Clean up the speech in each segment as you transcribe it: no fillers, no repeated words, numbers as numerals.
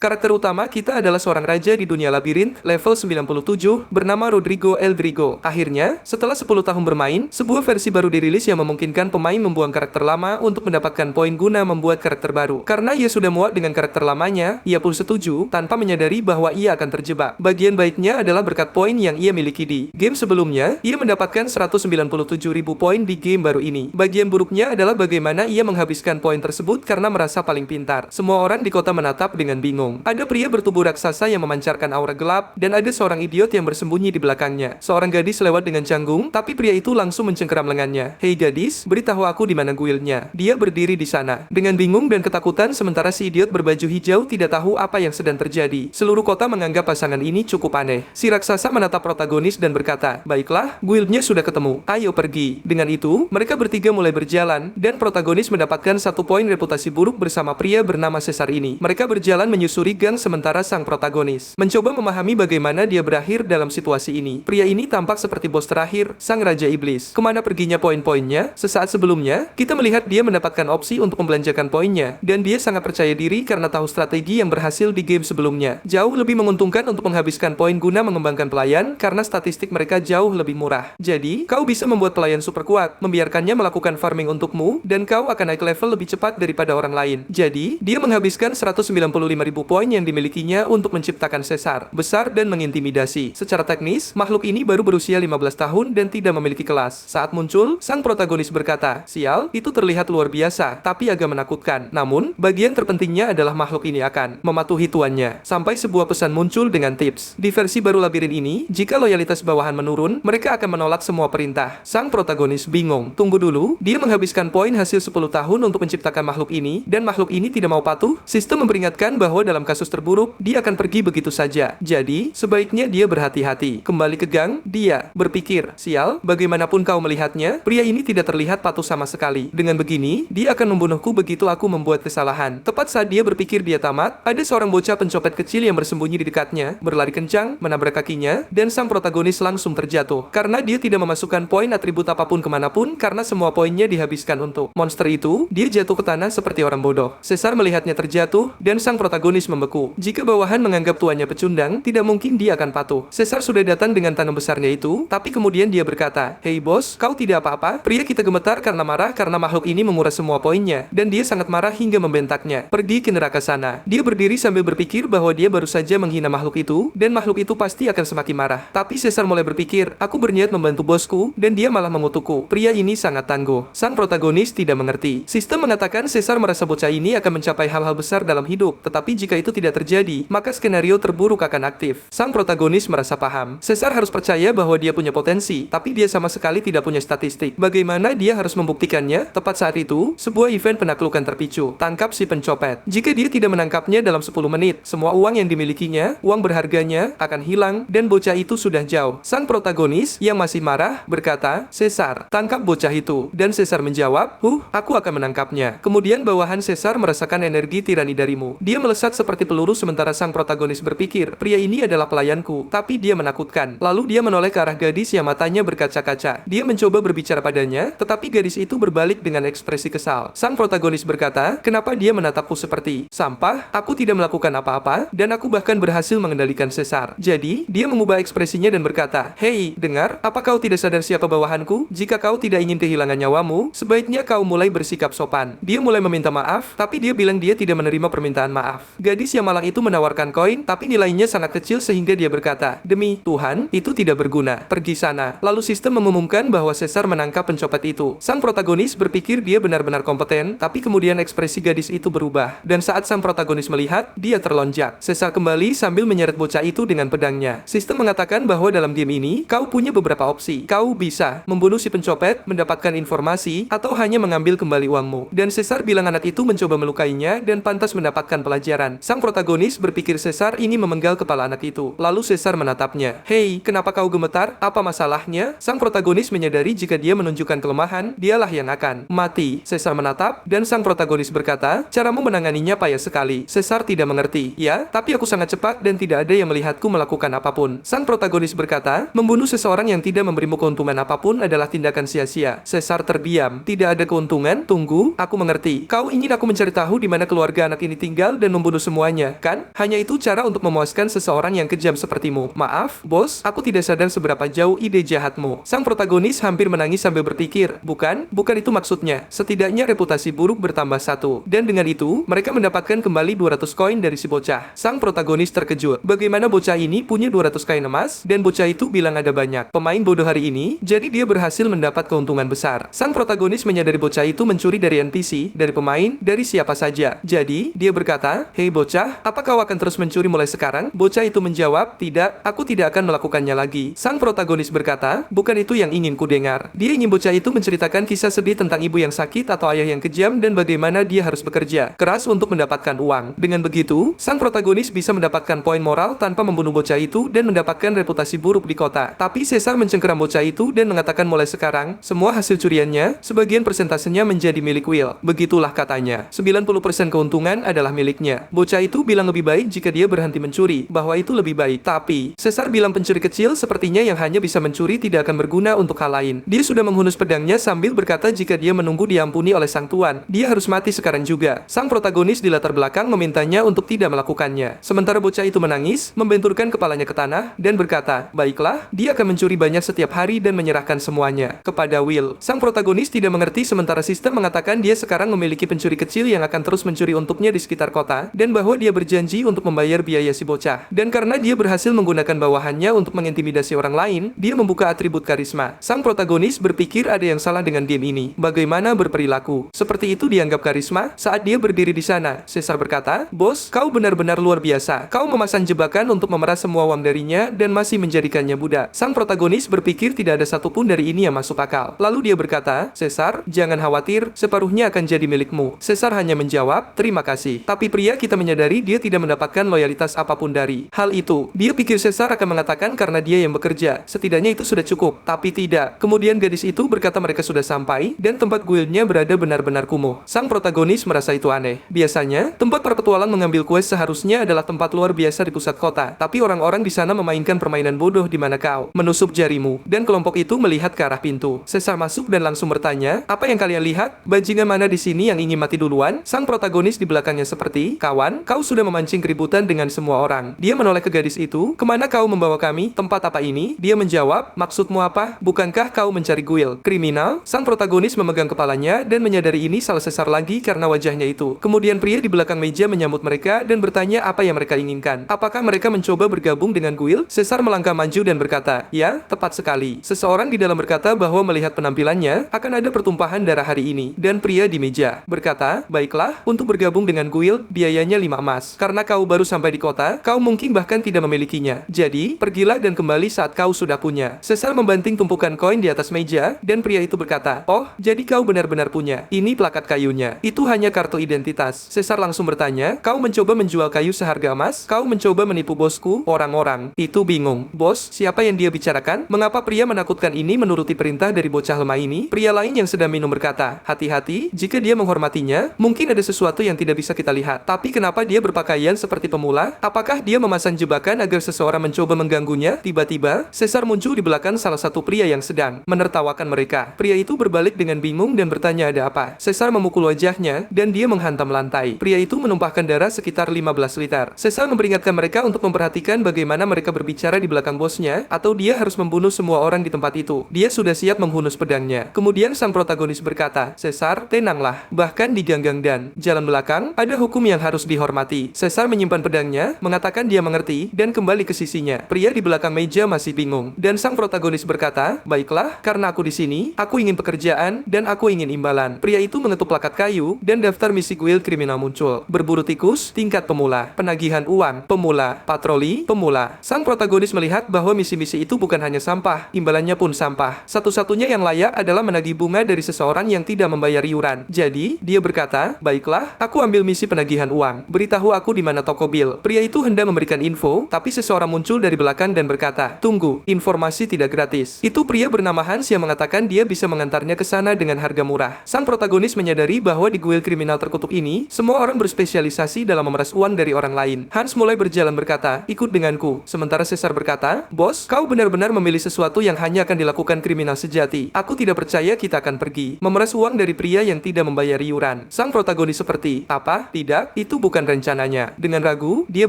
Karakter utama kita adalah seorang raja di dunia labirint, level 97, bernama Rodrigo Eldrigo. Akhirnya, setelah 10 tahun bermain, sebuah versi baru dirilis yang memungkinkan pemain membuang karakter lama untuk mendapatkan poin guna membuat karakter baru. Karena ia sudah muak dengan karakter lamanya, ia pun setuju, tanpa menyadari bahwa ia akan terjebak. Bagian baiknya adalah berkat poin yang ia miliki di game sebelumnya, ia mendapatkan 197.000 poin di game baru ini. Bagian buruknya adalah bagaimana ia menghabiskan poin tersebut karena merasa paling pintar. Semua orang di kota menatap dengan bingung. Ada pria bertubuh raksasa yang memancarkan aura gelap, dan ada seorang idiot yang bersembunyi di belakangnya. Seorang gadis lewat dengan canggung, tapi pria itu langsung mencengkeram lengannya. "Hei gadis, beritahu aku di mana guildnya." Dia berdiri di sana. Dengan bingung dan ketakutan, sementara si idiot berbaju hijau tidak tahu apa yang sedang terjadi. Seluruh kota menganggap pasangan ini cukup aneh. Si raksasa menatap protagonis dan berkata, "Baiklah, guildnya sudah ketemu. Ayo pergi." Dengan itu, mereka bertiga mulai berjalan, dan protagonis mendapatkan 1 poin reputasi buruk bersama pria bernama Caesar ini. Mereka berjalan menyusuri gang sementara sang protagonis mencoba memahami bagaimana dia berakhir dalam situasi ini. Pria ini tampak seperti bos terakhir, sang Raja Iblis. Kemana perginya poin-poinnya? Sesaat sebelumnya, kita melihat dia mendapatkan opsi untuk membelanjakan poinnya, dan dia sangat percaya diri karena tahu strategi yang berhasil di game sebelumnya. Jauh lebih menguntungkan untuk menghabiskan poin guna mengembangkan pelayan, karena statistik mereka jauh lebih murah. Jadi, kau bisa membuat pelayan super kuat, membiarkannya melakukan farming untukmu, dan kau akan naik level lebih cepat daripada orang lain. Jadi, dia menghabiskan 195.000 poin yang dimilikinya untuk menciptakan Caesar, besar dan mengintimidasi. Secara teknis, makhluk ini baru berusia 15 tahun dan tidak memiliki kelas. Saat muncul, sang protagonis berkata, "Sial, itu terlihat luar biasa, tapi agak menakutkan. Namun, bagian terpentingnya adalah makhluk ini akan mematuhi tuannya." Sampai sebuah pesan muncul dengan tips. Di versi baru labirin ini, jika loyalitas bawahan menurun, mereka akan menolak semua perintah. Sang protagonis bingung. Tunggu dulu, dia menghabiskan poin hasil 10 tahun untuk menciptakan makhluk ini, dan makhluk ini tidak mau patuh. Sistem memperingatkan bahwa dalam kasus terburuk, dia akan pergi begitu saja. Jadi, sebaiknya dia berhati-hati. Kembali ke gang, dia berpikir, "Sial, bagaimanapun kau melihatnya, pria ini tidak terlihat patuh sama sekali. Dengan begini, dia akan membunuhku begitu aku membuat kesalahan." Tepat saat dia berpikir dia tamat, ada seorang bocah pencopet kecil yang bersembunyi di dekatnya, berlari kencang, menabrak kakinya, dan sang protagonis langsung terjatuh. Karena dia tidak memasukkan poin atribut apapun kemanapun, karena semua poinnya dihabiskan untuk monster itu, dia jatuh ke tanah seperti orang bodoh. Caesar melihatnya terjatuh, dan sang protagonis membeku. Jika bawahan menganggap tuannya pecundang, tidak mungkin dia akan patuh. Caesar sudah datang dengan tangan besarnya itu, tapi kemudian dia berkata, "Hei bos, kau tidak apa-apa?" Pria kita gemetar karena marah karena makhluk ini menguras semua poinnya, dan dia sangat marah hingga membentaknya. "Pergi ke neraka sana." Dia berdiri sambil berpikir bahwa dia baru saja menghina makhluk itu, dan makhluk itu pasti akan semakin marah. Tapi Caesar mulai berpikir, "Aku berniat membantu bosku, dan dia malah mengutukku." Pria ini sangat tangguh. Sang protagonis tidak mengerti. Sistem mengatakan Caesar merasa bocah ini akan mencapai hal-hal besar dalam hidup, tetapi jika itu tidak terjadi, maka skenario terburuk akan aktif. Sang protagonis merasa paham. Caesar harus percaya bahwa dia punya potensi, tapi dia sama sekali tidak punya statistik. Bagaimana dia harus membuktikannya? Tepat saat itu, sebuah event penaklukan terpicu. Tangkap si pencopet. Jika dia tidak menangkapnya dalam 10 menit, semua uang yang dimilikinya, uang berharganya, akan hilang, dan bocah itu sudah jauh. Sang protagonis, yang masih marah, berkata, "Caesar, tangkap bocah itu." Dan Caesar menjawab, aku akan menangkapnya." Kemudian bawahan Caesar merasakan energi tirani darimu. Dia melesat seperti peluru sementara sang protagonis berpikir, "Pria ini adalah pelayanku," tapi dia menakutkan. Lalu dia menoleh ke arah gadis yang matanya berkaca-kaca. Dia mencoba berbicara padanya, tetapi gadis itu berbalik dengan ekspresi kesal. Sang protagonis berkata, "Kenapa dia menatapku seperti sampah? Aku tidak melakukan apa-apa, dan aku bahkan berhasil mengendalikan Caesar." Jadi, dia mengubah ekspresinya dan berkata, "Hei, dengar, apa kau tidak sadar siapa bawahanku? Jika kau tidak ingin kehilangan nyawamu, sebaiknya kau mulai bersikap sopan." Dia mulai meminta maaf, tapi dia bilang dia tidak menerima permintaan maaf. Gadis yang malang itu menawarkan koin, tapi nilainya sangat kecil sehingga dia berkata, "Demi Tuhan, itu tidak berguna. Pergi sana." Lalu sistem mengumumkan bahwa Caesar menangkap pencopet itu. Sang protagonis berpikir dia benar-benar kompeten, tapi kemudian ekspresi gadis itu berubah. Dan saat sang protagonis melihat, dia terlonjak. Caesar kembali sambil menyeret bocah itu dengan pedangnya. Sistem mengatakan bahwa dalam game ini, kau punya beberapa opsi. Kau bisa membunuh si pencopet, mendapatkan informasi, atau hanya mengambil kembali uangmu. Dan Caesar bilang anak itu mencoba melukainya dan pantas mendapatkan pelajaran. Sang protagonis berpikir Caesar ini memenggal kepala anak itu. Lalu Caesar menatapnya. "Hei, kenapa kau gemetar? Apa masalahnya?" Sang protagonis menyadari jika dia menunjukkan kelemahan, dialah yang akan mati. Caesar menatap, dan sang protagonis berkata, "Caramu menanganinya payah sekali." Caesar tidak mengerti. "Ya, tapi aku sangat cepat dan tidak ada yang melihatku melakukan apapun." Sang protagonis berkata, "Membunuh seseorang yang tidak memberimu keuntungan apapun adalah tindakan sia-sia." Caesar terdiam. "Tidak ada keuntungan? Tunggu, aku mengerti. Kau ingin aku mencari tahu di mana keluarga anak ini tinggal dan membunuh semua semuanya, kan? Hanya itu cara untuk memuaskan seseorang yang kejam sepertimu. Maaf, bos, aku tidak sadar seberapa jauh ide jahatmu. Sang protagonis hampir menangis sambil berpikir, bukan itu maksudnya. Setidaknya reputasi buruk bertambah 1. Dan dengan itu, mereka mendapatkan kembali 200 koin dari si bocah. Sang protagonis terkejut. Bagaimana bocah ini punya 200 koin emas? Dan bocah itu bilang ada banyak pemain bodoh hari ini, jadi dia berhasil mendapat keuntungan besar. Sang protagonis menyadari bocah itu mencuri dari NPC, dari pemain, dari siapa saja. Jadi, dia berkata, "Hei bocah, apa kau akan terus mencuri mulai sekarang?" Bocah itu menjawab, "Tidak, aku tidak akan melakukannya lagi." Sang protagonis berkata, "Bukan itu yang ingin ku dengar." Dia ingin bocah itu menceritakan kisah sedih tentang ibu yang sakit atau ayah yang kejam dan bagaimana dia harus bekerja keras untuk mendapatkan uang. Dengan begitu, sang protagonis bisa mendapatkan poin moral tanpa membunuh bocah itu dan mendapatkan reputasi buruk di kota. Tapi Caesar mencengkeram bocah itu dan mengatakan mulai sekarang, semua hasil curiannya, sebagian persentasenya menjadi milik Will. Begitulah katanya. 90% keuntungan adalah miliknya. Bocah itu bilang lebih baik jika dia berhenti mencuri, bahwa itu lebih baik. Tapi, Caesar bilang pencuri kecil sepertinya yang hanya bisa mencuri tidak akan berguna untuk hal lain. Dia sudah menghunus pedangnya sambil berkata jika dia menunggu diampuni oleh sang tuan, dia harus mati sekarang juga. Sang protagonis di latar belakang memintanya untuk tidak melakukannya. Sementara bocah itu menangis, membenturkan kepalanya ke tanah, dan berkata, baiklah, dia akan mencuri banyak setiap hari dan menyerahkan semuanya kepada Will. Sang protagonis tidak mengerti sementara sistem mengatakan dia sekarang memiliki pencuri kecil yang akan terus mencuri untuknya di sekitar kota, dan bahwa dia berjanji untuk membayar biaya si bocah. Dan karena dia berhasil menggunakan bawahannya untuk mengintimidasi orang lain, dia membuka atribut karisma. Sang protagonis berpikir ada yang salah dengan game ini. Bagaimana berperilaku? Seperti itu dianggap karisma saat dia berdiri di sana. Caesar berkata, "Bos, kau benar-benar luar biasa. Kau memasang jebakan untuk memeras semua uang darinya dan masih menjadikannya budak." Sang protagonis berpikir tidak ada satupun dari ini yang masuk akal. Lalu dia berkata, "Caesar, jangan khawatir, separuhnya akan jadi milikmu." Caesar hanya menjawab, "Terima kasih." Tapi pria kita menyadari dia tidak mendapatkan loyalitas apapun dari hal itu. Dia pikir Caesar akan mengatakan karena dia yang bekerja. Setidaknya itu sudah cukup. Tapi tidak. Kemudian gadis itu berkata mereka sudah sampai, dan tempat guildnya berada benar-benar kumuh. Sang protagonis merasa itu aneh. Biasanya, tempat para petualang mengambil quest seharusnya adalah tempat luar biasa di pusat kota. Tapi orang-orang di sana memainkan permainan bodoh di mana kau menusuk jarimu. Dan kelompok itu melihat ke arah pintu. Caesar masuk dan langsung bertanya, "Apa yang kalian lihat? Bajingan mana di sini yang ingin mati duluan?" Sang protagonis di belakangnya seperti, "Kawan, kau sudah memancing keributan dengan semua orang." Dia menoleh ke gadis itu, "Kemana kau membawa kami? Tempat apa ini?" Dia menjawab, "Maksudmu apa? Bukankah kau mencari guild kriminal?" Sang protagonis memegang kepalanya dan menyadari ini salah Caesar lagi karena wajahnya itu. Kemudian pria di belakang meja menyambut mereka dan bertanya apa yang mereka inginkan. Apakah mereka mencoba bergabung dengan guild? Caesar melangkah maju dan berkata, "Ya, tepat sekali." Seseorang di dalam berkata bahwa melihat penampilannya, akan ada pertumpahan darah hari ini. Dan pria di meja berkata, "Baiklah, untuk bergabung dengan guild, biayanya 5 emas. Karena kau baru sampai di kota, kau mungkin bahkan tidak memilikinya. Jadi, pergilah dan kembali saat kau sudah punya." Caesar membanting tumpukan koin di atas meja, dan pria itu berkata, "Oh, jadi kau benar-benar punya. Ini plakat kayunya. Itu hanya kartu identitas." Caesar langsung bertanya, "Kau mencoba menjual kayu seharga emas? Kau mencoba menipu bosku?" Orang-orang itu bingung. "Bos, siapa yang dia bicarakan? Mengapa pria menakutkan ini menuruti perintah dari bocah lemah ini?" Pria lain yang sedang minum berkata, "Hati-hati, jika dia menghormatinya, mungkin ada sesuatu yang tidak bisa kita lihat. Tapi kenapa dia berpakaian seperti pemula? Apakah dia memasang jebakan agar seseorang mencoba mengganggunya?" Tiba-tiba, Caesar muncul di belakang salah satu pria yang sedang menertawakan mereka. Pria itu berbalik dengan bingung dan bertanya ada apa. Caesar memukul wajahnya, dan dia menghantam lantai. Pria itu menumpahkan darah sekitar 15 liter. Caesar memperingatkan mereka untuk memperhatikan bagaimana mereka berbicara di belakang bosnya, atau dia harus membunuh semua orang di tempat itu. Dia sudah siap menghunus pedangnya. Kemudian sang protagonis berkata, "Caesar, tenanglah. Bahkan di ganggang dan jalan belakang, ada hukum yang harus dihormati." Caesar menyimpan pedangnya, mengatakan dia mengerti, dan kembali ke sisinya. Pria di belakang meja masih bingung. Dan sang protagonis berkata, "Baiklah, karena aku di sini, aku ingin pekerjaan, dan aku ingin imbalan." Pria itu mengetuk plakat kayu, dan daftar misi guild kriminal muncul. Berburu tikus, tingkat pemula. Penagihan uang, pemula. Patroli, pemula. Sang protagonis melihat bahwa misi-misi itu bukan hanya sampah, imbalannya pun sampah. Satu-satunya yang layak adalah menagih bunga dari seseorang yang tidak membayar iuran. Jadi, dia berkata, "Baiklah, aku ambil misi penagihan uang. Beritahu aku di mana toko bil." Pria itu hendak memberikan info, tapi seseorang muncul dari belakang dan berkata, "Tunggu, informasi tidak gratis." Itu pria bernama Hans yang mengatakan dia bisa mengantarnya ke sana dengan harga murah. Sang protagonis menyadari bahwa di guild kriminal terkutuk ini, semua orang berspesialisasi dalam memeras uang dari orang lain. Hans mulai berjalan berkata, "Ikut denganku." Sementara Caesar berkata, "Bos, kau benar-benar memilih sesuatu yang hanya akan dilakukan kriminal sejati. Aku tidak percaya kita akan pergi memeras uang dari pria yang tidak membayar iuran." Sang protagonis seperti, "Apa? Tidak, itu bukan melakukan rencananya. Dengan ragu, dia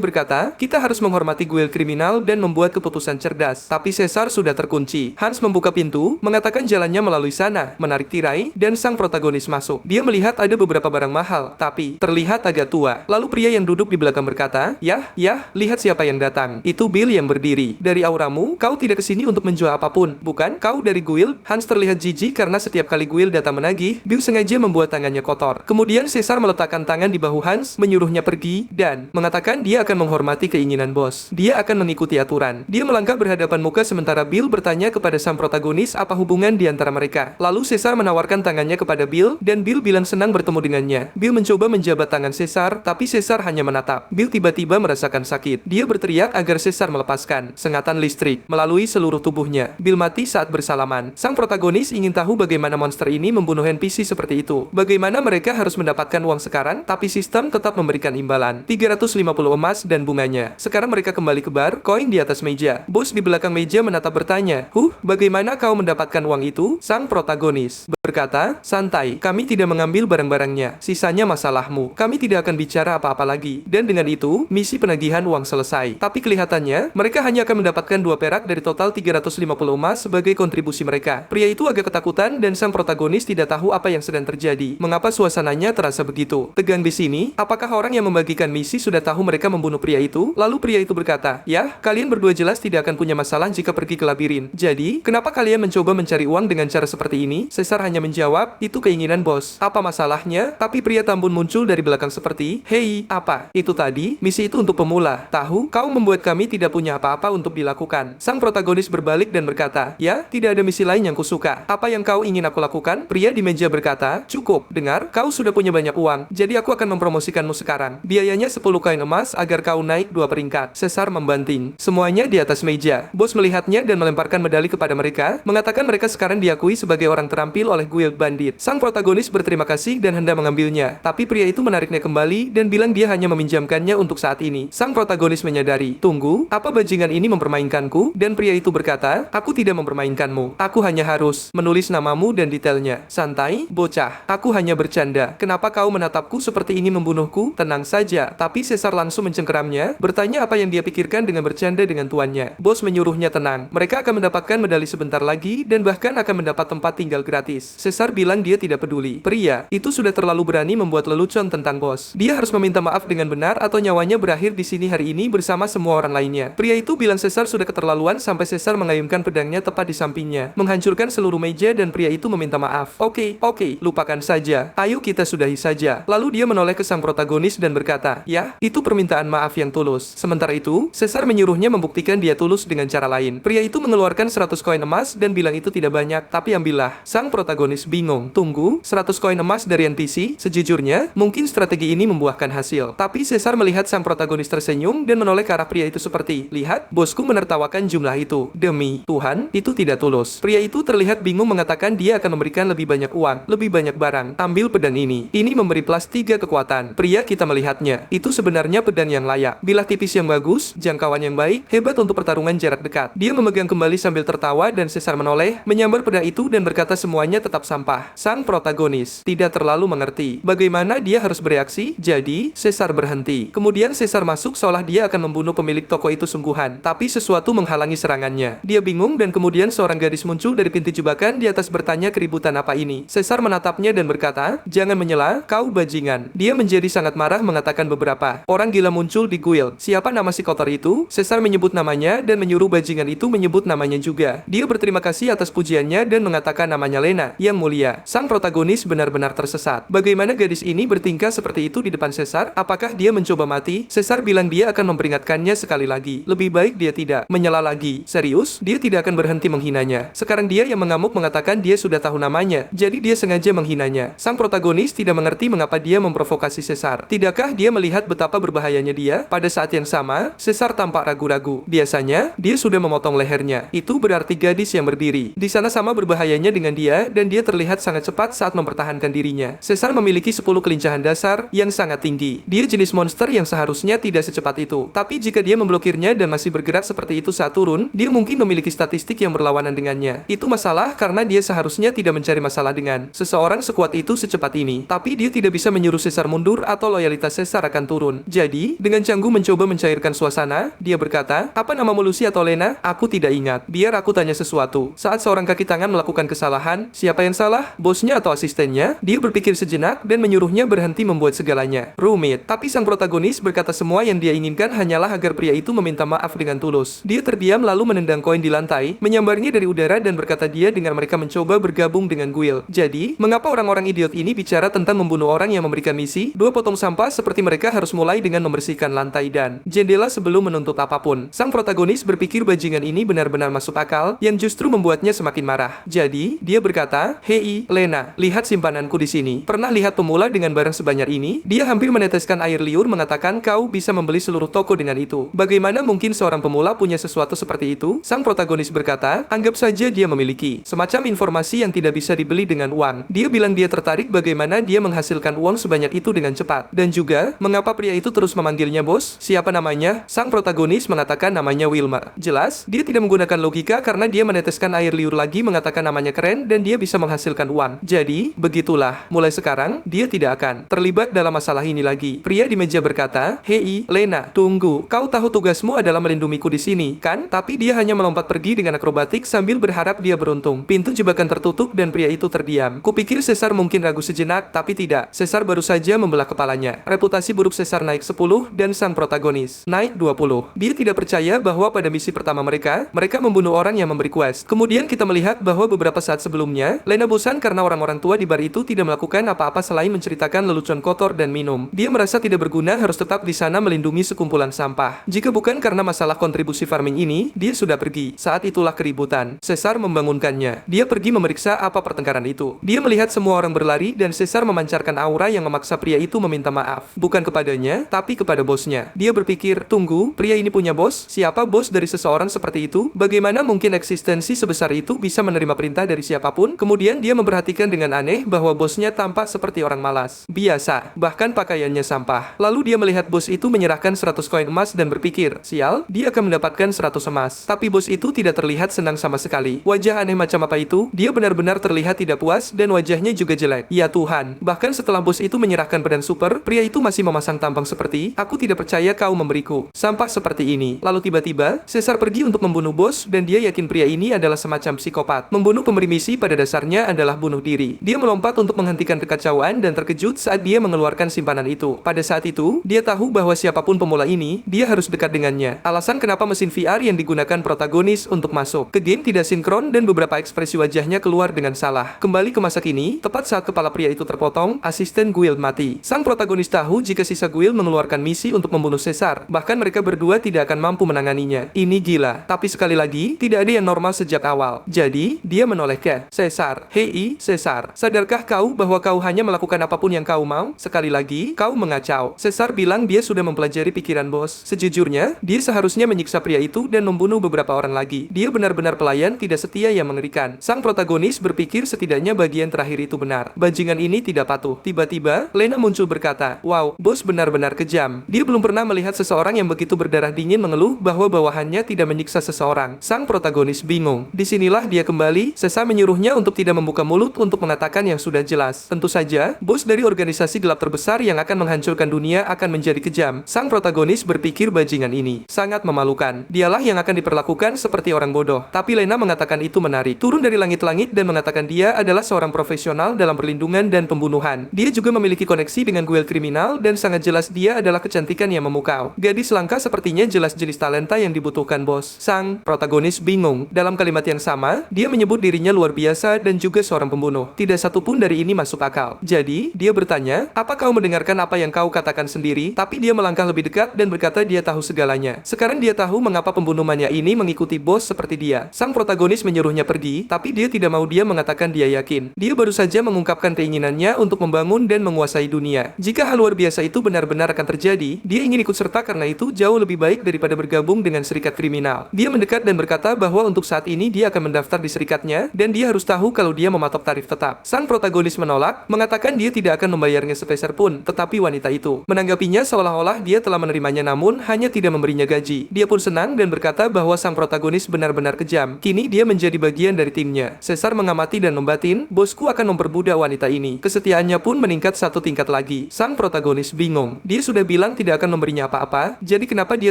berkata, kita harus menghormati guild kriminal dan membuat keputusan cerdas. Tapi Caesar sudah terkunci. Hans membuka pintu, mengatakan jalannya melalui sana, menarik tirai, dan sang protagonis masuk. Dia melihat ada beberapa barang mahal, tapi terlihat agak tua. Lalu pria yang duduk di belakang berkata, yah, lihat siapa yang datang. Itu Bill yang berdiri. Dari auramu, kau tidak kesini untuk menjual apapun, bukan? Kau dari guild? Hans terlihat jijik karena setiap kali guild datang menagih, Bill sengaja membuat tangannya kotor. Kemudian Caesar meletakkan tangan di bahu Hans, menyuruhnya pergi, dan mengatakan dia akan menghormati keinginan bos. Dia akan mengikuti aturan. Dia melangkah berhadapan muka sementara Bill bertanya kepada sang protagonis apa hubungan di antara mereka. Lalu Caesar menawarkan tangannya kepada Bill, dan Bill bilang senang bertemu dengannya. Bill mencoba menjabat tangan Caesar, tapi Caesar hanya menatap. Bill tiba-tiba merasakan sakit. Dia berteriak agar Caesar melepaskan. Sengatan listrik melalui seluruh tubuhnya. Bill mati saat bersalaman. Sang protagonis ingin tahu bagaimana monster ini membunuh NPC seperti itu. Bagaimana mereka harus mendapatkan uang sekarang, tapi sistem tetap memberikan imbalan. 350 emas dan bunganya. Sekarang mereka kembali ke bar, koin di atas meja. Bos di belakang meja menatap bertanya, bagaimana kau mendapatkan uang itu? Sang protagonis berkata, santai, kami tidak mengambil barang-barangnya. Sisanya masalahmu. Kami tidak akan bicara apa-apa lagi. Dan dengan itu, misi penagihan uang selesai. Tapi kelihatannya, mereka hanya akan mendapatkan 2 perak dari total 350 emas sebagai kontribusi mereka. Pria itu agak ketakutan dan sang protagonis tidak tahu apa yang sedang terjadi. Mengapa suasananya terasa begitu tegang di sini? Apakah orang yang membagikan misi sudah tahu mereka membunuh pria itu? Lalu pria itu berkata, ya, kalian berdua jelas tidak akan punya masalah jika pergi ke labirin. Jadi, kenapa kalian mencoba mencari uang dengan cara seperti ini? Caesar hanya menjawab, itu keinginan bos. Apa masalahnya? Tapi pria tambun muncul dari belakang seperti, hei, apa? Itu tadi, misi itu untuk pemula. Tahu, kau membuat kami tidak punya apa-apa untuk dilakukan. Sang protagonis berbalik dan berkata, ya, tidak ada misi lain yang kusuka. Apa yang kau ingin aku lakukan? Pria di meja berkata, cukup. Dengar, kau sudah punya banyak uang. Jadi aku akan mempromosikanmu sekarang. Biayanya 10 koin emas agar kau naik 2 peringkat. Caesar membanting. Semuanya di atas meja. Bos melihatnya dan melemparkan medali kepada mereka, mengatakan mereka sekarang diakui sebagai orang terampil oleh guild bandit. Sang protagonis berterima kasih dan hendak mengambilnya, tapi pria itu menariknya kembali dan bilang dia hanya meminjamkannya untuk saat ini. Sang protagonis menyadari, tunggu, apa bajingan ini mempermainkanku? Dan pria itu berkata, aku tidak mempermainkanmu. Aku hanya harus menulis namamu dan detailnya. Santai, bocah. Aku hanya bercanda. Kenapa kau menatapku seperti ini membunuhku? Tenang saja. Tapi Caesar langsung mencengkeramnya, bertanya apa yang dia pikirkan dengan bercanda dengan tuannya. Bos menyuruhnya tenang. Mereka akan mendapatkan medali sebentar lagi dan bahkan akan mendapat tempat tinggal gratis. Caesar bilang dia tidak peduli. Pria itu sudah terlalu berani membuat lelucon tentang bos. Dia harus meminta maaf dengan benar atau nyawanya berakhir di sini hari ini bersama semua orang lainnya. Pria itu bilang Caesar sudah keterlaluan sampai Caesar mengayunkan pedangnya tepat di sampingnya, menghancurkan seluruh meja dan pria itu meminta maaf. Oke, lupakan saja. Ayo kita sudahi saja. Lalu dia menoleh ke sang protagonis dan berkata, ya, itu permintaan maaf yang tulus. Sementara itu, Caesar menyuruhnya membuktikan dia tulus dengan cara lain. Pria itu mengeluarkan 100 koin emas dan bilang itu tidak banyak, tapi ambillah. Sang protagonis bingung. Tunggu, 100 koin emas dari NPC? Sejujurnya, mungkin strategi ini membuahkan hasil. Tapi Caesar melihat sang protagonis tersenyum dan menoleh ke arah pria itu seperti, lihat, bosku menertawakan jumlah itu. Demi Tuhan, itu tidak tulus. Pria itu terlihat bingung mengatakan dia akan memberikan lebih banyak uang, lebih banyak barang. Ambil pedang ini. Ini memberi plus 3 kekuatan. Pria kita melihatnya. Itu sebenarnya pedang yang layak. Bilah tipis yang bagus, jangkauan yang baik, hebat untuk pertarungan jarak dekat. Dia memegang kembali sambil tertawa dan Caesar menoleh, menyambar pedang itu dan berkata semuanya tetap sampah. Sang protagonis tidak terlalu mengerti bagaimana dia harus bereaksi, jadi Caesar berhenti. Kemudian Caesar masuk seolah dia akan membunuh pemilik toko itu sungguhan, tapi sesuatu menghalangi serangannya. Dia bingung dan kemudian seorang gadis muncul dari pintu jebakan di atas bertanya keributan apa ini. Caesar menatapnya dan berkata, jangan menyela, kau bajingan. Dia menjadi sangat marah mengatakan beberapa orang gila muncul di guild. Siapa nama si kotor itu? Caesar menyebut namanya dan menyuruh bajingan itu menyebut namanya juga. Dia berterima kasih atas pujiannya dan mengatakan namanya Lena, yang mulia. Sang protagonis benar-benar tersesat. Bagaimana gadis ini bertingkah seperti itu di depan Caesar? Apakah dia mencoba mati? Caesar bilang dia akan memperingatkannya sekali lagi. Lebih baik dia tidak menyela lagi. Serius? Dia tidak akan berhenti menghinanya. Sekarang dia yang mengamuk mengatakan dia sudah tahu namanya. Jadi dia sengaja menghinanya. Sang protagonis tidak mengerti mengapa dia memprovokasi Caesar. Tidakkah dia melihat betapa berbahayanya dia? Pada saat yang sama, Caesar tampak ragu-ragu. Biasanya, dia sudah memotong lehernya. Itu berarti gadis yang berdiri di sana sama berbahayanya dengan dia dan dia terlihat sangat cepat saat mempertahankan dirinya. Caesar memiliki 10 kelincahan dasar yang sangat tinggi. Dia jenis monster yang seharusnya tidak secepat itu. Tapi jika dia memblokirnya dan masih bergerak seperti itu saat turun, dia mungkin memiliki statistik yang berlawanan dengannya. Itu masalah karena dia seharusnya tidak mencari masalah dengan seseorang sekuat itu secepat ini. Tapi dia tidak bisa menyuruh Caesar mundur atau loyalitas otoritas Caesar akan turun. Jadi, dengan canggung mencoba mencairkan suasana, dia berkata, "Apa namamu, Lucy atau Lena? Aku tidak ingat. Biar aku tanya sesuatu. Saat seorang kaki tangan melakukan kesalahan, siapa yang salah? Bosnya atau asistennya?" Dia berpikir sejenak dan menyuruhnya berhenti membuat segalanya rumit. Tapi sang protagonis berkata semua yang dia inginkan hanyalah agar pria itu meminta maaf dengan tulus. Dia terdiam lalu menendang koin di lantai, menyambarnya dari udara dan berkata dia dengan mereka mencoba bergabung dengan Guild. Jadi, mengapa orang-orang idiot ini bicara tentang membunuh orang yang memberikan misi? Dua potong sampah seperti mereka harus mulai dengan membersihkan lantai dan jendela sebelum menuntut apapun. Sang protagonis berpikir bajingan ini benar-benar masuk akal, yang justru membuatnya semakin marah. Jadi, dia berkata, "Hei, Lena, lihat simpananku di sini. Pernah lihat pemula dengan barang sebanyak ini?" Dia hampir meneteskan air liur mengatakan, "Kau bisa membeli seluruh toko dengan itu. Bagaimana mungkin seorang pemula punya sesuatu seperti itu?" Sang protagonis berkata, "Anggap saja dia memiliki semacam informasi yang tidak bisa dibeli dengan uang." Dia bilang dia tertarik bagaimana dia menghasilkan uang sebanyak itu dengan cepat. Dan juga, mengapa pria itu terus memanggilnya bos? Siapa namanya? Sang protagonis mengatakan namanya Wilmer. Jelas, dia tidak menggunakan logika karena dia meneteskan air liur lagi mengatakan namanya keren dan dia bisa menghasilkan uang. Jadi, begitulah. Mulai sekarang, dia tidak akan terlibat dalam masalah ini lagi. Pria di meja berkata, "Hei, Lena, tunggu. Kau tahu tugasmu adalah melindungiku di sini, kan?" Tapi dia hanya melompat pergi dengan akrobatik sambil berharap dia beruntung. Pintu jebakan tertutup dan pria itu terdiam. Kupikir Caesar mungkin ragu sejenak, tapi tidak. Caesar baru saja membelah kepalanya. Reputasi buruk Caesar naik 10 dan sang protagonis naik 20. Dia tidak percaya bahwa pada misi pertama mereka membunuh orang yang memberi quest. Kemudian kita melihat bahwa beberapa saat sebelumnya, Lena bosan karena orang-orang tua di bar itu tidak melakukan apa-apa selain menceritakan lelucon kotor dan minum. Dia merasa tidak berguna harus tetap di sana melindungi sekumpulan sampah. Jika bukan karena masalah kontribusi farming ini, dia sudah pergi. Saat itulah keributan. Caesar membangunkannya. Dia pergi memeriksa apa pertengkaran itu. Dia melihat semua orang berlari dan Caesar memancarkan aura yang memaksa pria itu meminta maaf. Bukan kepadanya, tapi kepada bosnya. Dia berpikir, tunggu, pria ini punya bos? Siapa bos dari seseorang seperti itu? Bagaimana mungkin eksistensi sebesar itu bisa menerima perintah dari siapapun? Kemudian dia memperhatikan dengan aneh bahwa bosnya tampak seperti orang malas. Biasa, bahkan pakaiannya sampah. Lalu dia melihat bos itu menyerahkan 100 koin emas dan berpikir, sial, dia akan mendapatkan 100 emas. Tapi bos itu tidak terlihat senang sama sekali. Wajah aneh macam apa itu? Dia benar-benar terlihat tidak puas dan wajahnya juga jelek. Ya Tuhan, bahkan setelah bos itu menyerahkan pedang super, pria itu masih memasang tampang seperti, "Aku tidak percaya kau memberiku sampah seperti ini." Lalu tiba-tiba, Caesar pergi untuk membunuh bos dan dia yakin pria ini adalah semacam psikopat. Membunuh pemberi misi pada dasarnya adalah bunuh diri. Dia melompat untuk menghentikan kekacauan dan terkejut saat dia mengeluarkan simpanan itu. Pada saat itu, dia tahu bahwa siapapun pemula ini, dia harus dekat dengannya. Alasan kenapa mesin VR yang digunakan protagonis untuk masuk ke game tidak sinkron dan beberapa ekspresi wajahnya keluar dengan salah. Kembali ke masa kini, tepat saat kepala pria itu terpotong, asisten Guild mati. Sang protagonis tahu jika sisa Guild mengeluarkan misi untuk membunuh Caesar. Bahkan mereka berdua tidak akan mampu menanganinya. Ini gila. Tapi sekali lagi, tidak ada yang normal sejak awal. Jadi, dia menoleh ke Caesar. "Hei, Caesar, sadarkah kau bahwa kau hanya melakukan apapun yang kau mau? Sekali lagi, kau mengacau." Caesar bilang dia sudah mempelajari pikiran bos. Sejujurnya, dia seharusnya menyiksa pria itu dan membunuh beberapa orang lagi. Dia benar-benar pelayan tidak setia yang mengerikan. Sang protagonis berpikir setidaknya bagian terakhir itu benar. Bajingan ini tidak patuh. Tiba-tiba, Lena muncul berkata, "Wow, bos benar-benar kejam." Dia belum pernah melihat seseorang yang begitu berdarah dingin mengeluh bahwa bawahannya tidak menyiksa seseorang. Sang protagonis bingung. Disinilah dia kembali. Caesar menyuruhnya untuk tidak membuka mulut untuk mengatakan yang sudah jelas. Tentu saja, bos dari organisasi gelap terbesar yang akan menghancurkan dunia akan menjadi kejam. Sang protagonis berpikir bajingan ini sangat memalukan. Dialah yang akan diperlakukan seperti orang bodoh. Tapi Lena mengatakan itu menarik. Turun dari langit-langit dan mengatakan dia adalah seorang profesional dalam perlindungan dan pembunuhan. Dia juga memiliki koneksi dengan guild kriminal dan sangat jelas dia adalah kecantikan yang memukau. Gadis langka sepertinya jelas jenis talenta yang dibutuhkan bos. Sang protagonis bingung. Dalam kalimat yang sama, dia menyebut dirinya luar biasa dan juga seorang pembunuh. Tidak satupun dari ini masuk akal. Jadi, dia bertanya, "Apa kau mendengarkan apa yang kau katakan sendiri?" Tapi dia melangkah lebih dekat dan berkata dia tahu segalanya. Sekarang dia tahu mengapa pembunuh mania ini mengikuti bos seperti dia. Sang protagonis menyuruhnya pergi, tapi dia tidak mau dia mengatakan dia yakin. Dia baru saja mengungkapkan keinginannya untuk membangun dan menguasai dunia. Jika hal luar biasa itu benar-benar akan terjadi, dia ingin ikut serta karena itu jauh lebih baik daripada bergabung dengan serikat kriminal. Dia mendekat dan berkata bahwa untuk saat ini dia akan mendaftar di serikatnya dan dia harus tahu kalau dia mematok tarif tetap. Sang protagonis menolak, mengatakan dia tidak akan membayarnya sepeser pun, tetapi wanita itu menanggapinya seolah-olah dia telah menerimanya namun hanya tidak memberinya gaji. Dia pun senang dan berkata bahwa sang protagonis benar-benar kejam. Kini dia menjadi bagian dari timnya. Caesar mengamati dan membatin, bosku akan memperbudak wanita ini. Kesetiaannya pun meningkat satu tingkat lagi. Sang protagonis bingung. Dia sudah bilang tidak akan memberinya apa-apa, jadi kenapa dia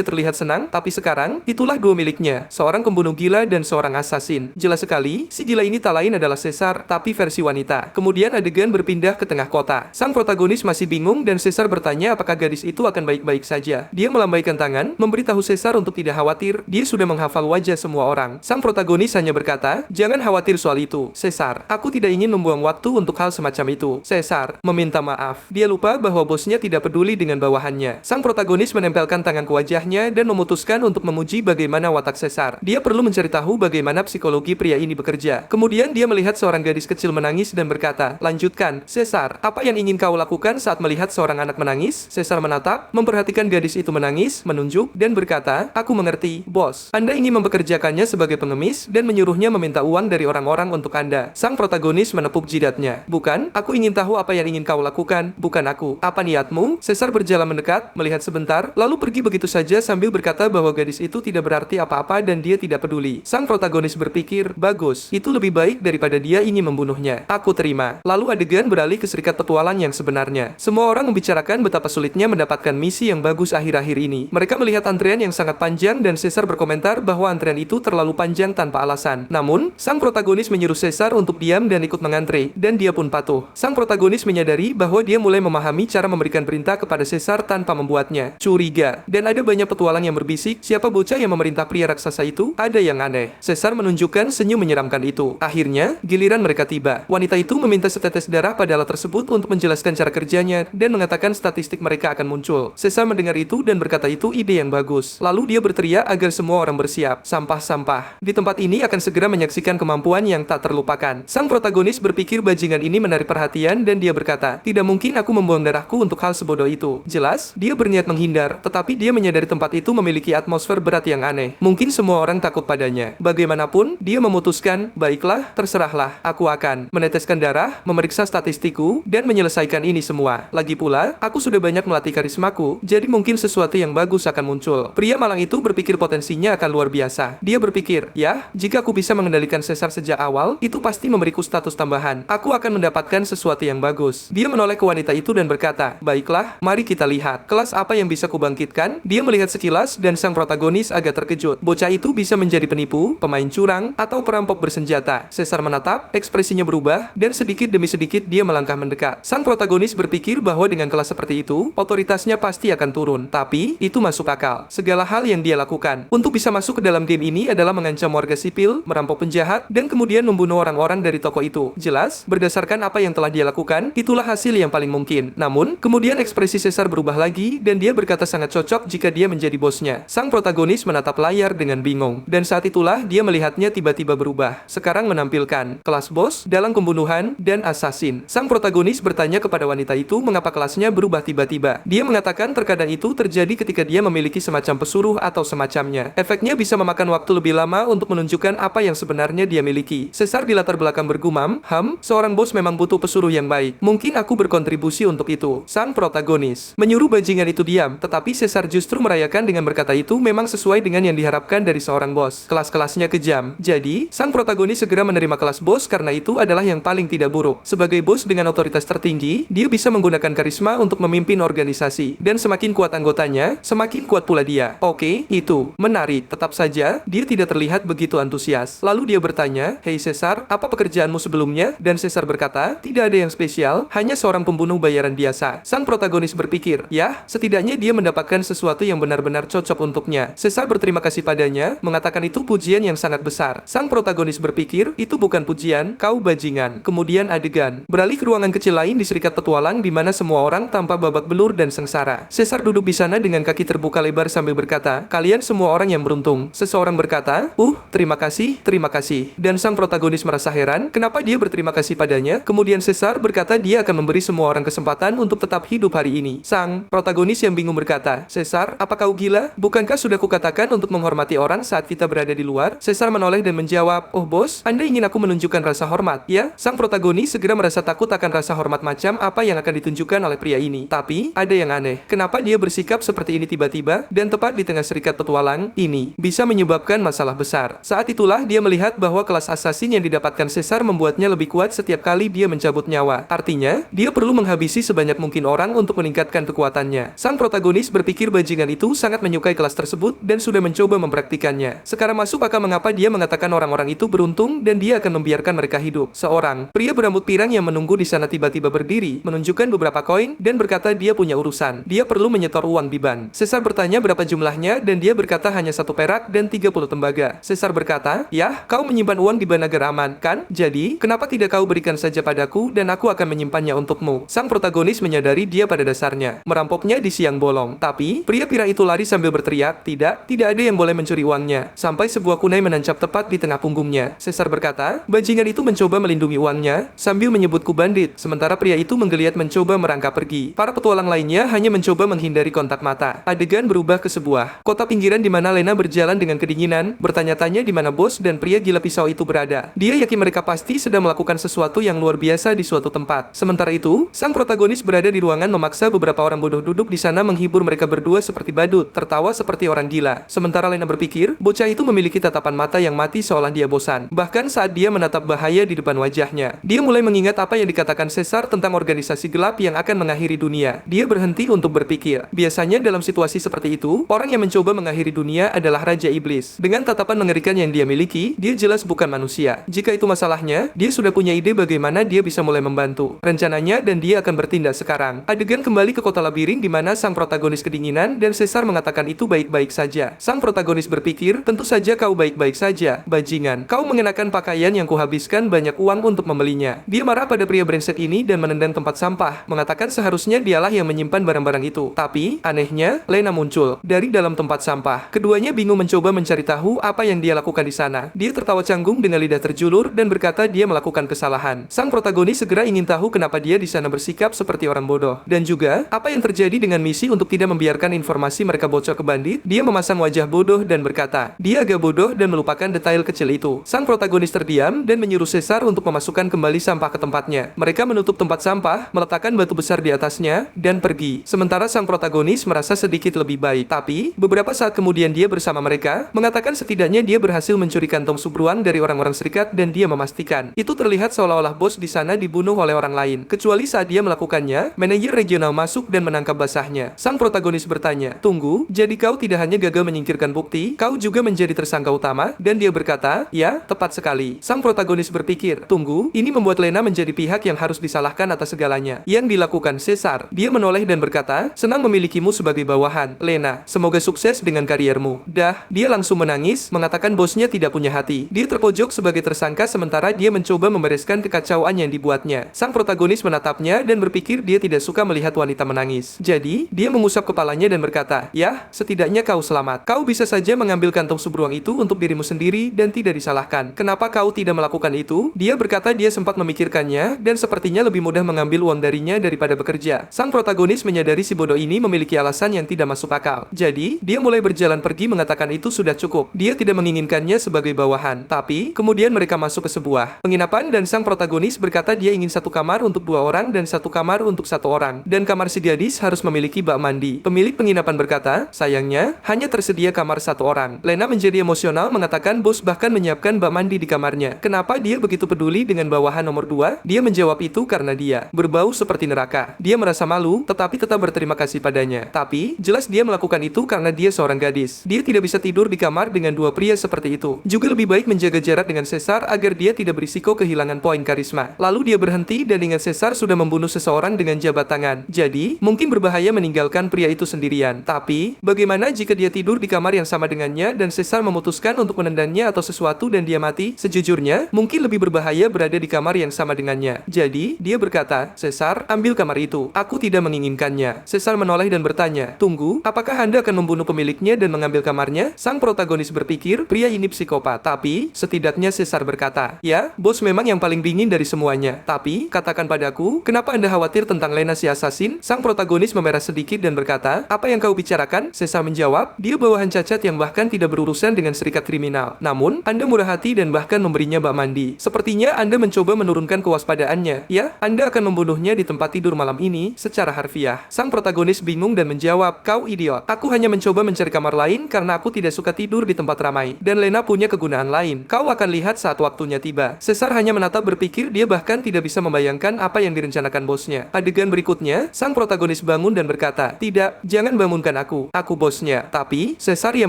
terlihat senang? Tapi sekarang, itulah dua miliknya, seorang pembunuh gila dan seorang assassin. Jelas sekali, si gila ini tak lain adalah Caesar, tapi versi wanita. Kemudian adegan berpindah ke tengah kota. Sang protagonis masih bingung dan Caesar bertanya apakah gadis itu akan baik-baik saja. Dia melambaikan tangan, memberitahu Caesar untuk tidak khawatir, dia sudah menghafal wajah semua orang. Sang protagonis hanya berkata, jangan khawatir soal itu, Caesar. Aku tidak ingin membuang waktu untuk hal semacam itu. Caesar meminta maaf. Dia lupa bahwa bosnya tidak peduli dengan bawahannya. Sang protagonis menempelkan tangan ke wajahnya dan memutuskan untuk memuji bagaimana watak Caesar. Dia perlu mencari tahu bagaimana psikologi pria ini bekerja. Kemudian dia melihat seorang gadis kecil menangis dan berkata, lanjutkan, Caesar, apa yang ingin kau lakukan saat melihat seorang anak menangis? Caesar menatap, memperhatikan gadis itu menangis, menunjuk, dan berkata, aku mengerti, bos. Anda ingin mempekerjakannya sebagai pengemis dan menyuruhnya meminta uang dari orang-orang untuk Anda. Sang protagonis menepuk jidatnya. Bukan, aku ingin tahu apa yang ingin kau lakukan, bukan aku. Apa niatmu? Caesar berjalan mendekat, melihat sebentar, lalu pergi begitu saja sambil berkata bahwa gadis itu tidak berarti apa-apa dan dia tidak peduli. Sang protagonis berpikir, bagus, itu lebih baik daripada dia ingin membunuhnya. Aku terima. Lalu adegan beralih ke serikat petualang yang sebenarnya. Semua orang membicarakan betapa sulitnya mendapatkan misi yang bagus akhir-akhir ini. Mereka melihat antrean yang sangat panjang dan Caesar berkomentar bahwa antrean itu terlalu panjang tanpa alasan. Namun, sang protagonis menyuruh Caesar untuk diam dan ikut mengantre, dan dia pun patuh. Sang protagonis menyadari bahwa dia mulai memahami cara memberikan perintah kepada Caesar tanpa membuatnya curiga. Dan ada banyak petualang yang berbisik, siapa bocah yang memerintah pria raksasa itu? Ada yang aneh. Caesar menunjukkan senyum menyeramkan itu. Akhirnya, giliran mereka tiba. Wanita itu meminta setetes darah pada alat tersebut untuk menjelaskan cara kerjanya dan mengatakan statistik mereka akan muncul. Caesar mendengar itu dan berkata itu ide yang bagus. Lalu dia berteriak agar semua orang bersiap. Sampah-sampah. Di tempat ini akan segera menyaksikan kemampuan yang tak terlupakan. Sang protagonis berpikir bajingan ini menarik perhatian dan dia berkata, tidak mungkin aku membuang darahku untuk hal sebodoh itu. Jelas, dia berniat menghindar, tetapi dia menyadari tempat itu memiliki atmosfer berat yang aneh. Mungkin semua orang takut padanya. Bagaimanapun, dia memutuskan, baiklah, terserahlah, aku akan meneteskan darah, memeriksa statistikku, dan menyelesaikan ini semua. Lagi pula, aku sudah banyak melatih karismaku, jadi mungkin sesuatu yang bagus akan muncul. Pria malang itu berpikir potensinya akan luar biasa. Dia berpikir, ya, jika aku bisa mengendalikan Caesar sejak awal, itu pasti memberiku status tambahan. Aku akan mendapatkan sesuatu yang bagus. Dia menoleh ke wanita itu dan berkata, baiklah, mari kita lihat. Kelas apa yang bisa kubangkitkan? Dia melihat sekilas dan sang protagonis agak terkejut. Bocah itu bisa menjadi penipu, pemain curang, atau perampok bersenjata. Caesar menatap, ekspresinya berubah, dan sedikit demi sedikit dia melangkah mendekat. Sang protagonis berpikir bahwa dengan kelas seperti itu, otoritasnya pasti akan turun. Tapi, itu masuk akal. Segala hal yang dia lakukan untuk bisa masuk ke dalam game ini adalah mengancam warga sipil, merampok penjahat, dan kemudian membunuh orang-orang dari toko itu. Jelas, berdasarkan apa yang telah dia lakukan, itulah hasil yang paling mungkin. Namun, kemudian ekspresi Caesar berubah lagi, dan dia berkata sangat cocok jika dia menjadi bosnya. Sang protagonis menatap layar dengan bingung, dan saat itulah dia melihatnya tiba-tiba berubah. Sekarang menampilkan kelas bos dalam pembunuhan dan assassin. Sang protagonis bertanya kepada wanita itu mengapa kelasnya berubah tiba-tiba. Dia mengatakan terkadang itu terjadi ketika dia memiliki semacam pesuruh atau semacamnya. Efeknya bisa memakan waktu lebih lama untuk menunjukkan apa yang sebenarnya dia miliki. Caesar di latar belakang bergumam, seorang bos memang butuh pesuruh yang baik. Mungkin aku berkontribusi untuk itu. Sang protagonis menyuruh bajingan itu diam, tetapi Caesar justru merayakan dengan berkata itu memang sesuai dengan yang diharapkan dari seorang bos. Kelas-kelasnya kejam. Jadi, sang protagonis segera menerima kelas bos karena itu adalah yang paling tidak buruk. Sebagai bos dengan otoritas tertinggi, dia bisa menggunakan karisma untuk memimpin organisasi. Dan semakin kuat anggotanya, semakin kuat pula dia. Oke, itu menarik. Tetap saja, dia tidak terlihat begitu antusias. Lalu dia bertanya, hei Caesar, apa pekerjaanmu sebelumnya? Dan Caesar berkata, tidak ada yang spesial, hanya seorang pembunuh bayaran biasa. Sang protagonis berpikir, ya, setidaknya dia mendapatkan sesuatu yang benar-benar cocok untuknya. Caesar berterima kasih padanya, mengatakan itu pujian yang sangat besar. Sang protagonis berpikir, itu bukan pujian, kau bajingan. Kemudian adegan beralih ke ruangan kecil lain di serikat petualang di mana semua orang tampak babak belur dan sengsara. Caesar duduk di sana dengan kaki terbuka lebar sambil berkata, kalian semua orang yang beruntung. Seseorang berkata, terima kasih, terima kasih. Dan sang protagonis merasa heran, kenapa dia berterima kasih padanya? Kemudian Caesar berkata dia akan memberi semua orang kesempatan untuk tetap hidup hari ini. Sang protagonis yang bingung berkata, Caesar, apa kau gila? Bukankah sudah kukatakan untuk menghormati orang saat kita berada di luar? Caesar menoleh dan menjawab, oh bos, Anda ingin aku menunjukkan rasa hormat? Ya, sang protagonis segera merasa takut akan rasa hormat macam apa yang akan ditunjukkan oleh pria ini. Tapi, ada yang aneh. Kenapa dia bersikap seperti ini tiba-tiba dan tepat di tengah serikat petualang ini? Bisa menyebabkan masalah besar. Saat itulah dia melihat bahwa kelas assassin yang didapatkan Caesar membuatnya lebih kuat setiap kali dia mencabut nyawa. Artinya, dia perlu menghabisi sebanyak mungkin orang untuk meningkatkan kekuatannya. Sang protagonis berpikir bajingan itu sangat menyukai kelas tersebut dan sudah mencoba mempraktikannya. Sekarang masuk akal mengapa dia mengatakan orang-orang itu beruntung dan dia akan membiarkan mereka hidup. Seorang pria berambut pirang yang menunggu di sana tiba-tiba berdiri, menunjukkan beberapa koin dan berkata dia punya urusan. Dia perlu menyetor uang di bank. Caesar bertanya berapa jumlahnya dan dia berkata hanya 1 perak dan 30 tembaga. Caesar berkata, "Yah, kau menyimpan uang di bank agar aman, kan? Jadi, kenapa tidak kau berikan saja padaku dan aku akan menyimpannya untukmu?" Sang protagonis menyadari dia pada dasarnya merampoknya di siang bolong. Tapi, pria pirang itu lari sambil berteriak, tidak ada yang boleh mencuri uangnya. Sampai sebuah kunai menancap tepat di tengah punggungnya. Caesar berkata, bajingan itu mencoba melindungi uangnya sambil menyebutku bandit. Sementara pria itu menggeliat mencoba merangkak pergi. Para petualang lainnya hanya mencoba menghindari kontak mata. Adegan berubah ke sebuah kota pinggiran di mana Lena berjalan dengan kedinginan, bertanya-tanya di mana bos dan pria gila pisau itu berada. Dia yakin mereka pasti sedang melakukan sesuatu yang luar biasa di suatu tempat. Sementara itu, sang protagonis berada di ruangan memaksa beberapa orang bodoh duduk di sana menghibur mereka berdua seperti badut, tertawa seperti orang gila. Sementara Lena berpikir, bocah itu memiliki tatapan mata yang mati seolah dia bosan. Bahkan saat dia menatap bahaya di depan wajahnya, dia mulai mengingat apa yang dikatakan Caesar tentang organisasi gelap yang akan mengakhiri dunia. Dia berhenti untuk berpikir. Biasanya dalam situasi seperti itu, orang yang mencoba mengakhiri dunia adalah Raja Iblis. Dengan tatapan mengerikan yang dia miliki, dia jelas bukan manusia. Jika itu masalahnya, dia sudah punya ide bagaimana dia bisa mulai membantu rencananya dan dia akan bertindak sekarang. Adegan kembali ke kota labirin di mana sang protagonis kedinginan dan Caesar mengatakan itu baik-baik saja. Sang protagonis berpikir, tentu saja kau baik-baik saja, bajingan. Kau mengenakan pakaian yang kuhabiskan banyak uang untuk membelinya. Dia marah pada pria brengsek ini dan menendang tempat sampah, mengatakan seharusnya dialah yang menyimpan barang-barang itu. Tapi, anehnya, Lena muncul dari dalam tempat sampah. Keduanya bingung mencoba mencari tahu apa yang dia lakukan di sana. Dia tertawa canggung dengan lidah terjulur dan berkata dia melakukan kesalahan. Sang protagonis segera ingin tahu kenapa dia di sana bersikap seperti orang bodoh. Dan juga, apa yang terjadi dengan misi untuk tidak membiarkan informasi mereka bocor ke bandit. Dia memasang wajah bodoh dan berkata, dia agak bodoh dan melupakan detail kecil itu. Sang protagonis terdiam dan menyuruh Caesar untuk memasukkan kembali sampah ke tempatnya. Mereka menutup tempat sampah, meletakkan batu besar di atasnya, dan pergi. Sementara sang protagonis merasa sedikit lebih baik. Tapi, beberapa saat kemudian dia bersama mereka, mengatakan setidaknya dia berhasil mencuri kantong subruan dari orang-orang serikat dan dia memastikan. Itu terlihat seolah-olah bos di sana dibunuh oleh orang lain. Kecuali saat dia melakukannya, manajer regional masuk dan menangkap basahnya. Sang protagonis bertanya, tunggu, jadi kau tidak hanya gagal menyingkirkan bukti, kau juga menjadi tersangka utama? Dan dia berkata, ya, tepat sekali. Sang protagonis berpikir, tunggu, ini membuat Lena menjadi pihak yang harus disalahkan atas segalanya yang dilakukan Caesar. Dia menoleh dan berkata, senang memilikimu sebagai bawahan, Lena. Semoga sukses dengan kariermu. Dah, dia langsung menangis, mengatakan bosnya tidak punya hati. Dia terpojok sebagai tersangka sementara dia mencoba membereskan kekacauan yang dibuatnya. Sang protagonis menatapnya dan berpikir dia tidak suka melihat wanita menangis. Jadi, dia mengusap kepalanya dan berkata, ya, setidaknya kau selamat. Kau bisa saja mengambil kantong subruang itu untuk dirimu sendiri dan tidak disalahkan. Kenapa kau tidak melakukan itu? Dia berkata dia sempat memikirkannya dan sepertinya lebih mudah mengambil uang darinya daripada bekerja. Sang protagonis menyadari si bodoh ini memiliki alasan yang tidak masuk akal. Jadi, dia mulai berjalan pergi mengatakan itu sudah cukup. Dia tidak menginginkannya sebagai bawahan. Tapi, kemudian mereka masuk ke sebuah penginapan dan sang protagonis berkata dia ingin satu kamar untuk 2 orang dan satu kamar untuk 1 orang. Dan kamar si gadis harus memiliki bak mandi. Pemilik penginapan berkata, sayangnya, hanya tersedia kamar 1 orang. Lena menjadi emosional mengatakan bos bahkan menyiapkan bak mandi di kamarnya. Kenapa dia begitu peduli dengan bawahan nomor 2? Dia menjawab itu karena dia berbau seperti neraka. Dia merasa malu, tetapi tetap berterima kasih padanya. Tapi, jelas dia melakukan itu karena dia seorang gadis. Dia tidak bisa tidur di kamar dengan 2 pria seperti itu. Juga lebih baik menjaga jarak dengan Caesar agar dia tidak berisiko kehilangan poin karisma. Lalu dia berhenti dan ingat Caesar sudah membunuh seseorang dengan jabat tangan. Jadi, mungkin berbahaya meninggalkan pria itu sendirian. Tapi, bagaimana jika dia tidur di kamar yang sama dengannya dan Caesar memutuskan untuk menendangnya atau sesuatu dan dia mati? Sejujurnya, mungkin lebih berbahaya berada di kamar yang sama dengannya. Jadi, dia berkata, Caesar, ambil kamar itu. Aku tidak menginginkannya. Caesar menoleh dan bertanya, tunggu, apakah Anda akan membunuh pemiliknya dan mengambil kamarnya? Sang protagonis berpikir, pria ini psikopat. Tapi, setidaknya Caesar berkata, ya, bos memang yang paling dingin dari semuanya. Tapi, katakan padaku, kenapa Anda khawatir tentang Lena si assassin? Sang protagonis memerah sedikit dan berkata, apa yang kau bicarakan? Caesar menjawab, dia bawahan cacat yang bahkan tidak berurusan dengan serikat kriminal. Namun, Anda murah hati dan bahkan memberinya bak mandi. Sepertinya Anda mencoba menurunkan kewaspadaannya. Ya, Anda akan membunuhnya di tempat tidur malam ini, secara harfiah. Sang protagonis bingung dan menjawab, kau idiot. Aku hanya mencoba mencari kamar lain karena aku tidak suka tidur di tempat ramai. Dan Lena punya kegunaan lain. Kau akan lihat saat waktunya tiba. Caesar hanya menatap berpikir dia bahkan tidak bisa membayangkan apa yang direncanakan bosnya. Adegan adegan berikutnya, sang protagonis bangun dan berkata, "Tidak, jangan bangunkan aku bosnya." Tapi, Caesar yang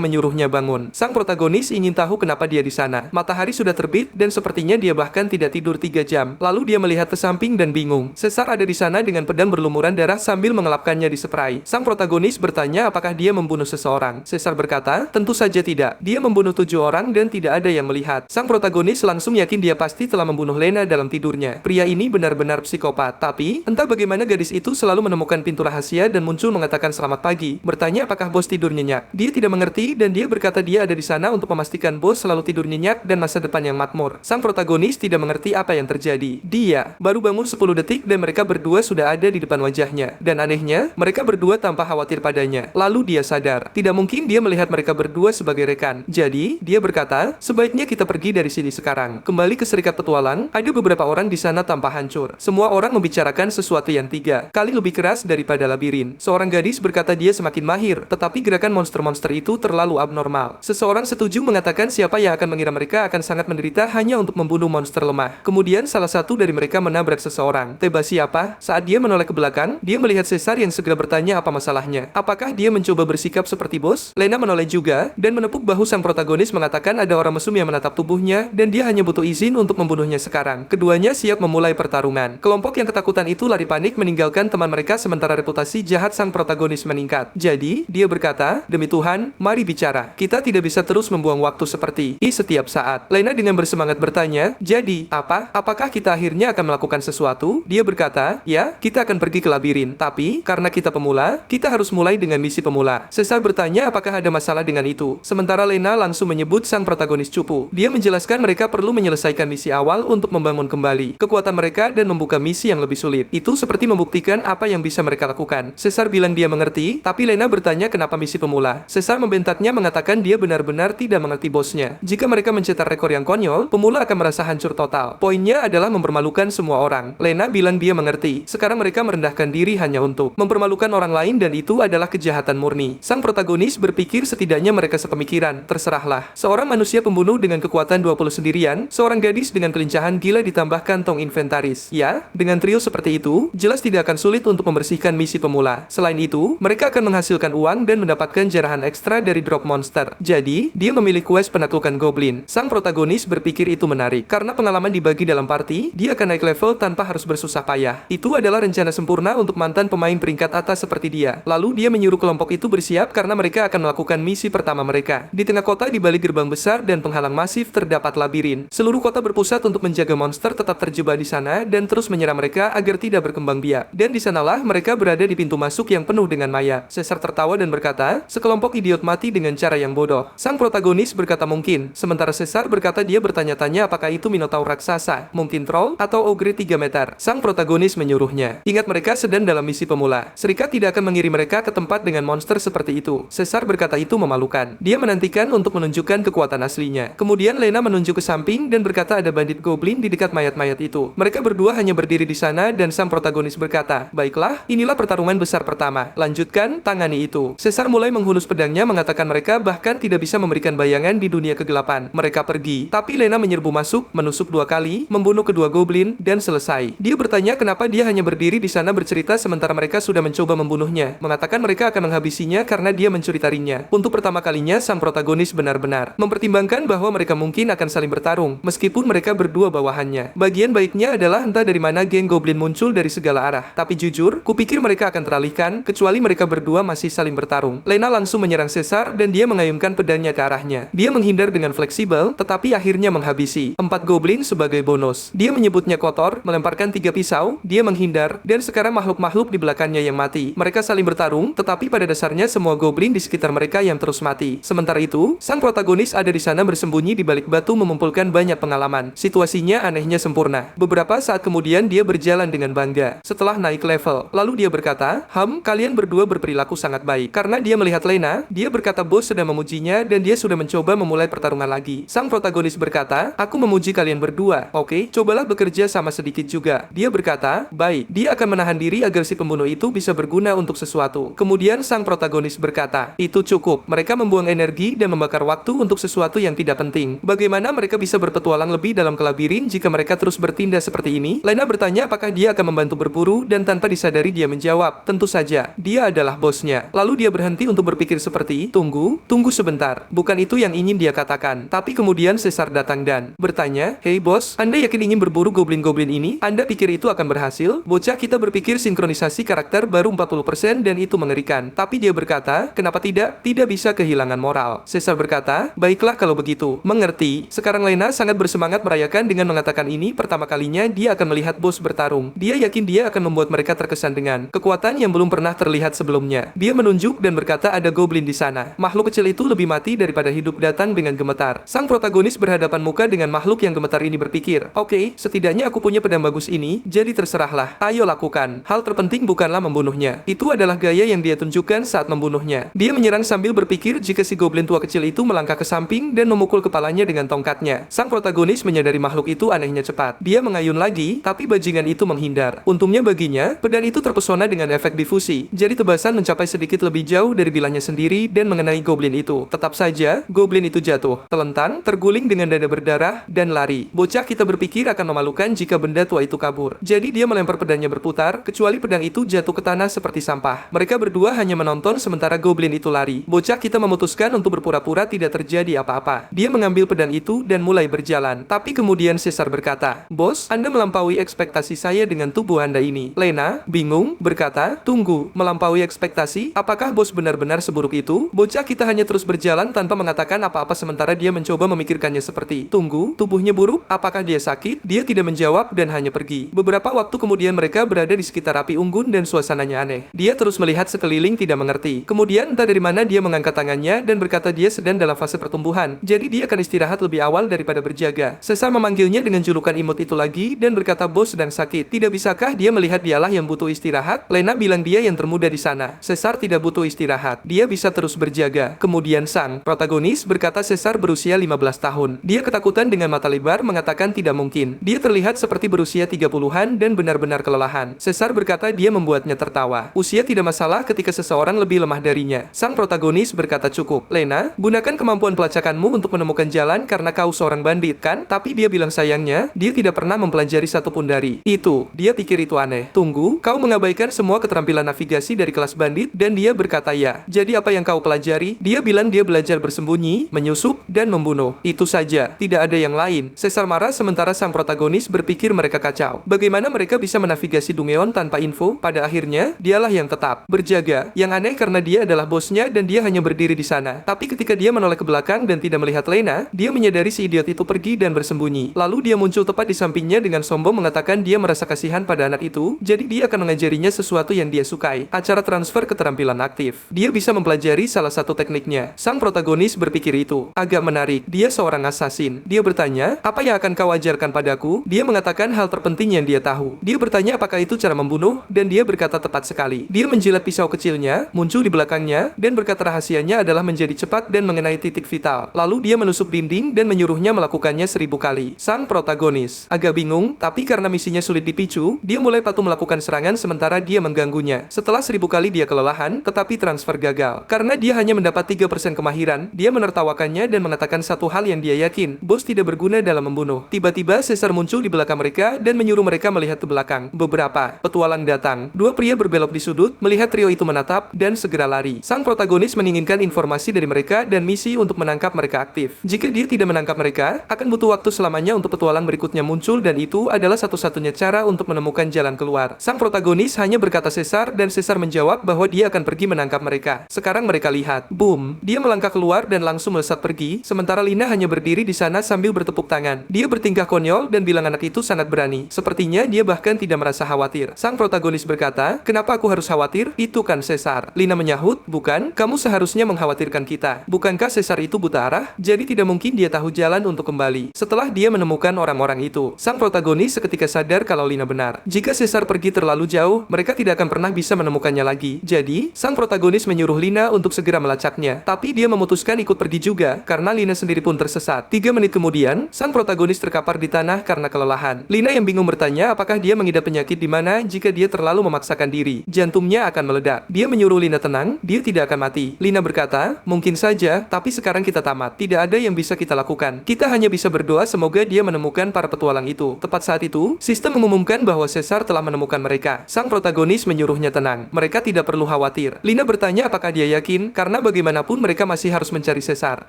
menyuruhnya bangun. Sang protagonis ingin tahu kenapa dia di sana. Matahari sudah terbit, dan sepertinya dia bahkan tidak tidur 3 jam. Lalu dia melihat ke samping dan bingung. Caesar ada di sana dengan pedang berlumuran darah sambil mengelapkannya di spray. Sang protagonis bertanya apakah dia membunuh seseorang. Caesar berkata, "Tentu saja tidak. Dia membunuh 7 orang dan tidak ada yang melihat." Sang protagonis langsung yakin dia pasti telah membunuh Lena dalam tidurnya. Pria ini benar-benar psikopat. Tapi, entah bagaimana gadis itu selalu menemukan pintu rahasia dan muncul mengatakan selamat pagi. Bertanya apakah bos tidur nyenyak. Dia tidak mengerti dan dia berkata dia ada di sana untuk memastikan bos selalu tidur nyenyak dan masa depan yang makmur. Sang protagonis tidak mengerti apa yang terjadi. Dia baru bangun 10 detik dan mereka berdua sudah ada di depan wajahnya. Dan anehnya, mereka berdua tanpa khawatir padanya. Lalu dia sadar. Tidak mungkin dia melihat mereka berdua sebagai rekan. Jadi, dia berkata, "Sebaiknya kita pergi dari sini sekarang." Kembali ke Serikat Petualang, ada beberapa orang di sana tanpa hancur. Semua orang membicarakan sesuatu yang 3 kali lebih keras daripada labirin. Seorang gadis berkata dia semakin mahir, tetapi gerakan monster-monster itu terlalu abnormal. Seseorang setuju mengatakan siapa yang akan mengira mereka akan sangat menderita hanya untuk membunuh monster lemah. Kemudian salah satu dari mereka menabrak seseorang. Tebas siapa? Saat dia menoleh ke belakang, dia melihat Caesar yang segera bertanya apa masalahnya. Apakah dia mencoba bersikap seperti bos? Lena menoleh juga, dan menepuk bahu sang protagonis mengatakan ada orang mesum yang menatap tubuhnya, dan dia hanya butuh izin untuk membunuhnya sekarang. Keduanya siap memulai pertarungan. Kelompok yang ketakutan itu lari panik meninggalkan teman mereka sementara reputasi jahat sang protagonis meningkat. Jadi, dia berkata, "Demi Tuhan, mari bicara. Kita tidak bisa terus membuang waktu seperti ini setiap saat." Lena dengan bersemangat bertanya, "Jadi, apa? Apakah kita akhirnya akan melakukan sesuatu?" Dia berkata, "Ya, kita akan pergi ke labirin. Tapi, karena kita pemula, kita harus mulai dengan misi pemula." Caesar bertanya apakah ada masalah dengan itu. Sementara Lena langsung menyebut sang protagonis cupu. Dia menjelaskan mereka perlu menyelesaikan misi awal untuk membangun kembali kekuatan mereka dan membuka misi yang lebih sulit. Itu seperti membuktikan apa yang bisa mereka lakukan. Caesar bilang dia mengerti, tapi Lena bertanya kenapa misi pemula. Caesar membentaknya mengatakan dia benar-benar tidak mengerti bosnya. Jika mereka mencetak rekor yang konyol, pemula akan merasa hancur total. Poinnya adalah mempermalukan semua orang. Lena bilang dia mengerti. Sekarang mereka merendahkan diri hanya untuk mempermalukan orang lain dan itu adalah kejahatan murni. Sang protagonis berpikir setidaknya mereka sepemikiran. Terserahlah. Seorang manusia pembunuh dengan kekuatan 20 sendirian, seorang gadis dengan kelincahan gila ditambah kantong inventaris. Ya, dengan trio seperti itu, jelas tidak akan sulit untuk membersihkan misi pemula. Selain itu, mereka akan menghasilkan uang dan mendapatkan jarahan ekstra dari drop monster. Jadi, dia memilih quest penaklukan goblin. Sang protagonis berpikir itu menarik. Karena pengalaman dibagi dalam party, dia akan naik level tanpa harus bersusah payah. Itu adalah rencana sempurna untuk mantan pemain peringkat atas seperti dia. Lalu dia menyuruh kelompok itu bersiap karena mereka akan melakukan misi pertama mereka. Di tengah kota di balik gerbang besar dan penghalang masif terdapat labirin. Seluruh kota berpusat untuk menjaga monster tetap terjebak di sana dan terus menyerang mereka agar tidak berkembang biak. Dan di sanalah mereka berada di pintu masuk yang penuh dengan mayat. Caesar tertawa dan berkata, "Sekelompok idiot mati dengan cara yang bodoh." Sang protagonis berkata mungkin, sementara Caesar berkata dia bertanya-tanya apakah itu minotaur raksasa, mungkin troll, atau ogre 3 meter. Sang protagonis menyuruhnya. Ingat mereka sedang dalam misi pemula. Serikat tidak akan mengirim mereka ke tempat dengan monster seperti itu. Caesar berkata itu memalukan. Dia menantikan untuk menunjukkan kekuatan aslinya. Kemudian Lena menunjuk ke samping dan berkata ada bandit goblin di dekat mayat-mayat itu. Mereka berdua hanya berdiri di sana dan sang protagonis berkata, "Baiklah, inilah pertarungan besar pertama. Lanjutkan, tangani itu." Caesar mulai menghunus pedangnya mengatakan mereka bahkan tidak bisa memberikan bayangan di dunia kegelapan. Mereka pergi, tapi Lena menyerbu masuk, menusuk 2 kali, membunuh kedua goblin, dan selesai. Dia bertanya kenapa dia hanya berdiri di sana bercerita sementara mereka sudah mencoba membunuhnya. Mengatakan mereka akan menghabisinya karena dia mencuri taringnya. Untuk pertama kalinya, sang protagonis benar-benar mempertimbangkan bahwa mereka mungkin akan saling bertarung, meskipun mereka berdua bawahannya. Bagian baiknya adalah entah dari mana geng goblin muncul dari segala arah. Tapi jujur, kupikir mereka akan teralihkan, kecuali mereka berdua masih saling bertarung. Lena langsung menyerang Caesar dan dia mengayunkan pedangnya ke arahnya. Dia menghindar dengan fleksibel, tetapi akhirnya menghabisi 4 goblin sebagai bonus. Dia menyebutnya kotor, melemparkan 3 pisau, dia menghindar, dan sekarang makhluk-makhluk di belakangnya yang mati. Mereka saling bertarung, tetapi pada dasarnya semua goblin di sekitar mereka yang terus mati. Sementara itu, sang protagonis ada di sana bersembunyi di balik batu mengumpulkan banyak pengalaman. Situasinya anehnya sempurna. Beberapa saat kemudian dia berjalan dengan bangga. Setelah naik level, lalu dia berkata, kalian berdua berperilaku sangat baik." Karena dia melihat Lena, dia berkata bos sedang memujinya dan dia sudah mencoba memulai pertarungan lagi. Sang protagonis berkata, "Aku memuji kalian berdua. Oke, cobalah bekerja sama sedikit juga." Dia berkata, "Baik." Dia akan menahan diri agar si pembunuh itu bisa berguna untuk sesuatu. Kemudian sang protagonis berkata, "Itu cukup. Mereka membuang energi dan membakar waktu untuk sesuatu yang tidak penting. Bagaimana mereka bisa berpetualang lebih dalam ke labirin jika mereka terus bertindak seperti ini?" Lena bertanya apakah dia akan membantu berburu dan tanpa disadari dia menjawab, tentu saja, dia adalah bosnya. Lalu dia berhenti untuk berpikir seperti, tunggu sebentar. Bukan itu yang ingin dia katakan. Tapi kemudian Caesar datang dan bertanya, "Hei bos, Anda yakin ingin berburu goblin-goblin ini? Anda pikir itu akan berhasil?" Bocah kita berpikir sinkronisasi karakter baru 40% dan itu mengerikan. Tapi dia berkata, "Kenapa tidak? Tidak bisa kehilangan moral." Caesar berkata, "Baiklah kalau begitu. Mengerti." Sekarang Lena sangat bersemangat merayakan dengan mengatakan ini pertama kalinya dia akan melihat bos bertarung. Dia yakin dia akan membuat mereka terkesan dengan kekuatan yang belum pernah terlihat sebelumnya. Dia menunjuk dan berkata ada goblin di sana. Makhluk kecil itu lebih mati daripada hidup datang dengan gemetar. Sang protagonis berhadapan muka dengan makhluk yang gemetar ini berpikir, "Oke, setidaknya aku punya pedang bagus ini, jadi terserahlah. Ayo lakukan." Hal terpenting bukanlah membunuhnya. Itu adalah gaya yang dia tunjukkan saat membunuhnya. Dia menyerang sambil berpikir jika si goblin tua kecil itu melangkah ke samping dan memukul kepalanya dengan tongkatnya. Sang protagonis menyadari makhluk itu anehnya cepat. Dia mengayun lagi, tapi bajingan itu menghindar. Untungnya baginya, pedang itu terpesona dengan efek difusi. Jadi tebasan mencapai sedikit lebih jauh dari bilahnya sendiri dan mengenai goblin itu. Tetap saja, goblin itu jatuh, telentang, terguling dengan dada berdarah, dan lari. Bocah kita berpikir akan memalukan jika benda tua itu kabur. Jadi dia melempar pedangnya berputar, kecuali pedang itu jatuh ke tanah seperti sampah. Mereka berdua hanya menonton sementara goblin itu lari. Bocah kita memutuskan untuk berpura-pura tidak terjadi apa-apa. Dia mengambil pedang itu dan mulai berjalan. Tapi kemudian Caesar berkata, "Bos, Anda melampaui ekspektasi saya dengan tubuh Anda ini." Lena, bingung, berkata, "Tunggu, melampaui ekspektasi? Apakah bos benar-benar seburuk itu?" Bocah kita hanya terus berjalan tanpa mengatakan apa-apa sementara dia mencoba memikirkannya seperti, "Tunggu, tubuhnya buruk? Apakah dia sakit?" Dia tidak menjawab dan hanya pergi. Beberapa waktu kemudian mereka berada di sekitar api unggun dan suasananya aneh. Dia terus melihat sekeliling tidak mengerti. Kemudian entah dari mana dia mengangkat tangannya dan berkata dia sedang dalam fase pertumbuhan. Jadi dia akan istirahat lebih awal daripada berjaga. Caesar memanggilnya dengan julukan imut itu lagi dan berkata bos sedang sakit. Tidak bisakah dia melihat dialah yang butuh istirahat? Lena bilang dia yang termuda di sana. Caesar tidak butuh istirahat. Dia bisa terus berjaga. Kemudian sang protagonis berkata Caesar berusia 15 tahun. Dia ketakutan dengan mata lebar mengatakan tidak mungkin. Dia terlihat seperti berusia 30-an dan benar-benar kelelahan. Caesar berkata dia membuatnya tertawa. Usia tidak masalah ketika seseorang lebih lemah darinya. Sang protagonis berkata cukup. Lena, gunakan kemampuan pelacakanmu untuk menemukan jalan karena kau seorang bandit kan? Tapi dia bilang sayangnya, dia tidak pernah mempelajari satupun dari itu. Dia pikir itu aneh. Tunggu, kau mengabaikan semua keterampilan navigasi dari kelas bandit dan dia berkata ya. Jadi apa yang kau pelajari? Dia bilang dia belajar bersembunyi, menyusup, dan membunuh. Itu saja, tidak ada yang lain. Caesar marah sementara sang protagonis berpikir mereka kacau. Bagaimana mereka bisa menavigasi Dungeon tanpa info? Pada akhirnya, dialah yang tetap berjaga. Yang aneh karena dia adalah bosnya dan dia hanya berdiri di sana. Tapi ketika dia menoleh ke belakang dan tidak melihat Lena, dia menyadari si idiot itu pergi dan bersembunyi. Lalu dia muncul tepat di sampingnya dengan sombong mengatakan dia merasa kasihan pada anak itu, jadi dia akan mengajarinya sesuatu yang dia sukai. Acara transfer keterampilan aktif. Dia bisa mempelajari salah satu tekniknya. Sang protagonis berpikir itu agak menarik. Dia seorang assassin. Dia bertanya, apa yang akan kau ajarkan padaku? Dia mengatakan hal terpenting yang dia tahu. Dia bertanya apakah itu cara membunuh, dan dia berkata tepat sekali. Dia menjilat pisau kecilnya, muncul di belakangnya, dan berkata rahasianya adalah menjadi cepat dan mengenai titik vital. Lalu dia menusuk dinding dan menyuruhnya melakukannya 1000 kali. Sang protagonis agak bingung, tapi karena misinya sulit dipicu, dia mulai patuh melakukan serangan sementara dia mengganggunya. Setelah 1000 kali dia kelelahan, tetapi transfer gagal. Karena dia hanya mendapat 3% kemahiran, dia menertawakannya dan mengatakan satu hal yang dia yakin, bos tidak berguna dalam membunuh. Tiba-tiba Caesar muncul di belakang mereka dan menyuruh mereka melihat ke belakang. Beberapa petualang datang. Dua pria berbelok di sudut, melihat trio itu menatap, dan segera lari. Sang protagonis menginginkan informasi dari mereka dan misi untuk menangkap mereka aktif. Jika dia tidak menangkap mereka, akan butuh waktu selamanya untuk petualang berikutnya muncul dan itu adalah satu-satunya cara untuk menemukan jalan keluar. Sang protagonis hanya berkata Caesar dan Caesar menjawab bahwa dia akan pergi menangkap mereka. Sekarang mereka lihat. Boom. Dia melangkah keluar dan langsung melesat pergi, sementara Lina hanya berdiri di sana sambil bertepuk tangan. Dia bertingkah konyol dan bilang anak itu sangat berani. Sepertinya dia bahkan tidak merasa khawatir. Sang protagonis berkata, kenapa aku harus khawatir? Itu kan Caesar. Lina menyahut, bukan? Kamu seharusnya mengkhawatirkan kita. Bukankah Caesar itu buta arah? Jadi tidak mungkin dia tahu jalan untuk kembali. Setelah dia menemukan orang-orang itu, sang protagonis seketika sadar kalau Lina benar. Jika Caesar pergi terlalu jauh, mereka tidak akan pernah bisa menemukannya lagi. Jadi, sang protagonis menyuruh Lina untuk segera melacaknya. Tapi dia memutuskan ikut pergi juga, karena Lina sendiri pun tersesat. 3 menit kemudian, sang protagonis terkapar di tanah karena kelelahan. Lina yang bingung bertanya apakah dia mengidap penyakit di mana jika dia terlalu memaksakan diri. Jantungnya akan meledak. Dia menyuruh Lina tenang, dia tidak akan mati. Lina berkata, mungkin saja, tapi sekarang kita tamat. Tidak ada yang bisa kita lakukan. Kita hanya bisa berdoa semoga dia menemukan para petualang itu. Tepat saat itu, sistem mengumumkan bahwa Caesar Caesar telah menemukan mereka. Sang protagonis menyuruhnya tenang. Mereka tidak perlu khawatir. Lina bertanya apakah dia yakin, karena bagaimanapun mereka masih harus mencari Caesar.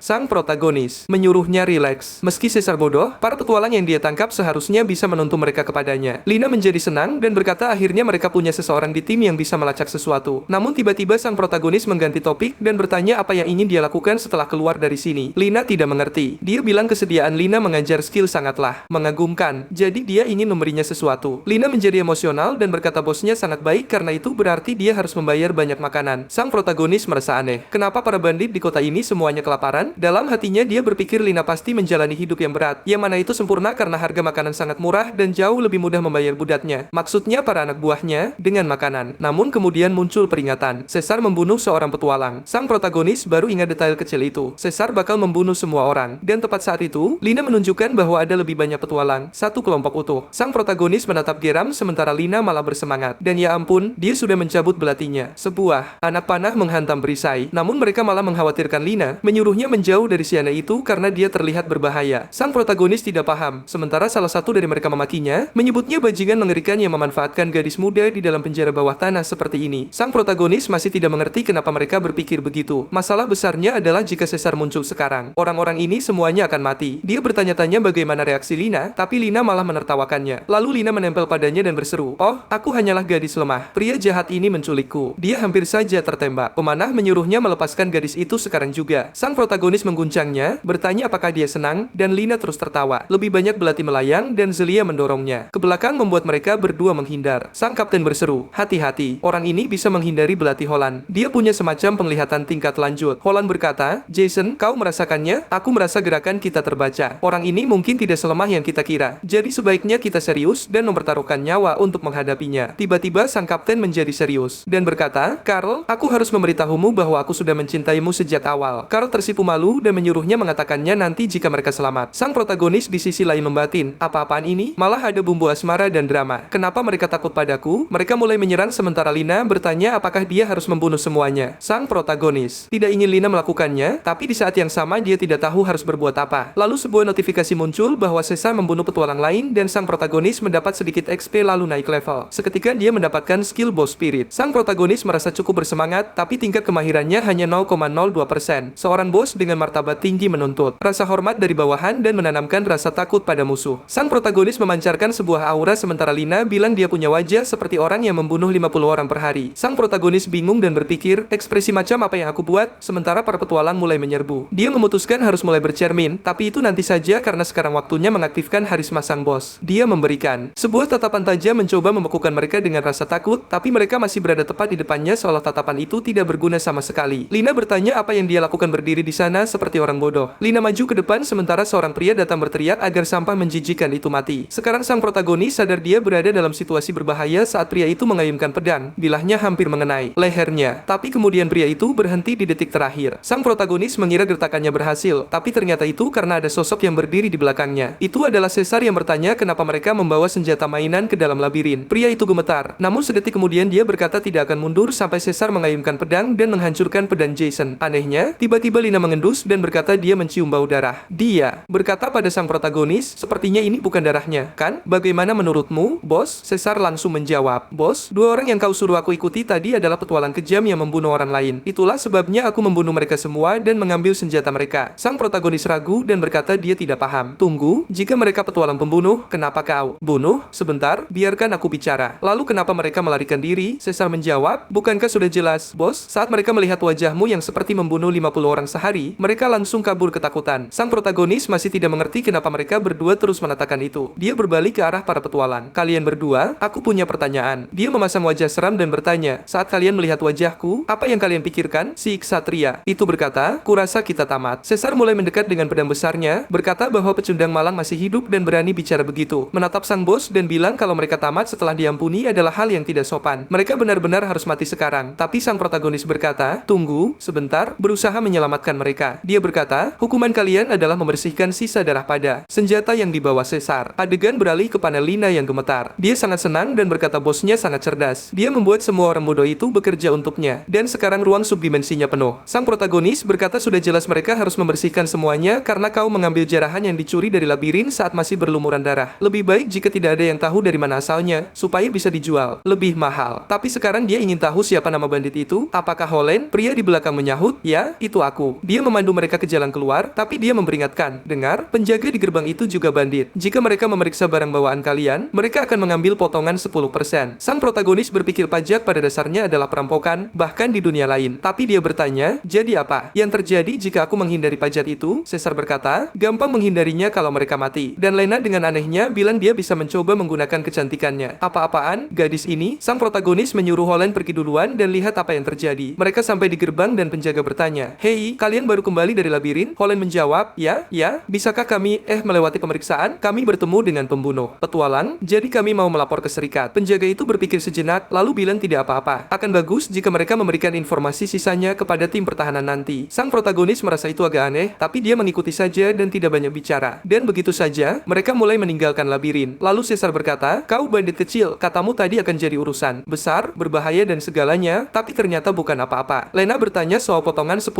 Sang protagonis menyuruhnya rileks. Meski Caesar bodoh, para petualang yang dia tangkap seharusnya bisa menuntun mereka kepadanya. Lina menjadi senang dan berkata akhirnya mereka punya seseorang di tim yang bisa melacak sesuatu. Namun tiba-tiba sang protagonis mengganti topik dan bertanya apa yang ingin dia lakukan setelah keluar dari sini. Lina tidak mengerti. Dia bilang kesediaan Lina mengajar skill sangatlah mengagumkan. Jadi dia ingin memberinya sesuatu. Lina menjadi emosional dan berkata bosnya sangat baik karena itu berarti dia harus membayar banyak makanan. Sang protagonis merasa aneh. Kenapa para bandit di kota ini semuanya kelaparan? Dalam hatinya dia berpikir Lina pasti menjalani hidup yang berat, yang mana itu sempurna karena harga makanan sangat murah dan jauh lebih mudah membayar budatnya. Maksudnya para anak buahnya dengan makanan. Namun kemudian muncul peringatan. Caesar membunuh seorang petualang. Sang protagonis baru ingat detail kecil itu. Caesar bakal membunuh semua orang. Dan tepat saat itu, Lina menunjukkan bahwa ada lebih banyak petualang. Satu kelompok utuh. Sang protagonis menatap geram sementara Lina malah bersemangat. Dan ya ampun, dia sudah mencabut belatinya. Sebuah anak panah menghantam perisai. Namun mereka malah mengkhawatirkan Lina, menyuruhnya menjauh dari si anak itu karena dia terlihat berbahaya. Sang protagonis tidak paham. Sementara salah satu dari mereka memakinya, menyebutnya bajingan mengerikan yang memanfaatkan gadis muda di dalam penjara bawah tanah seperti ini. Sang protagonis masih tidak mengerti kenapa mereka berpikir begitu. Masalah besarnya adalah jika Caesar muncul sekarang. Orang-orang ini semuanya akan mati. Dia bertanya-tanya bagaimana reaksi Lina, tapi Lina malah menertawakannya. Lalu Lina menempel padanya dan berseru, "Oh, aku hanyalah gadis lemah. Pria jahat ini menculikku. Dia hampir saja tertembak." Pemanah menyuruhnya melepaskan gadis itu sekarang juga. Sang protagonis mengguncangnya, bertanya apakah dia senang, dan Lina terus tertawa. Lebih banyak belati melayang dan Zelia mendorongnya. Ke belakang membuat mereka berdua menghindar. Sang kapten berseru, "Hati-hati, orang ini bisa menghindari belati Holland. Dia punya semacam penglihatan tingkat lanjut." Holland berkata, "Jason, kau merasakannya? Aku merasa gerakan kita terbaca. Orang ini mungkin tidak selemah yang kita kira. Jadi sebaiknya kita serius dan mempertaruhkan nyawa untuk menghadapinya." Tiba-tiba sang kapten menjadi serius dan berkata, "Carl, aku harus memberitahumu bahwa aku sudah mencintaimu sejak awal." Carl tersipu malu dan menyuruhnya mengatakannya nanti jika mereka selamat. Sang protagonis di sisi lain membatin, "Apa-apaan ini? Malah ada bumbu asmara dan drama. Kenapa mereka takut padaku?" Mereka mulai menyerang sementara Lina bertanya apakah dia harus membunuh semuanya. Sang protagonis tidak ingin Lina melakukannya, tapi di saat yang sama dia tidak tahu harus berbuat apa. Lalu sebuah notifikasi muncul bahwa Caesar membunuh petualang lain dan sang protagonis mendapat sedikit XP lalu naik level. Seketika dia mendapatkan skill boss spirit. Sang protagonis merasa cukup bersemangat, tapi tingkat kemahirannya hanya 0,02%. Seorang bos dengan martabat tinggi menuntut rasa hormat dari bawahan dan menanamkan rasa takut pada musuh. Sang protagonis memancarkan sebuah aura sementara Lina bilang dia punya wajah seperti orang yang membunuh 50 orang per hari. Sang protagonis bingung dan berpikir, ekspresi macam apa yang aku buat, sementara para petualang mulai menyerbu. Dia memutuskan harus mulai bercermin, tapi itu nanti saja karena sekarang waktunya mengaktifkan harisma sang bos. Dia memberikan sebuah tatapan tajam mencoba membekukan mereka dengan rasa takut, tapi mereka masih berada tepat di depannya seolah tatapan itu tidak berguna sama sekali. Lina bertanya apa yang dia lakukan berdiri di sana seperti orang bodoh. Lina maju ke depan sementara seorang pria datang berteriak agar sampah menjijikan itu mati. Sekarang sang protagonis sadar dia berada dalam situasi berbahaya saat pria itu mengayunkan pedang. Bilahnya hampir mengenai lehernya, tapi kemudian pria itu berhenti di detik terakhir. Sang protagonis mengira gertakannya berhasil, tapi ternyata itu karena ada sosok yang berdiri di belakangnya. Itu adalah Caesar yang bertanya kenapa mereka membawa senjata mainan ke dalam labirin. Pria itu gemetar, namun sedetik kemudian dia berkata tidak akan mundur sampai Caesar mengayunkan pedang dan menghancurkan pedang Jason. Anehnya, tiba-tiba Lina mengendus dan berkata dia mencium bau darah. Dia berkata pada sang protagonis, "Sepertinya ini bukan darahnya, kan? Bagaimana menurutmu, bos?" Caesar langsung menjawab, "Bos, dua orang yang kau suruh aku ikuti tadi adalah petualang kejam yang membunuh orang lain. Itulah sebabnya aku membunuh mereka semua dan mengambil senjata mereka." Sang protagonis ragu dan berkata dia tidak paham. "Tunggu, jika mereka petualang pembunuh, kenapa kau bunuh? Sebentar, biarkan aku bicara. Lalu kenapa mereka melarikan diri?" Caesar menjawab, "Bukankah sudah jelas, bos? Saat mereka melihat wajahmu yang seperti membunuh 50 orang sehari, mereka langsung kabur ketakutan." Sang protagonis masih tidak mengerti kenapa mereka berdua terus menatakan itu. Dia berbalik ke arah para petualang. "Kalian berdua, aku punya pertanyaan." Dia memasang wajah seram dan bertanya, "Saat kalian melihat wajahku, apa yang kalian pikirkan?" Si ksatria itu berkata, "Kurasa kita tamat." Caesar mulai mendekat dengan pedang besarnya, berkata bahwa pecundang malang masih hidup dan berani bicara begitu. Menatap sang bos dan bilang kalau mereka tamat setelah diampuni adalah hal yang tidak sopan. Mereka benar-benar harus mati sekarang. Tapi sang protagonis berkata, "Tunggu, sebentar," berusaha menyelamatkan mereka. Dia berkata, "Hukuman kalian adalah membersihkan sisa darah pada senjata yang dibawa Caesar." Adegan beralih ke panel Lina yang gemetar. Dia sangat senang dan berkata bosnya sangat cerdas. Dia membuat semua orang bodoh itu bekerja untuknya. Dan sekarang ruang subdimensinya penuh. Sang protagonis berkata sudah jelas mereka harus membersihkan semuanya karena kau mengambil jarahan yang dicuri dari labirin saat masih berlumuran darah. Lebih baik jika tidak ada yang tahu dari mana mana asalnya, supaya bisa dijual lebih mahal. Tapi sekarang dia ingin tahu siapa nama bandit itu. Apakah Holland? Pria di belakang menyahut, ya, itu aku. Dia memandu mereka ke jalan keluar, tapi dia memperingatkan, dengar, penjaga di gerbang itu juga bandit. Jika mereka memeriksa barang bawaan kalian, mereka akan mengambil potongan 10%. Sang protagonis berpikir pajak pada dasarnya adalah perampokan, bahkan di dunia lain. Tapi dia bertanya, jadi apa yang terjadi jika aku menghindari pajak itu? Caesar berkata, gampang menghindarinya kalau mereka mati. Dan Lena dengan anehnya bilang dia bisa mencoba menggunakan kecantikannya. Apa-apaan? Gadis ini, sang protagonis menyuruh Holland pergi duluan dan lihat apa yang terjadi. Mereka sampai di gerbang dan penjaga bertanya, hei, kalian baru kembali dari labirin? Holland menjawab, ya, bisakah kami melewati pemeriksaan? Kami bertemu dengan pembunuh. Petualang, jadi kami mau melapor ke serikat. Penjaga itu berpikir sejenak, lalu bilang tidak apa-apa. Akan bagus jika mereka memberikan informasi sisanya kepada tim pertahanan nanti. Sang protagonis merasa itu agak aneh, tapi dia mengikuti saja dan tidak banyak bicara. Dan begitu saja, mereka mulai meninggalkan labirin. Lalu Caesar berkata, kau bandit kecil, katamu tadi akan jadi urusan besar, berbahaya dan segalanya, tapi ternyata bukan apa-apa. Lena bertanya soal potongan 10%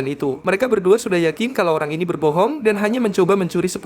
itu. Mereka berdua sudah yakin kalau orang ini berbohong dan hanya mencoba mencuri 10%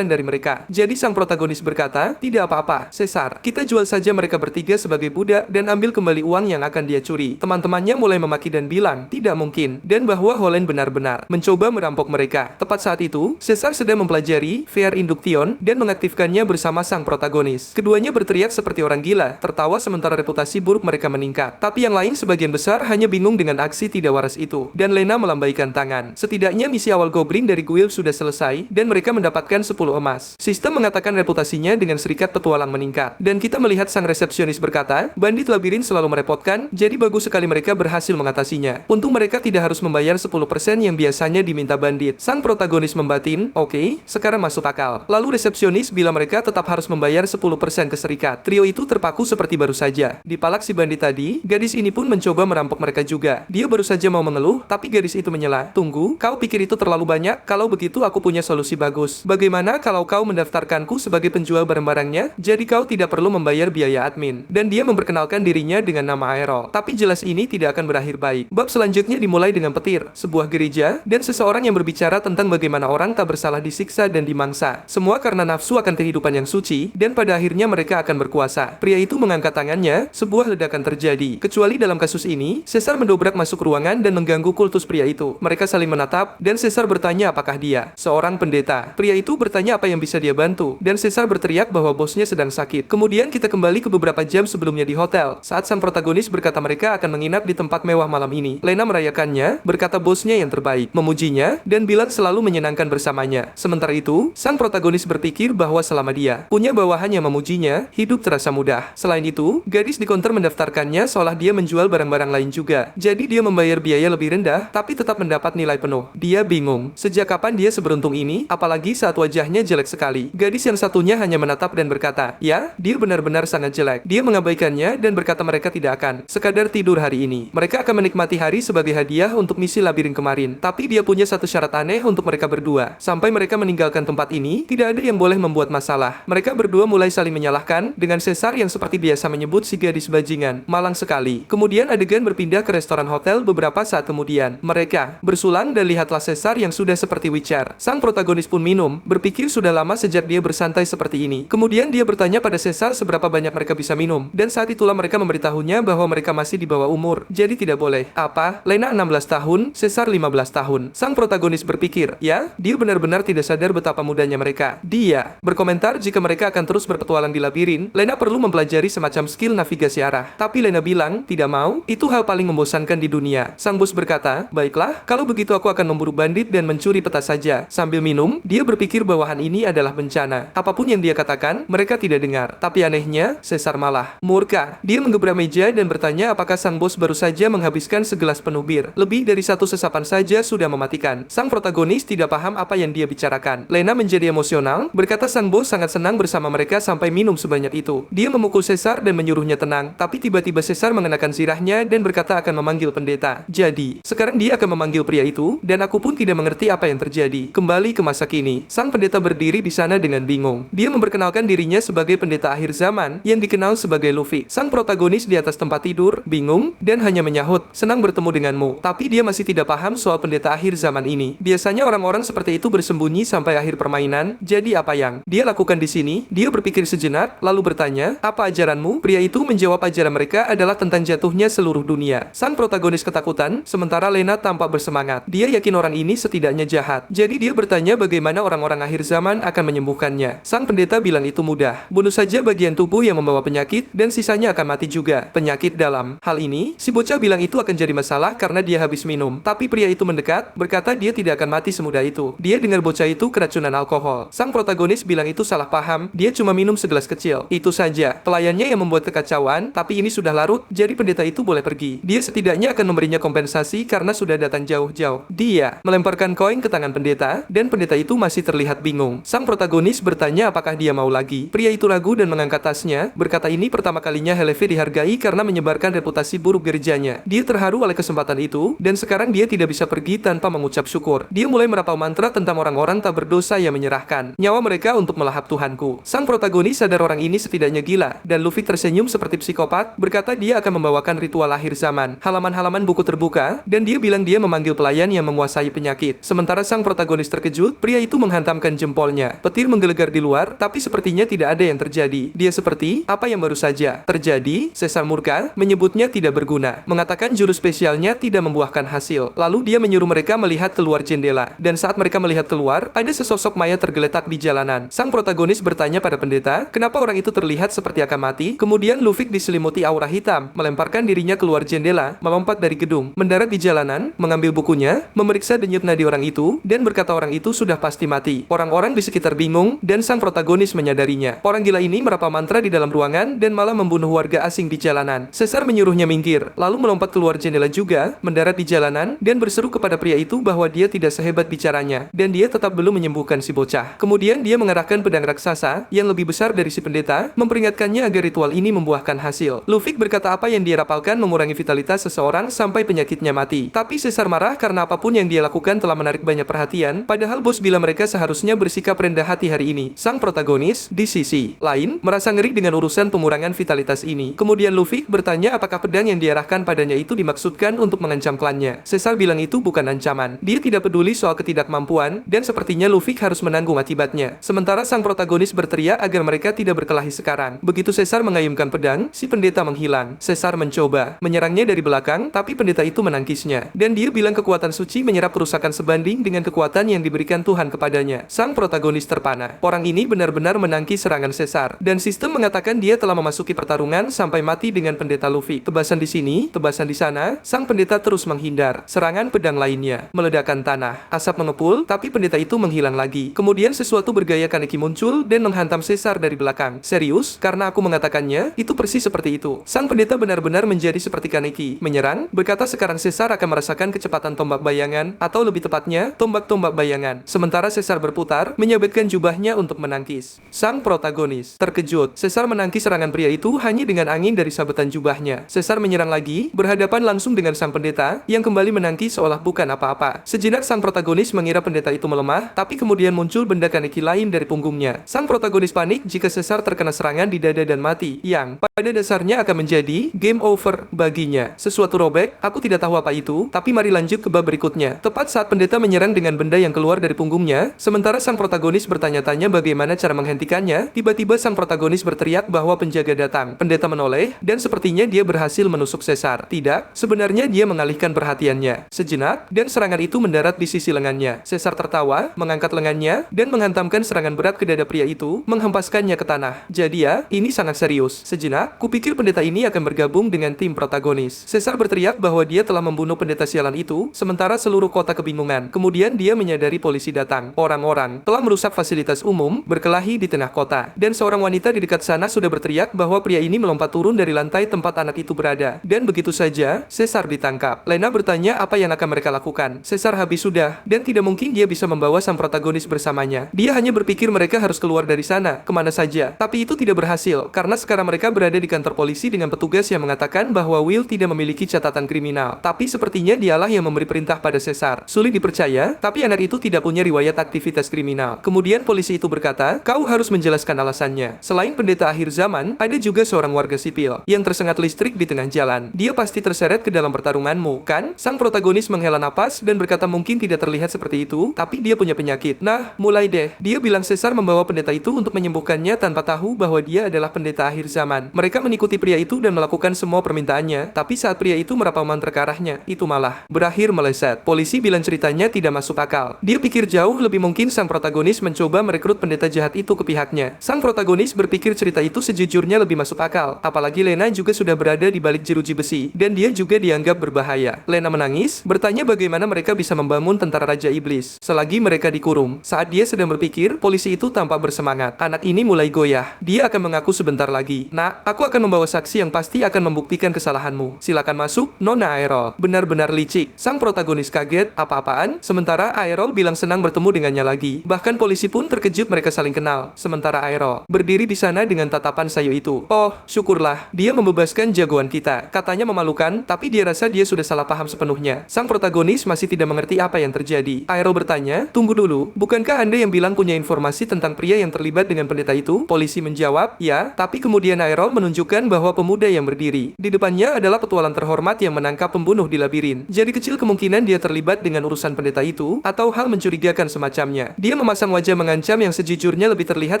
dari mereka. Jadi sang protagonis berkata, tidak apa-apa, Caesar, kita jual saja mereka bertiga sebagai budak dan ambil kembali uang yang akan dia curi. Teman-temannya mulai memaki dan bilang, tidak mungkin, dan bahwa Holland benar-benar mencoba merampok mereka. Tepat saat itu, Caesar sedang mempelajari VR Induction dan mengaktifkannya bersama sang protagonis. Keduanya berteriak seperti orang gila, tertawa sementara reputasi buruk mereka meningkat. Tapi yang lain sebagian besar hanya bingung dengan aksi tidak waras itu. Dan Lena melambaikan tangan. Setidaknya misi awal Goblin dari Guild sudah selesai, dan mereka mendapatkan 10 emas. Sistem mengatakan reputasinya dengan serikat petualang meningkat. Dan kita melihat sang resepsionis berkata, bandit labirin selalu merepotkan, jadi bagus sekali mereka berhasil mengatasinya. Untung mereka tidak harus membayar 10% yang biasanya diminta bandit. Sang protagonis membatin, oke, sekarang masuk akal. Lalu resepsionis bila mereka tetap harus membayar 10% ke serikat. Trio itu terpaku seperti baru saja. Di palak si bandit tadi, gadis ini pun mencoba merampok mereka juga. Dia baru saja mau mengeluh, tapi gadis itu menyela. Tunggu, kau pikir itu terlalu banyak? Kalau begitu aku punya solusi bagus. Bagaimana kalau kau mendaftarkanku sebagai penjual barang-barangnya? Jadi kau tidak perlu membayar biaya admin. Dan dia memperkenalkan dirinya dengan nama Aero. Tapi jelas ini tidak akan berakhir baik. Bab selanjutnya dimulai dengan petir, sebuah gereja, dan seseorang yang berbicara tentang bagaimana orang tak bersalah disiksa dan dimangsa. Semua karena nafsu akan kehidupan yang suci, dan pada akhirnya mereka akan berkuasa. Pria itu mengangkat tangannya, sebuah ledakan terjadi. Kecuali dalam kasus ini, Caesar mendobrak masuk ruangan dan mengganggu kultus pria itu. Mereka saling menatap, dan Caesar bertanya apakah dia seorang pendeta. Pria itu bertanya apa yang bisa dia bantu, dan Caesar berteriak bahwa bosnya sedang sakit. Kemudian kita kembali ke beberapa jam sebelumnya di hotel, saat sang protagonis berkata mereka akan menginap di tempat mewah malam ini. Lena merayakannya, berkata bosnya yang terbaik, memujinya, dan bilang selalu menyenangkan bersamanya. Sementara itu, sang protagonis berpikir bahwa selama dia punya bawahan yang memujinya, hidup terasa mudah. Selain itu, gadis di konter mendaftarkannya seolah dia menjual barang-barang lain juga. Jadi dia membayar biaya lebih rendah, tapi tetap mendapat nilai penuh. Dia bingung, sejak kapan dia seberuntung ini, apalagi saat wajahnya jelek sekali. Gadis yang satunya hanya menatap dan berkata, ya, dia benar-benar sangat jelek. Dia mengabaikannya dan berkata mereka tidak akan sekadar tidur hari ini. Mereka akan menikmati hari sebagai hadiah untuk misi labirin kemarin. Tapi dia punya satu syarat aneh untuk mereka berdua. Sampai mereka meninggalkan tempat ini, tidak ada yang boleh membuat masalah. Mereka berdua mulai saling menyalahkan, dengan Caesar yang seperti biasa menyebut si gadis bajingan. Malang sekali. Kemudian adegan berpindah ke restoran hotel beberapa saat kemudian. Mereka bersulang dan lihatlah Caesar yang sudah seperti Witcher. Sang protagonis pun minum, berpikir sudah lama sejak dia bersantai seperti ini. Kemudian dia bertanya pada Caesar seberapa banyak mereka bisa minum. Dan saat itulah mereka memberitahunya bahwa mereka masih di bawah umur. Jadi tidak boleh. Apa? Lena 16 tahun, Caesar 15 tahun. Sang protagonis berpikir, ya, dia benar-benar tidak sadar betapa mudanya mereka. Dia berkomentar jika mereka akan terus berpetualang di labirin, Lena perlu mempelajari semacam skill navigasi arah. Tapi Lena bilang, tidak mau, itu hal paling membosankan di dunia. Sang bos berkata, baiklah, kalau begitu aku akan memburu bandit dan mencuri peta saja. Sambil minum, dia berpikir bawahan ini adalah bencana. Apapun yang dia katakan, mereka tidak dengar. Tapi anehnya, Caesar malah murka. Dia menggebrak meja dan bertanya apakah sang bos baru saja menghabiskan segelas penuh bir. Lebih dari satu sesapan saja sudah mematikan. Sang protagonis tidak paham apa yang dia bicarakan. Lena menjadi emosional, berkata sang bos sangat senang bersama mereka sampai minum sebanyak itu. Dia memukul Caesar dan menyuruhnya tenang, tapi tiba-tiba Caesar mengenakan zirahnya dan berkata akan memanggil pendeta. Jadi, sekarang dia akan memanggil pria itu, dan aku pun tidak mengerti apa yang terjadi. Kembali ke masa kini, sang pendeta berdiri di sana dengan bingung. Dia memperkenalkan dirinya sebagai pendeta akhir zaman yang dikenal sebagai Luffy. Sang protagonis di atas tempat tidur, bingung, dan hanya menyahut, senang bertemu denganmu. Tapi dia masih tidak paham soal pendeta akhir zaman ini. Biasanya orang-orang seperti itu bersembunyi sampai akhir permainan, jadi apa yang dia lakukan di sini? Dia berpikir sejenak, lalu bertanya, "Apa ajaranmu?" Pria itu menjawab ajaran mereka adalah tentang jatuhnya seluruh dunia. Sang protagonis ketakutan, sementara Lena tampak bersemangat. Dia yakin orang ini setidaknya jahat. Jadi dia bertanya bagaimana orang-orang akhir zaman akan menyembuhkannya. Sang pendeta bilang itu mudah. Bunuh saja bagian tubuh yang membawa penyakit dan sisanya akan mati juga. Penyakit dalam. Hal ini, si bocah bilang itu akan jadi masalah karena dia habis minum. Tapi pria itu mendekat, berkata dia tidak akan mati semudah itu. Dia dengar bocah itu keracunan alkohol. Sang protagonis bilang itu salah paham, dia cuma minum segelas kecil. Itu saja. Pelayannya yang membuat kekacauan, tapi ini sudah larut, jadi pendeta itu boleh pergi. Dia setidaknya akan memberinya kompensasi karena sudah datang jauh-jauh. Dia melemparkan koin ke tangan pendeta, dan pendeta itu masih terlihat bingung. Sang protagonis bertanya apakah dia mau lagi. Pria itu ragu dan mengangkat tasnya, berkata ini pertama kalinya Heleve dihargai karena menyebarkan reputasi buruk gerejanya. Dia terharu oleh kesempatan itu, dan sekarang dia tidak bisa pergi tanpa mengucap syukur. Dia mulai merapau mantra tentang orang-orang tak berdosa yang menyerahkan nyawa mereka untuk melahap Tuhanku. Sang protagonis sadar orang ini setidaknya gila, dan Luffy tersenyum seperti psikopat, berkata dia akan membawakan ritual akhir zaman. Halaman-halaman buku terbuka, dan dia bilang dia memanggil pelayan yang menguasai penyakit. Sementara sang protagonis terkejut, pria itu menghantamkan jempolnya. Petir menggelegar di luar, tapi sepertinya tidak ada yang terjadi. Dia seperti apa yang baru saja terjadi. Caesar murka, menyebutnya tidak berguna, mengatakan jurus spesialnya tidak membuahkan hasil. Lalu dia menyuruh mereka melihat keluar jendela, dan saat mereka melihat keluar, ada sesosok mayat tergeletak di jalanan. Sang protagonis bertanya pada pendeta, kenapa orang itu terlihat seperti akan mati? Kemudian Luffy diselimuti aura hitam, melemparkan dirinya keluar jendela, melompat dari gedung, mendarat di jalanan, mengambil bukunya, memeriksa denyut nadi orang itu, dan berkata orang itu sudah pasti mati. Orang-orang di sekitar bingung, dan sang protagonis menyadarinya. Orang gila ini merapau mantra di dalam ruangan, dan malah membunuh warga asing di jalanan. Caesar menyuruhnya minggir, lalu melompat keluar jendela juga, mendarat di jalanan, dan berseru kepada pria itu bahwa dia tidak sehebat bicaranya, dan dia tetap belum menyembuhkan si bocah. Kemudian dia mengerahkan pedang raksasa, yang lebih besar dari si pendeta, memperingatkannya agar ritual ini membuahkan hasil. Luffy berkata apa yang dia rapalkan mengurangi vitalitas seseorang sampai penyakitnya mati. Tapi Caesar marah karena apapun yang dia lakukan telah menarik banyak perhatian, padahal bos bila mereka seharusnya bersikap rendah hati hari ini. Sang protagonis, di sisi lain, merasa ngeri dengan urusan pengurangan vitalitas ini. Kemudian Luffy bertanya apakah pedang yang diarahkan padanya itu dimaksudkan untuk mengancam klannya. Caesar bilang itu bukan ancaman. Dia tidak peduli soal ketidakmampuan, dan sepertinya Luffy harus menanggung akibatnya. Sementara sang protagonis berteriak agar mereka tidak berkelahi sekarang. Begitu Caesar mengayunkan pedang, si pendeta menghilang. Caesar mencoba menyerangnya dari belakang, tapi pendeta itu menangkisnya. Dan dia bilang kekuatan suci menyerap kerusakan sebanding dengan kekuatan yang diberikan Tuhan kepadanya. Sang protagonis terpana. Orang ini benar-benar menangkis serangan Caesar, dan sistem mengatakan dia telah memasuki pertarungan sampai mati dengan pendeta Luffy. Tebasan di sini, tebasan di sana, sang pendeta terus menghindar. Serangan pedang lainnya meledakkan tanah. Asap mengepul, tapi pendeta itu menghilang lagi. Kemudian sesuatu bergaya kaneki muncul dan menghantam Caesar dari belakang. Serius? Karena aku mengatakannya, itu persis seperti itu. Sang pendeta benar-benar menjadi seperti kaneki. Menyerang, berkata sekarang Caesar akan merasakan kecepatan tombak bayangan, atau lebih tepatnya, tombak-tombak bayangan. Sementara Caesar berputar, menyabetkan jubahnya untuk menangkis. Sang protagonis terkejut. Caesar menangkis serangan pria itu hanya dengan angin dari sabetan jubahnya. Caesar menyerang lagi, berhadapan langsung dengan sang pendeta, yang kembali menangkis seolah bukan apa-apa. Sejenak sang protagonis mengira pendeta itu melemah, tapi kemudian muncul benda kaneki lain dari punggungnya. Sang protagonis panik jika Caesar terkena serangan di dada dan mati, yang pada dasarnya akan menjadi game over baginya. Sesuatu robek, aku tidak tahu apa itu, tapi mari lanjut ke bab berikutnya. Tepat saat pendeta menyerang dengan benda yang keluar dari punggungnya, sementara sang protagonis bertanya-tanya bagaimana cara menghentikannya, tiba-tiba sang protagonis berteriak bahwa penjaga datang. Pendeta menoleh, dan sepertinya dia berhasil menusuk Caesar. Tidak, sebenarnya dia mengalihkan perhatiannya. Sejenak, dan serangan itu mendarat di sisi lengannya. Caesar tertawa, mengangkat lengannya, dan menghantamkan serangan berat ke dada pria itu, menghempaskannya ke tanah. Jadi ya, ini sangat serius. Sejenak, kupikir pendeta ini akan bergabung dengan tim protagonis. Caesar berteriak bahwa dia telah membunuh pendeta sialan itu, sementara seluruh kota kebingungan. Kemudian dia menyadari polisi datang. Orang-orang telah merusak fasilitas umum, berkelahi di tengah kota. Dan seorang wanita di dekat sana sudah berteriak bahwa pria ini melompat turun dari lantai tempat anak itu berada. Dan begitu saja, Caesar ditangkap. Lena bertanya apa yang akan mereka lakukan. Caesar habis sudah, dan tidak mungkin dia bisa membawa sang protagonis bersamanya. Dia hanya berpikir mereka harus keluar dari sana, kemana saja. Tapi itu tidak berhasil, karena sekarang mereka berada di kantor polisi dengan petugas yang mengatakan bahwa Will tidak memiliki catatan kriminal. Tapi sepertinya dialah yang memberi perintah pada Caesar. Sulit dipercaya, tapi anak itu tidak punya riwayat aktivitas kriminal. Kemudian polisi itu berkata, kau harus menjelaskan alasannya. Selain pendeta akhir zaman, ada juga seorang warga sipil yang tersengat listrik di tengah jalan. Dia pasti terseret ke dalam pertarunganmu, kan? Sang protagonis menghela napas dan berkata mungkin tidak terlihat seperti itu, tapi dia punya penyakit. Nah, mulai deh. Dia bilang Caesar membawa pendeta itu untuk menyembuhkannya tanpa tahu tahu bahwa dia adalah pendeta akhir zaman. Mereka mengikuti pria itu dan melakukan semua permintaannya, tapi saat pria itu merapau mantra ke arahnya, itu malah berakhir meleset. Polisi bilang ceritanya tidak masuk akal. Dia pikir jauh lebih mungkin sang protagonis mencoba merekrut pendeta jahat itu ke pihaknya. Sang protagonis berpikir cerita itu sejujurnya lebih masuk akal, apalagi Lena juga sudah berada di balik jeruji besi, dan dia juga dianggap berbahaya. Lena menangis, bertanya bagaimana mereka bisa membangun tentara Raja Iblis selagi mereka dikurung. Saat dia sedang berpikir, polisi itu tampak bersemangat. Anak ini mulai goyah. Dia akan mengaku sebentar lagi. Nak, aku akan membawa saksi yang pasti akan membuktikan kesalahanmu. Silakan masuk, Nona Aerol. Benar-benar licik. Sang protagonis kaget, apa-apaan? Sementara Aerol bilang senang bertemu dengannya lagi. Bahkan polisi pun terkejut mereka saling kenal. Sementara Aerol berdiri di sana dengan tatapan sayu itu. Oh, syukurlah. Dia membebaskan jagoan kita. Katanya memalukan, tapi dia rasa dia sudah salah paham sepenuhnya. Sang protagonis masih tidak mengerti apa yang terjadi. Aerol bertanya, tunggu dulu, bukankah Anda yang bilang punya informasi tentang pria yang terlibat dengan pendeta itu? Polisi menjawab, ya, tapi kemudian Aerol menunjukkan bahwa pemuda yang berdiri di depannya adalah petualang terhormat yang menangkap pembunuh di labirin. Jadi kecil kemungkinan dia terlibat dengan urusan pendeta itu, atau hal mencurigakan semacamnya. Dia memasang wajah mengancam yang sejujurnya lebih terlihat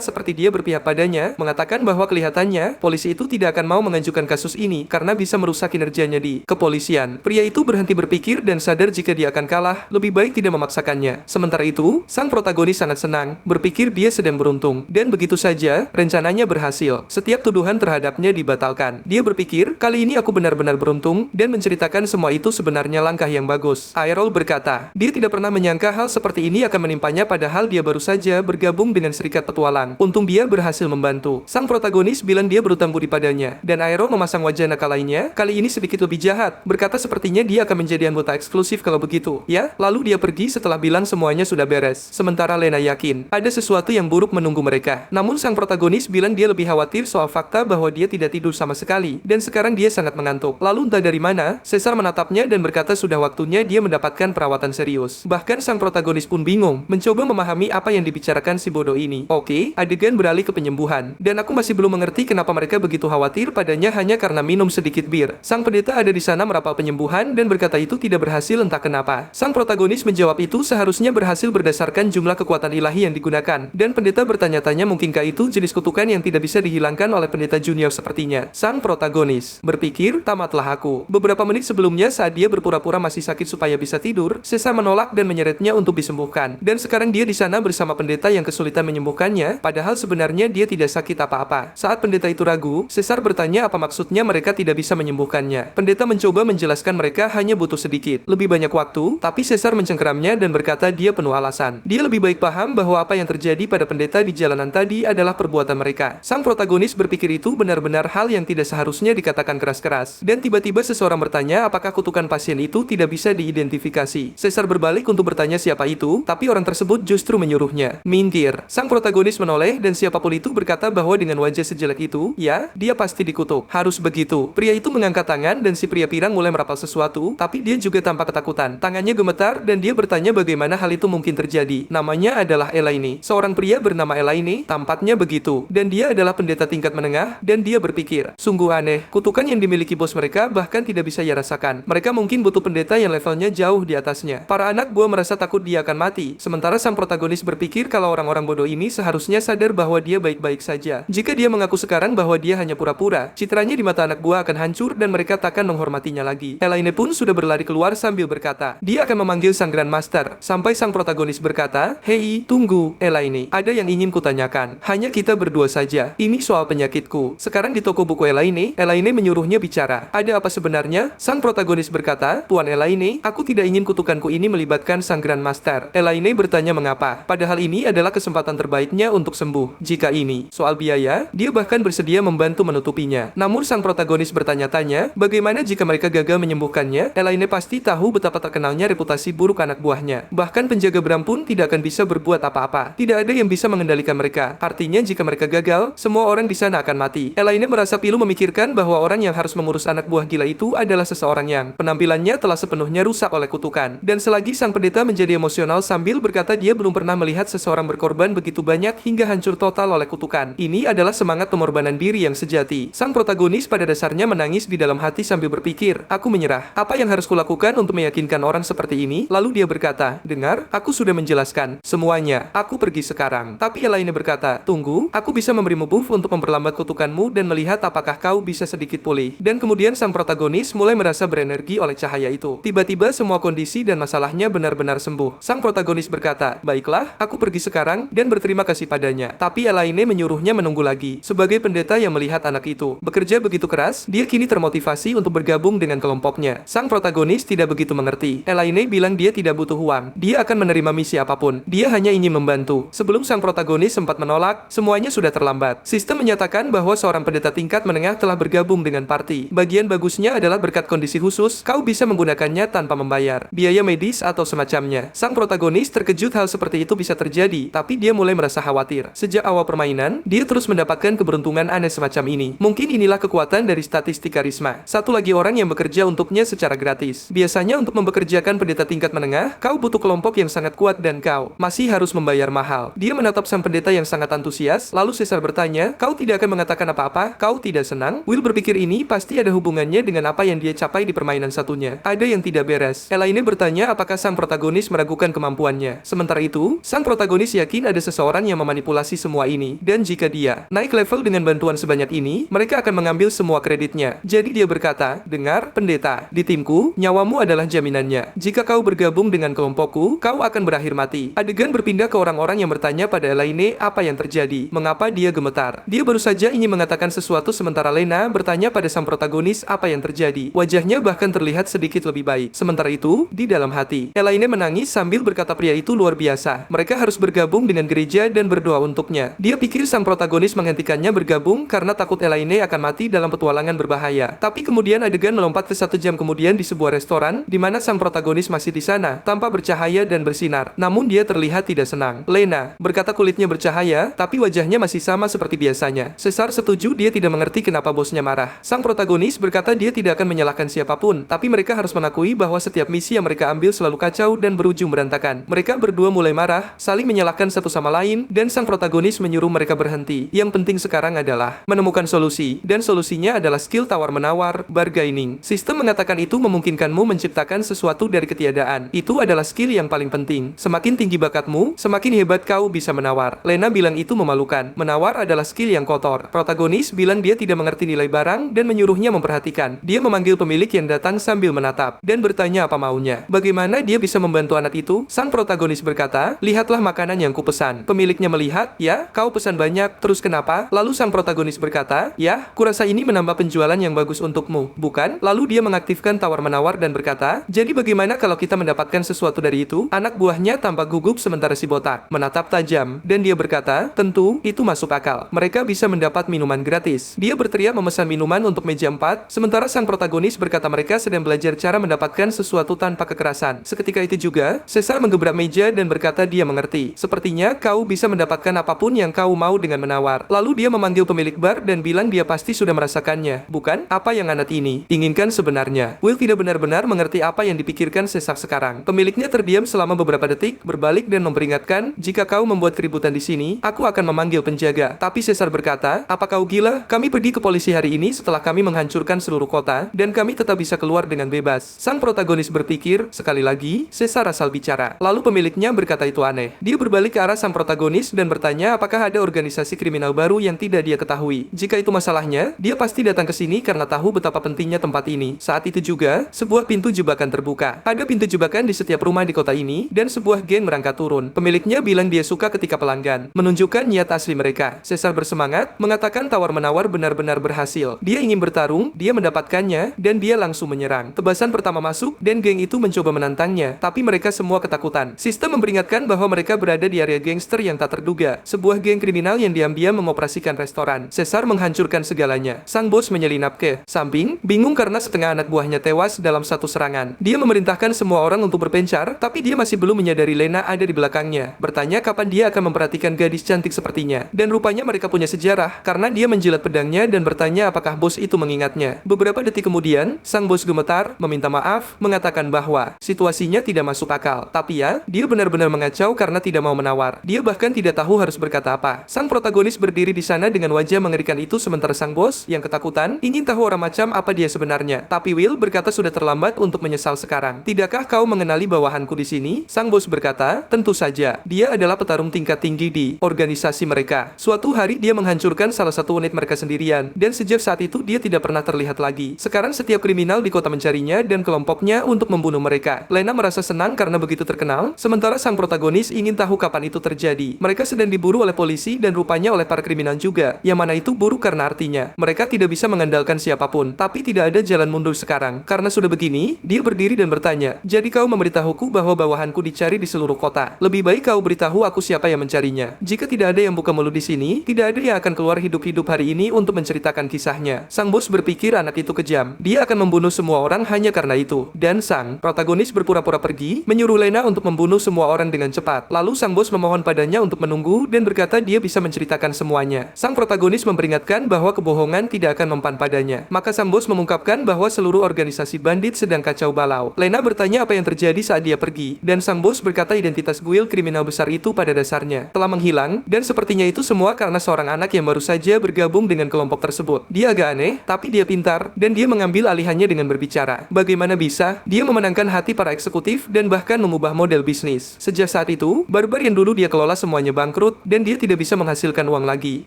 seperti dia berpihak padanya, mengatakan bahwa kelihatannya, polisi itu tidak akan mau mengajukan kasus ini, karena bisa merusak kinerjanya di kepolisian. Pria itu berhenti berpikir dan sadar jika dia akan kalah, lebih baik tidak memaksakannya. Sementara itu, sang protagonis sangat senang, berpikir dia sedang beruntung. Dan begitu saja, rencananya berhasil. Setiap tuduhan terhadapnya dibatalkan. Dia berpikir, kali ini aku benar-benar beruntung, dan menceritakan semua itu sebenarnya langkah yang bagus. Aerol berkata, dia tidak pernah menyangka hal seperti ini akan menimpanya padahal dia baru saja bergabung dengan serikat petualang. Untung dia berhasil membantu. Sang protagonis bilang dia berutang budi padanya, dan Aerol memasang wajah nakal lainnya, kali ini sedikit lebih jahat. Berkata sepertinya dia akan menjadi anggota eksklusif kalau begitu. Ya, lalu dia pergi setelah bilang semuanya sudah beres. Sementara Lena yakin, ada sesuatu yang buruk menunggu mereka. Namun sang protagonis bilang dia lebih khawatir soal fakta bahwa dia tidak tidur sama sekali, dan sekarang dia sangat mengantuk. Lalu entah dari mana, Caesar menatapnya dan berkata sudah waktunya dia mendapatkan perawatan serius. Bahkan sang protagonis pun bingung, mencoba memahami apa yang dibicarakan si bodoh ini. Oke, adegan beralih ke penyembuhan, dan aku masih belum mengerti kenapa mereka begitu khawatir padanya hanya karena minum sedikit bir. Sang pendeta ada di sana merapal penyembuhan dan berkata itu tidak berhasil entah kenapa. Sang protagonis menjawab itu seharusnya berhasil berdasarkan jumlah kekuatan ilahi yang digunakan, dan pendeta bertanya-tanya mungkinkah itu jenis kutukan yang tidak bisa dihilangkan oleh pendeta junior sepertinya. Sang protagonis berpikir, tamatlah aku. Beberapa menit sebelumnya saat dia berpura-pura masih sakit supaya bisa tidur, Caesar menolak dan menyeretnya untuk disembuhkan. Dan sekarang dia di sana bersama pendeta yang kesulitan menyembuhkannya, padahal sebenarnya dia tidak sakit apa-apa. Saat pendeta itu ragu, Caesar bertanya apa maksudnya mereka tidak bisa menyembuhkannya. Pendeta mencoba menjelaskan mereka hanya butuh sedikit lebih banyak waktu, tapi Caesar mencengkeramnya dan berkata dia penuh alasan. Dia lebih baik paham bahwa apa yang terjadi pada pendeta di jalanan tadi adalah perbuatan mereka. Sang protagonis berpikir itu benar-benar hal yang tidak seharusnya dikatakan keras-keras. Dan tiba-tiba seseorang bertanya apakah kutukan pasien itu tidak bisa diidentifikasi. Caesar berbalik untuk bertanya siapa itu, tapi orang tersebut justru menyuruhnya minggir. Sang protagonis menoleh dan siapapun itu berkata bahwa dengan wajah sejelek itu, ya, dia pasti dikutuk. Harus begitu. Pria itu mengangkat tangan dan si pria pirang mulai merapal sesuatu, tapi dia juga tampak ketakutan. Tangannya gemetar dan dia bertanya bagaimana hal itu mungkin terjadi. Namanya adalah Elaine. Seorang pria bernama Elaine, tampaknya begitu. Dan dia adalah pendeta tingkat menengah, dan dia berpikir, sungguh aneh, kutukan yang dimiliki bos mereka bahkan tidak bisa ia rasakan. Mereka mungkin butuh pendeta yang levelnya jauh di atasnya. Para anak buah merasa takut dia akan mati. Sementara sang protagonis berpikir kalau orang-orang bodoh ini seharusnya sadar bahwa dia baik-baik saja. Jika dia mengaku sekarang bahwa dia hanya pura-pura, citranya di mata anak buah akan hancur dan mereka takkan menghormatinya lagi. Elaine pun sudah berlari keluar sambil berkata, dia akan memanggil sang Grandmaster. Sampai sang protagonis berkata, hei, tunggu, Elaine, ada yang ingin kutanyakan. Hanya kita berdua saja. Ini soal penyakitku. Sekarang di toko buku Elaine menyuruhnya bicara. Ada apa sebenarnya? Sang protagonis berkata, Tuan Elaine, aku tidak ingin kutukanku ini melibatkan sang Grandmaster. Elaine bertanya mengapa. Padahal ini adalah kesempatan terbaiknya untuk sembuh. Jika ini soal biaya, dia bahkan bersedia membantu menutupinya. Namun sang protagonis bertanya-tanya, bagaimana jika mereka gagal menyembuhkannya? Elaine pasti tahu betapa terkenalnya reputasi buruk anak buahnya. Bahkan penjaga Bram pun tidak akan bisa berbuat apa-apa. Tidak ada yang bisa mengendalikan mereka. Artinya jika mereka gagal, semua orang di sana akan mati. Elaine merasa pilu memikirkan bahwa orang yang harus mengurus anak buah gila itu adalah seseorang yang penampilannya telah sepenuhnya rusak oleh kutukan. Dan selagi sang pendeta menjadi emosional sambil berkata dia belum pernah melihat seseorang berkorban begitu banyak hingga hancur total oleh kutukan. Ini adalah semangat pengorbanan diri yang sejati. Sang protagonis pada dasarnya menangis di dalam hati sambil berpikir, aku menyerah. Apa yang harus kulakukan untuk meyakinkan orang seperti ini? Lalu dia berkata, dengar, aku sudah menjelaskan semuanya. Aku pergi sekarang. Tapi Elaine berkata, tunggu, aku Aku bisa memberimu buff untuk memperlambat kutukanmu dan melihat apakah kau bisa sedikit pulih. Dan kemudian sang protagonis mulai merasa berenergi oleh cahaya itu. Tiba-tiba semua kondisi dan masalahnya benar-benar sembuh. Sang protagonis berkata, baiklah, aku pergi sekarang dan berterima kasih padanya. Tapi Elaine menyuruhnya menunggu lagi. Sebagai pendeta yang melihat anak itu bekerja begitu keras, dia kini termotivasi untuk bergabung dengan kelompoknya. Sang protagonis tidak begitu mengerti. Elaine bilang dia tidak butuh uang. Dia akan menerima misi apapun. Dia hanya ingin membantu. Sebelum sang protagonis sempat menolak, semuanya sudah terlambat. Sistem menyatakan bahwa seorang pendeta tingkat menengah telah bergabung dengan party. Bagian bagusnya adalah berkat kondisi khusus, kau bisa menggunakannya tanpa membayar biaya medis atau semacamnya. Sang protagonis terkejut hal seperti itu bisa terjadi, tapi dia mulai merasa khawatir. Sejak awal permainan, dia terus mendapatkan keberuntungan aneh semacam ini. Mungkin inilah kekuatan dari statistik karisma. Satu lagi orang yang bekerja untuknya secara gratis. Biasanya untuk mempekerjakan pendeta tingkat menengah, kau butuh kelompok yang sangat kuat dan kau masih harus membayar mahal. Dia menatap sang pendeta yang sangat antusias, lalu Caesar bertanya, kau tidak akan mengatakan apa-apa? Kau tidak senang? Will berpikir ini pasti ada hubungannya dengan apa yang dia capai di permainan satunya. Ada yang tidak beres. Elaine bertanya apakah sang protagonis meragukan kemampuannya. Sementara itu, sang protagonis yakin ada seseorang yang memanipulasi semua ini. Dan jika dia naik level dengan bantuan sebanyak ini, mereka akan mengambil semua kreditnya. Jadi dia berkata, dengar, pendeta, di timku, nyawamu adalah jaminannya. Jika kau bergabung dengan kelompokku, kau akan berakhir mati. Adegan berpindah ke orang-orang yang bertanya pada Elaine apa yang terjadi. Mengapa dia gemetar? Dia baru saja ingin mengatakan sesuatu sementara Lena bertanya pada sang protagonis apa yang terjadi. Wajahnya bahkan terlihat sedikit lebih baik. Sementara itu, di dalam hati, Elaine menangis sambil berkata pria itu luar biasa. Mereka harus bergabung dengan gereja dan berdoa untuknya. Dia pikir sang protagonis menghentikannya bergabung karena takut Elaine akan mati dalam petualangan berbahaya. Tapi kemudian adegan melompat ke 1 jam kemudian di sebuah restoran, di mana sang protagonis masih di sana, tanpa bercahaya dan bersinar. Namun dia terlihat tidak senang. Lena berkata kulitnya bercahaya, tapi wajahnya masih sama seperti biasanya. Caesar setuju dia tidak mengerti kenapa bosnya marah. Sang protagonis berkata dia tidak akan menyalahkan siapapun, tapi mereka harus mengakui bahwa setiap misi yang mereka ambil selalu kacau dan berujung berantakan. Mereka berdua mulai marah, saling menyalahkan satu sama lain, dan sang protagonis menyuruh mereka berhenti. Yang penting sekarang adalah menemukan solusi, dan solusinya adalah skill tawar-menawar, bargaining. Sistem mengatakan itu memungkinkanmu menciptakan sesuatu dari ketiadaan. Itu adalah skill yang paling penting. Semakin tinggi bakatmu, semakin hebat kau bisa menawar. Lena bilang itu memalukan. Menawar adalah skill yang kotor. Protagonis bilang dia tidak mengerti nilai barang dan menyuruhnya memperhatikan. Dia memanggil pemilik yang datang sambil menatap dan bertanya apa maunya. Bagaimana dia bisa membantu anak itu? Sang protagonis berkata, lihatlah makanan yang kupesan. Pemiliknya melihat, ya, kau pesan banyak, terus kenapa? Lalu sang protagonis berkata, ya, kurasa ini menambah penjualan yang bagus untukmu, bukan? Lalu dia mengaktifkan tawar-menawar dan berkata, jadi bagaimana kalau kita mendapatkan sesuatu dari itu? Anak buahnya tampak gugup sementara si botak menatap tajam, dan dia berkata, tentu, itu masuk akal. Mereka bisa mendapat minuman gratis. Dia berteriak memesan minuman untuk meja 4, sementara sang protagonis berkata mereka sedang belajar cara mendapatkan sesuatu tanpa kekerasan. Seketika itu juga, Caesar menggebrak meja dan berkata dia mengerti. Sepertinya kau bisa mendapatkan apapun yang kau mau dengan menawar. Lalu dia memanggil pemilik bar dan bilang dia pasti sudah merasakannya. Bukan? Apa yang anak ini inginkan sebenarnya? Will tidak benar-benar mengerti apa yang dipikirkan Caesar sekarang. Pemiliknya terdiam selama beberapa detik, berbalik dan memperingatkan, jika kau membuat keributan di sini, aku akan memanggil penjaga. Tapi Caesar berkata, apa kau gila? Kami pergi ke polisi hari ini setelah kami menghancurkan seluruh kota, dan kami tetap bisa keluar dengan bebas. Sang protagonis berpikir, sekali lagi, Caesar asal bicara. Lalu pemiliknya berkata itu aneh. Dia berbalik ke arah sang protagonis dan bertanya apakah ada organisasi kriminal baru yang tidak dia ketahui. Jika itu masalahnya, dia pasti datang ke sini karena tahu betapa pentingnya tempat ini. Saat itu juga, sebuah pintu jebakan terbuka. Ada pintu jebakan di setiap rumah di kota ini, dan sebuah geng merangkak turun. Pemiliknya bilang dia suka ketika pelanggan menunjukkan niat asli mereka. Caesar bersemangat, mengatakan tawar-menawar benar-benar berhasil. Dia ingin bertarung, dia mendapatkannya, dan dia langsung menyerang. Tebasan pertama masuk, dan geng itu mencoba menantangnya, tapi mereka semua ketakutan. Sistem memperingatkan bahwa mereka berada di area gangster yang tak terduga. Sebuah geng kriminal yang diam-diam mengoperasikan restoran. Caesar menghancurkan segalanya. Sang bos menyelinap ke samping, bingung karena setengah anak buahnya tewas dalam satu serangan. Dia memerintahkan semua orang untuk berpencar, tapi dia masih belum menyadari Lena ada di belakangnya. Bertanya kapan dia akan memperhatikan gadis cantik sepertinya. Dan rupanya mereka punya sejarah, karena dia menjilat pedangnya dan bertanya apakah bos itu mengingatnya. Beberapa detik kemudian, sang bos gemetar, meminta maaf, mengatakan bahwa situasinya tidak masuk akal. Tapi ya, dia benar-benar mengacau karena tidak mau menawar. Dia bahkan tidak tahu harus berkata apa. Sang protagonis berdiri di sana dengan wajah mengerikan itu sementara sang bos, yang ketakutan, ingin tahu orang macam apa dia sebenarnya. Tapi Will berkata sudah terlambat untuk menyesal sekarang. Tidakkah kau mengenali bawahanku di sini? Sang bos berkata, tentu saja. Dia adalah petarung tingkat tinggi di organisasi mereka. mereka. Suatu hari dia menghancurkan salah satu unit mereka sendirian, dan sejak saat itu dia tidak pernah terlihat lagi. Sekarang setiap kriminal di kota mencarinya dan kelompoknya untuk membunuh mereka. Lena merasa senang karena begitu terkenal, sementara sang protagonis ingin tahu kapan itu terjadi. Mereka sedang diburu oleh polisi dan rupanya oleh para kriminal juga, yang mana itu buruk karena artinya mereka tidak bisa mengandalkan siapapun. Tapi tidak ada jalan mundur sekarang. Karena sudah begini, dia berdiri dan bertanya, "Jadi kau memberitahuku bahwa bawahanku dicari di seluruh kota. Lebih baik kau beritahu aku siapa yang mencarinya. Jika tidak ada yang buka mulut di sini, tidak ada yang akan keluar hidup-hidup hari ini untuk menceritakan kisahnya." Sang bos berpikir anak itu kejam. Dia akan membunuh semua orang hanya karena itu. Dan sang protagonis berpura-pura pergi, menyuruh Lena untuk membunuh semua orang dengan cepat. Lalu sang bos memohon padanya untuk menunggu dan berkata dia bisa menceritakan semuanya. Sang protagonis memperingatkan bahwa kebohongan tidak akan mempan padanya. Maka sang bos mengungkapkan bahwa seluruh organisasi bandit sedang kacau balau. Lena bertanya apa yang terjadi saat dia pergi, dan sang bos berkata identitas guild kriminal besar itu pada dasarnya telah menghilang, dan sepertinya itu semua karena seorang anak yang baru saja bergabung dengan kelompok tersebut. Dia agak aneh, tapi dia pintar, dan dia mengambil alihannya dengan berbicara. Bagaimana bisa? Dia memenangkan hati para eksekutif dan bahkan mengubah model bisnis. Sejak saat itu, barbar yang dulu dia kelola semuanya bangkrut, dan dia tidak bisa menghasilkan uang lagi.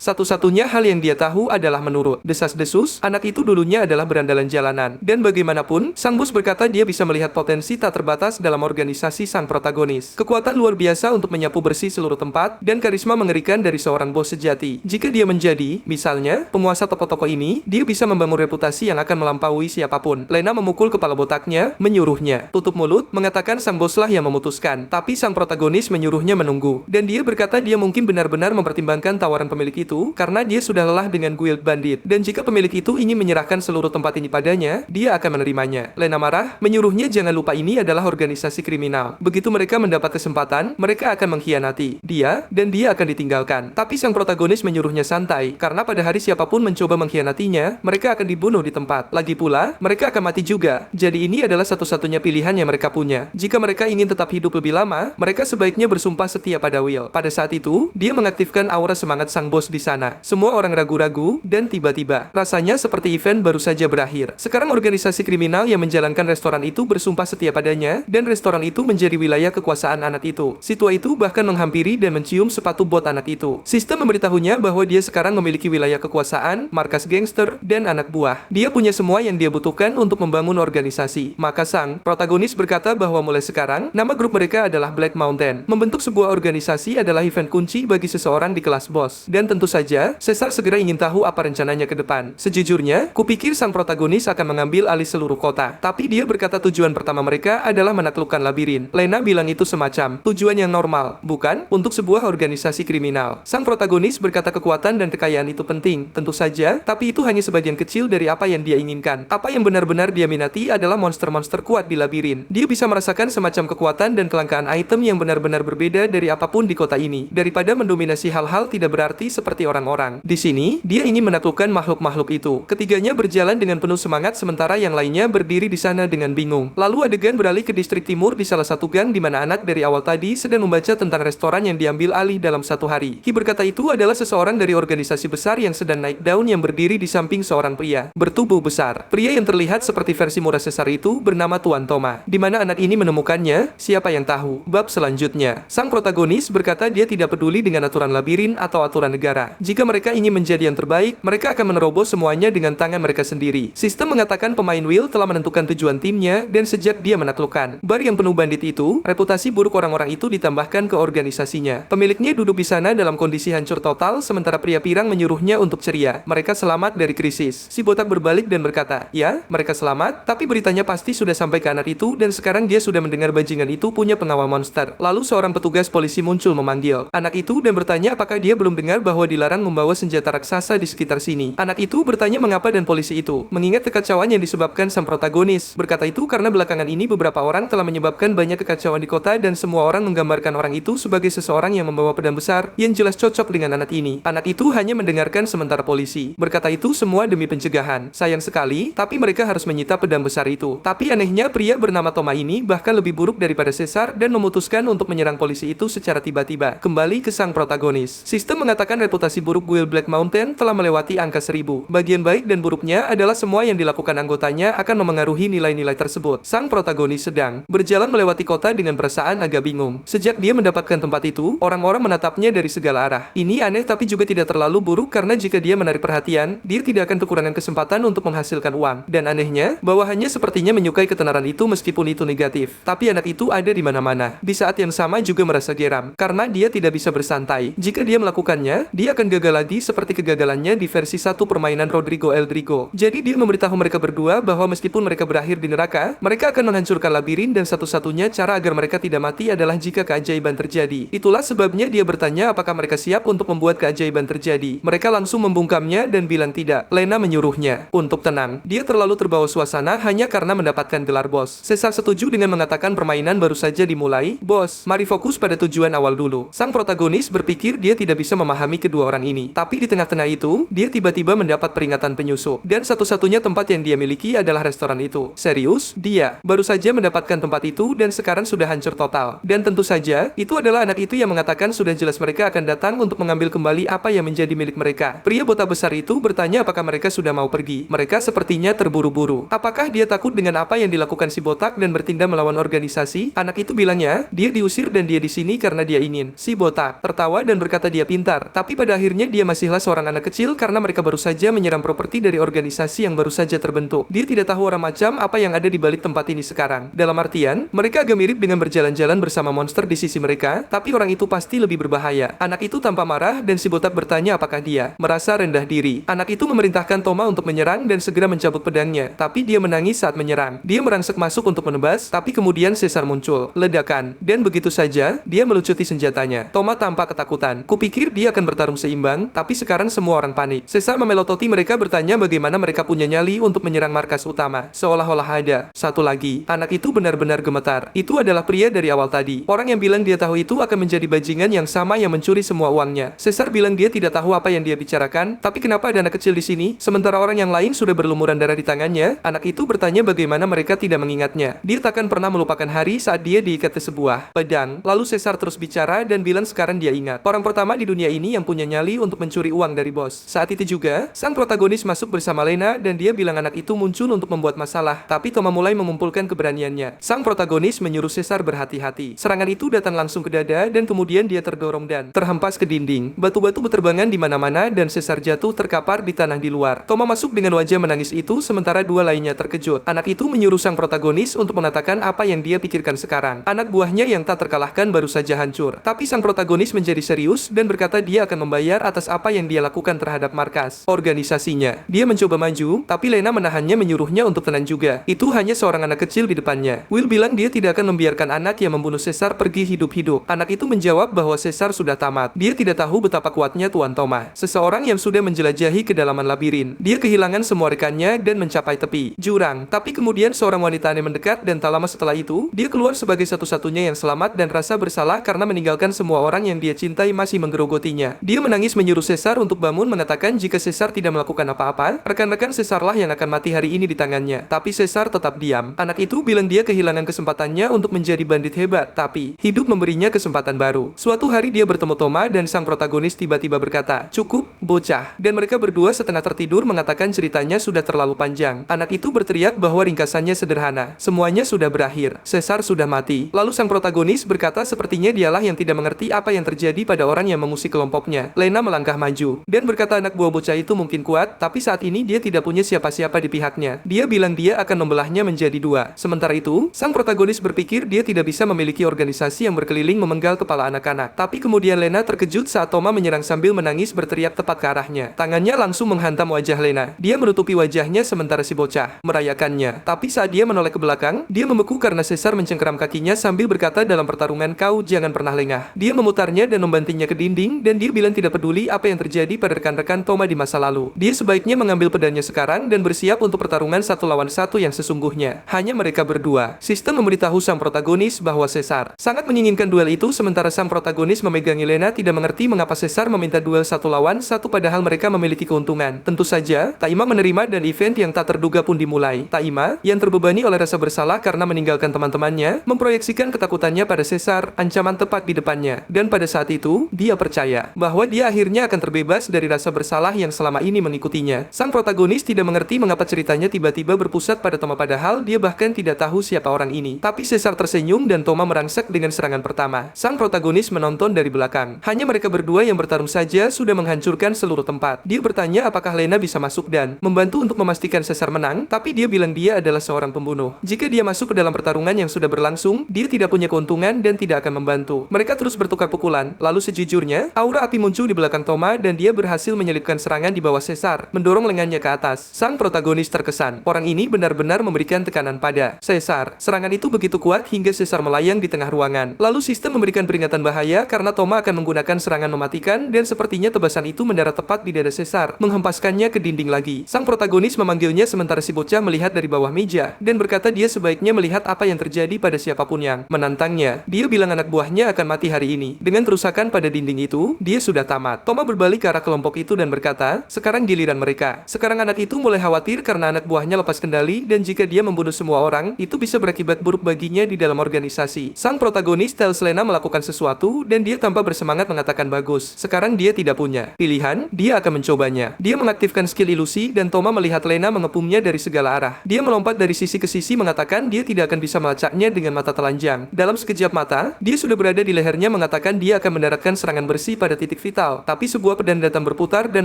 Satu-satunya hal yang dia tahu adalah menurut desas-desus, anak itu dulunya adalah berandalan jalanan. Dan bagaimanapun, sang bos berkata dia bisa melihat potensi tak terbatas dalam organisasi sang protagonis. Kekuatan luar biasa untuk menyapu bersih seluruh tempat, dan karisma mengerikan dari seorang bos sejati. Jika dia menjadi, misalnya, penguasa toko-toko ini, dia bisa membangun reputasi yang akan melampaui siapapun. Lena memukul kepala botaknya, menyuruhnya tutup mulut, mengatakan sang boslah yang memutuskan. Tapi sang protagonis menyuruhnya menunggu. Dan dia berkata dia mungkin benar-benar mempertimbangkan tawaran pemilik itu, karena dia sudah lelah dengan guild bandit. Dan jika pemilik itu ingin menyerahkan seluruh tempat ini padanya, dia akan menerimanya. Lena marah, menyuruhnya jangan lupa ini adalah organisasi kriminal. Begitu mereka mendapat kesempatan, mereka akan mengkhianati dia, dan dia akan ditinggalkan. Tapi sang protagonis menyuruhnya santai, karena pada hari siapapun mencoba mengkhianatinya, mereka akan dibunuh di tempat. Lagi pula, mereka akan mati juga. Jadi ini adalah satu-satunya pilihan yang mereka punya. Jika mereka ingin tetap hidup lebih lama, mereka sebaiknya bersumpah setia pada Will. Pada saat itu, dia mengaktifkan aura semangat sang bos di sana. Semua orang ragu-ragu, dan tiba-tiba, rasanya seperti event baru saja berakhir. Sekarang organisasi kriminal yang menjalankan restoran itu bersumpah setia padanya, dan restoran itu menjadi wilayah kekuasaan anak itu. Si tua itu bahkan menghampiri dan mencium sepatu bot anak itu. Sistem memberitahunya bahwa dia sekarang memiliki wilayah kekuasaan, markas gangster, dan anak buah. Dia punya semua yang dia butuhkan untuk membangun organisasi. Maka sang protagonis berkata bahwa mulai sekarang, nama grup mereka adalah Black Mountain. Membentuk sebuah organisasi adalah event kunci bagi seseorang di kelas bos. Dan tentu saja, Caesar segera ingin tahu apa rencananya ke depan. Sejujurnya, kupikir sang protagonis akan mengambil alih seluruh kota. Tapi dia berkata tujuan pertama mereka adalah menaklukkan labirin. Lena bilang itu semacam tujuan yang normal, bukan untuk sebuah organisasi kriminal. Sang protagonis berkata kekuatan dan kekayaan itu penting, tentu saja, tapi itu hanya sebagian kecil dari apa yang dia inginkan. Apa yang benar-benar dia minati adalah monster-monster kuat di labirin. Dia bisa merasakan semacam kekuatan dan kelangkaan item yang benar-benar berbeda dari apapun di kota ini, daripada mendominasi hal-hal tidak berarti seperti orang-orang. Di sini, dia ingin menaklukkan makhluk-makhluk itu. Ketiganya berjalan dengan penuh semangat sementara yang lainnya berdiri di sana dengan bingung. Lalu adegan beralih ke distrik timur di salah satu gang di mana anak dari awal tadi sedang membaca tentang restoran yang diambil alih dalam satu hari. Ki berkata itu adalah seseorang dari organisasi besar yang sedang naik daun yang berdiri di samping seorang pria bertubuh besar. Pria yang terlihat seperti versi murah Caesar itu bernama Tuan Toma. Di mana anak ini menemukannya, siapa yang tahu. Bab selanjutnya, sang protagonis berkata dia tidak peduli dengan aturan labirin atau aturan negara. Jika mereka ingin menjadi yang terbaik, mereka akan menerobos semuanya dengan tangan mereka sendiri. Sistem mengatakan pemain Will telah menentukan tujuan timnya, dan sejak dia menaklukkan bar yang penuh bandit itu, reputasi buruk orang-orang itu ditambahkan ke organisasinya. Pemiliknya duduk di sana dalam kondisi hancur total, sementara pria pirang menyuruhnya untuk ceria. Mereka selamat dari krisis. Si botak berbalik dan berkata, ya, mereka selamat, tapi beritanya pasti sudah sampai ke anak itu, dan sekarang dia sudah mendengar bajingan itu punya pengawal monster. Lalu seorang petugas polisi muncul memanggil anak itu dan bertanya apakah dia belum dengar bahwa dilarang membawa senjata raksasa di sekitar sini. Anak itu bertanya mengapa dan polisi itu mengingat kekacauan yang disebabkan sang protagonis. Berkata itu karena belakangan ini beberapa orang telah menyebabkan banyak kekacauan di kota dan semua orang menggambarkan orang itu sebagai seseorang yang membawa pedang besar yang jelas cocok dengan anak ini. Anak itu hanya mendengarkan sementara polisi berkata itu semua demi pencegahan. Sayang sekali, tapi mereka harus menyita pedang besar itu. Tapi anehnya pria bernama Toma ini bahkan lebih buruk daripada Caesar dan memutuskan untuk menyerang polisi itu secara tiba-tiba. Kembali ke sang protagonis. Sistem mengatakan reputasi buruk guild Black Mountain telah melewati angka 1000. Bagian baik dan buruknya adalah semua yang dilakukan anggotanya akan memengaruhi nilai-nilai tersebut. Sang protagonis sedang berjalan melewati kota dengan perasaan agak bingung. Sejak dia mendapatkan tempat itu, orang-orang menatapnya dari segala parah. Ini aneh tapi juga tidak terlalu buruk karena jika dia menarik perhatian, dia tidak akan kekurangan kesempatan untuk menghasilkan uang. Dan anehnya, bawahannya sepertinya menyukai ketenaran itu meskipun itu negatif. Tapi anak itu ada di mana-mana. Di saat yang sama juga merasa geram, karena dia tidak bisa bersantai. Jika dia melakukannya, dia akan gagal lagi seperti kegagalannya di versi 1 permainan Rodrigo Eldrigo. Jadi dia memberitahu mereka berdua bahwa meskipun mereka berakhir di neraka, mereka akan menghancurkan labirin dan satu-satunya cara agar mereka tidak mati adalah jika keajaiban terjadi. Itulah sebabnya dia bertanya apakah mereka siap untuk membuat keajaiban terjadi. Mereka langsung membungkamnya dan bilang tidak. Lena menyuruhnya untuk tenang. Dia terlalu terbawa suasana hanya karena mendapatkan gelar bos. Caesar setuju dengan mengatakan permainan baru saja dimulai. Bos, mari fokus pada tujuan awal dulu. Sang protagonis berpikir dia tidak bisa memahami kedua orang ini. Tapi di tengah-tengah itu, dia tiba-tiba mendapat peringatan penyusup. Dan satu-satunya tempat yang dia miliki adalah restoran itu. Serius? Dia baru saja mendapatkan tempat itu dan sekarang sudah hancur total. Dan tentu saja, itu adalah anak itu yang mengatakan sudah jelas mereka akan datang untuk mengambil kembali apa yang menjadi milik mereka. Pria botak besar itu bertanya apakah mereka sudah mau pergi. Mereka sepertinya terburu-buru. Apakah dia takut dengan apa yang dilakukan si botak dan bertindak melawan organisasi? Anak itu bilangnya, dia diusir dan dia di sini karena dia ingin. Si botak tertawa dan berkata dia pintar. Tapi pada akhirnya dia masihlah seorang anak kecil karena mereka baru saja menyerang properti dari organisasi yang baru saja terbentuk. Dia tidak tahu orang macam apa yang ada di balik tempat ini sekarang. Dalam artian, mereka agak mirip dengan berjalan-jalan bersama monster di sisi mereka, tapi orang itu pasti lebih berbahaya. Anak itu tampak marah dan si botak bertanya apakah dia merasa rendah diri. Anak itu memerintahkan Toma untuk menyerang dan segera mencabut pedangnya, tapi dia menangis saat menyerang. Dia merangsek masuk untuk menebas, tapi kemudian Caesar muncul. Ledakan. Dan begitu saja, dia melucuti senjatanya. Toma tampak ketakutan. Kupikir dia akan bertarung seimbang, tapi sekarang semua orang panik. Caesar memelototi mereka bertanya bagaimana mereka punya nyali untuk menyerang markas utama. Seolah-olah ada satu lagi. Anak itu benar-benar gemetar. Itu adalah pria dari awal tadi. Orang yang bilang dia tahu itu akan menjadi bajingan yang sama yang mencuri semua uangnya. Caesar bilang dia tidak tahu apa yang dia bicarakan, tapi kenapa ada anak kecil di sini? Sementara orang yang lain sudah berlumuran darah di tangannya. Anak itu bertanya bagaimana mereka tidak mengingatnya. Dia takkan pernah melupakan hari saat dia diikat ke sebuah pedang. Lalu Caesar terus bicara dan bilang sekarang dia ingat. Orang pertama di dunia ini yang punya nyali untuk mencuri uang dari bos. Saat itu juga, sang protagonis masuk bersama Lena dan dia bilang anak itu muncul untuk membuat masalah. Tapi Toma mulai mengumpulkan keberaniannya. Sang protagonis menyuruh Caesar berhati-hati. Serangan itu datang langsung ke dada dan kemudian dia terdorong dan terhempas ke dinding. Batu-batu berterbangan di mana-mana dan Caesar jatuh terkapar di tanah di luar. Toma masuk dengan wajah menangis itu sementara dua lainnya terkejut. Anak itu menyuruh sang protagonis untuk mengatakan apa yang dia pikirkan sekarang. Anak buahnya yang tak terkalahkan baru saja hancur. Tapi sang protagonis menjadi serius dan berkata dia akan membayar atas apa yang dia lakukan terhadap markas organisasinya. Dia mencoba maju, tapi Lena menahannya menyuruhnya untuk tenang juga. Itu hanya seorang anak kecil di depannya. Will bilang dia tidak akan membiarkan anak yang membunuh Caesar pergi hidup-hidup. Anak itu menjawab bahwa Caesar sudah tamat. Dia tidak tahu betapa kuatnya Tuan Toma. Seseorang yang sudah menjelajahi kedalaman labirin. Dia kehilangan semua rekannya dan mencapai tepi jurang. Tapi kemudian seorang wanita aneh mendekat dan tak lama setelah itu, dia keluar sebagai satu-satunya yang selamat dan rasa bersalah karena meninggalkan semua orang yang dia cintai masih menggerogotinya. Dia menangis menyuruh Caesar untuk bangun mengatakan jika Caesar tidak melakukan apa-apa, rekan-rekan Caesar lah yang akan mati hari ini di tangannya. Tapi Caesar tetap diam. Anak itu bilang dia kehilangan kesempatannya untuk menjadi bandit hebat, tapi hidup memberinya kesempatan baru. Suatu hari dia bertemu Toma dan sang protagonis tiba-tiba berkata, "Cukup, bocah." Dan mereka berdua setengah tertidur mengatakan ceritanya sudah terlalu panjang. Anak itu berteriak bahwa ringkasannya sederhana. Semuanya sudah berakhir. Caesar sudah mati. Lalu sang protagonis berkata sepertinya dialah yang tidak mengerti apa yang terjadi pada orang yang mengusik kelompoknya. Lena melangkah maju dan berkata anak buah bocah itu mungkin kuat, tapi saat ini dia tidak punya siapa-siapa di pihaknya. Dia bilang dia akan membelahnya menjadi dua. Sementara itu, sang protagonis berpikir dia tidak bisa memiliki organisasi yang berkeliling memenggal kepala anak-anak. Tapi kemudian Lena terkejut saat Toma menyerang sambil menangis berteriak tepat ke arahnya. Tangannya langsung menghantam wajah Lena. Dia menutupi wajahnya sementara si bocah merayakannya. Tapi saat dia menoleh ke belakang, dia membeku karena Caesar mencengkeram kakinya sambil berkata dalam pertarungan kau jangan pernah lengah. Dia memutarnya dan membantingnya ke dinding dan dia bilang tidak peduli apa yang terjadi pada rekan-rekan Toma di masa lalu. Dia sebaiknya mengambil pedangnya sekarang dan bersiap untuk pertarungan satu lawan satu yang sesungguhnya. Hanya mereka berdua. Sistem memberitahu sang protagonis bahwa Caesar sangat menginginkan duel itu sementara sang protagonis memegangi Lena tidak mengerti mengapa Caesar meminta duel satu lawan satu padahal mereka memiliki keuntungan. Tentu saja, Taima menerima dan event yang tak terduga pun dimulai. Taima, yang terbebani oleh rasa bersalah karena meninggalkan teman-temannya, memproyeksikan ketakutannya pada Caesar, ancaman tepat di depannya. Dan pada saat itu, dia percaya bahwa dia akhirnya akan terbebas dari rasa bersalah yang selama ini mengikutinya. Sang protagonis tidak mengerti mengapa ceritanya tiba-tiba berpusat pada Toma padahal dia bahkan tidak tahu siapa orang ini. Tapi Caesar tersenyum dan Toma merangsek dengan serangan pertama. Sang protagonis menonton dari belakang. Hanya Hanya mereka berdua yang bertarung saja sudah menghancurkan seluruh tempat. Dia bertanya apakah Lena bisa masuk dan membantu untuk memastikan Caesar menang, tapi dia bilang dia adalah seorang pembunuh. Jika dia masuk ke dalam pertarungan yang sudah berlangsung, dia tidak punya keuntungan dan tidak akan membantu. Mereka terus bertukar pukulan, lalu sejujurnya, aura api muncul di belakang Thomas dan dia berhasil menyelipkan serangan di bawah Caesar, mendorong lengannya ke atas. Sang protagonis terkesan. Orang ini benar-benar memberikan tekanan pada Caesar. Serangan itu begitu kuat hingga Caesar melayang di tengah ruangan. Lalu sistem memberikan peringatan bahaya karena Thomas akan menggunakan serangan mematikan dan sepertinya tebasan itu mendarat tepat di dada Caesar, menghempaskannya ke dinding lagi. Sang protagonis memanggilnya sementara si bocah melihat dari bawah meja dan berkata dia sebaiknya melihat apa yang terjadi pada siapapun yang menantangnya. Dia bilang anak buahnya akan mati hari ini. Dengan kerusakan pada dinding itu, dia sudah tamat. Thomas berbalik ke arah kelompok itu dan berkata, sekarang giliran mereka. Sekarang anak itu mulai khawatir karena anak buahnya lepas kendali dan jika dia membunuh semua orang, itu bisa berakibat buruk baginya di dalam organisasi. Sang protagonis tells Lena melakukan sesuatu dan dia tanpa bersemangat mengatakan bagus. Sekarang dia tidak punya pilihan, dia akan mencobanya. Dia mengaktifkan skill ilusi dan Thomas melihat Lena mengepungnya dari segala arah. Dia melompat dari sisi ke sisi mengatakan dia tidak akan bisa melacaknya dengan mata telanjang. Dalam sekejap mata, dia sudah berada di lehernya mengatakan dia akan mendaratkan serangan bersih pada titik vital. Tapi sebuah pedang datang berputar dan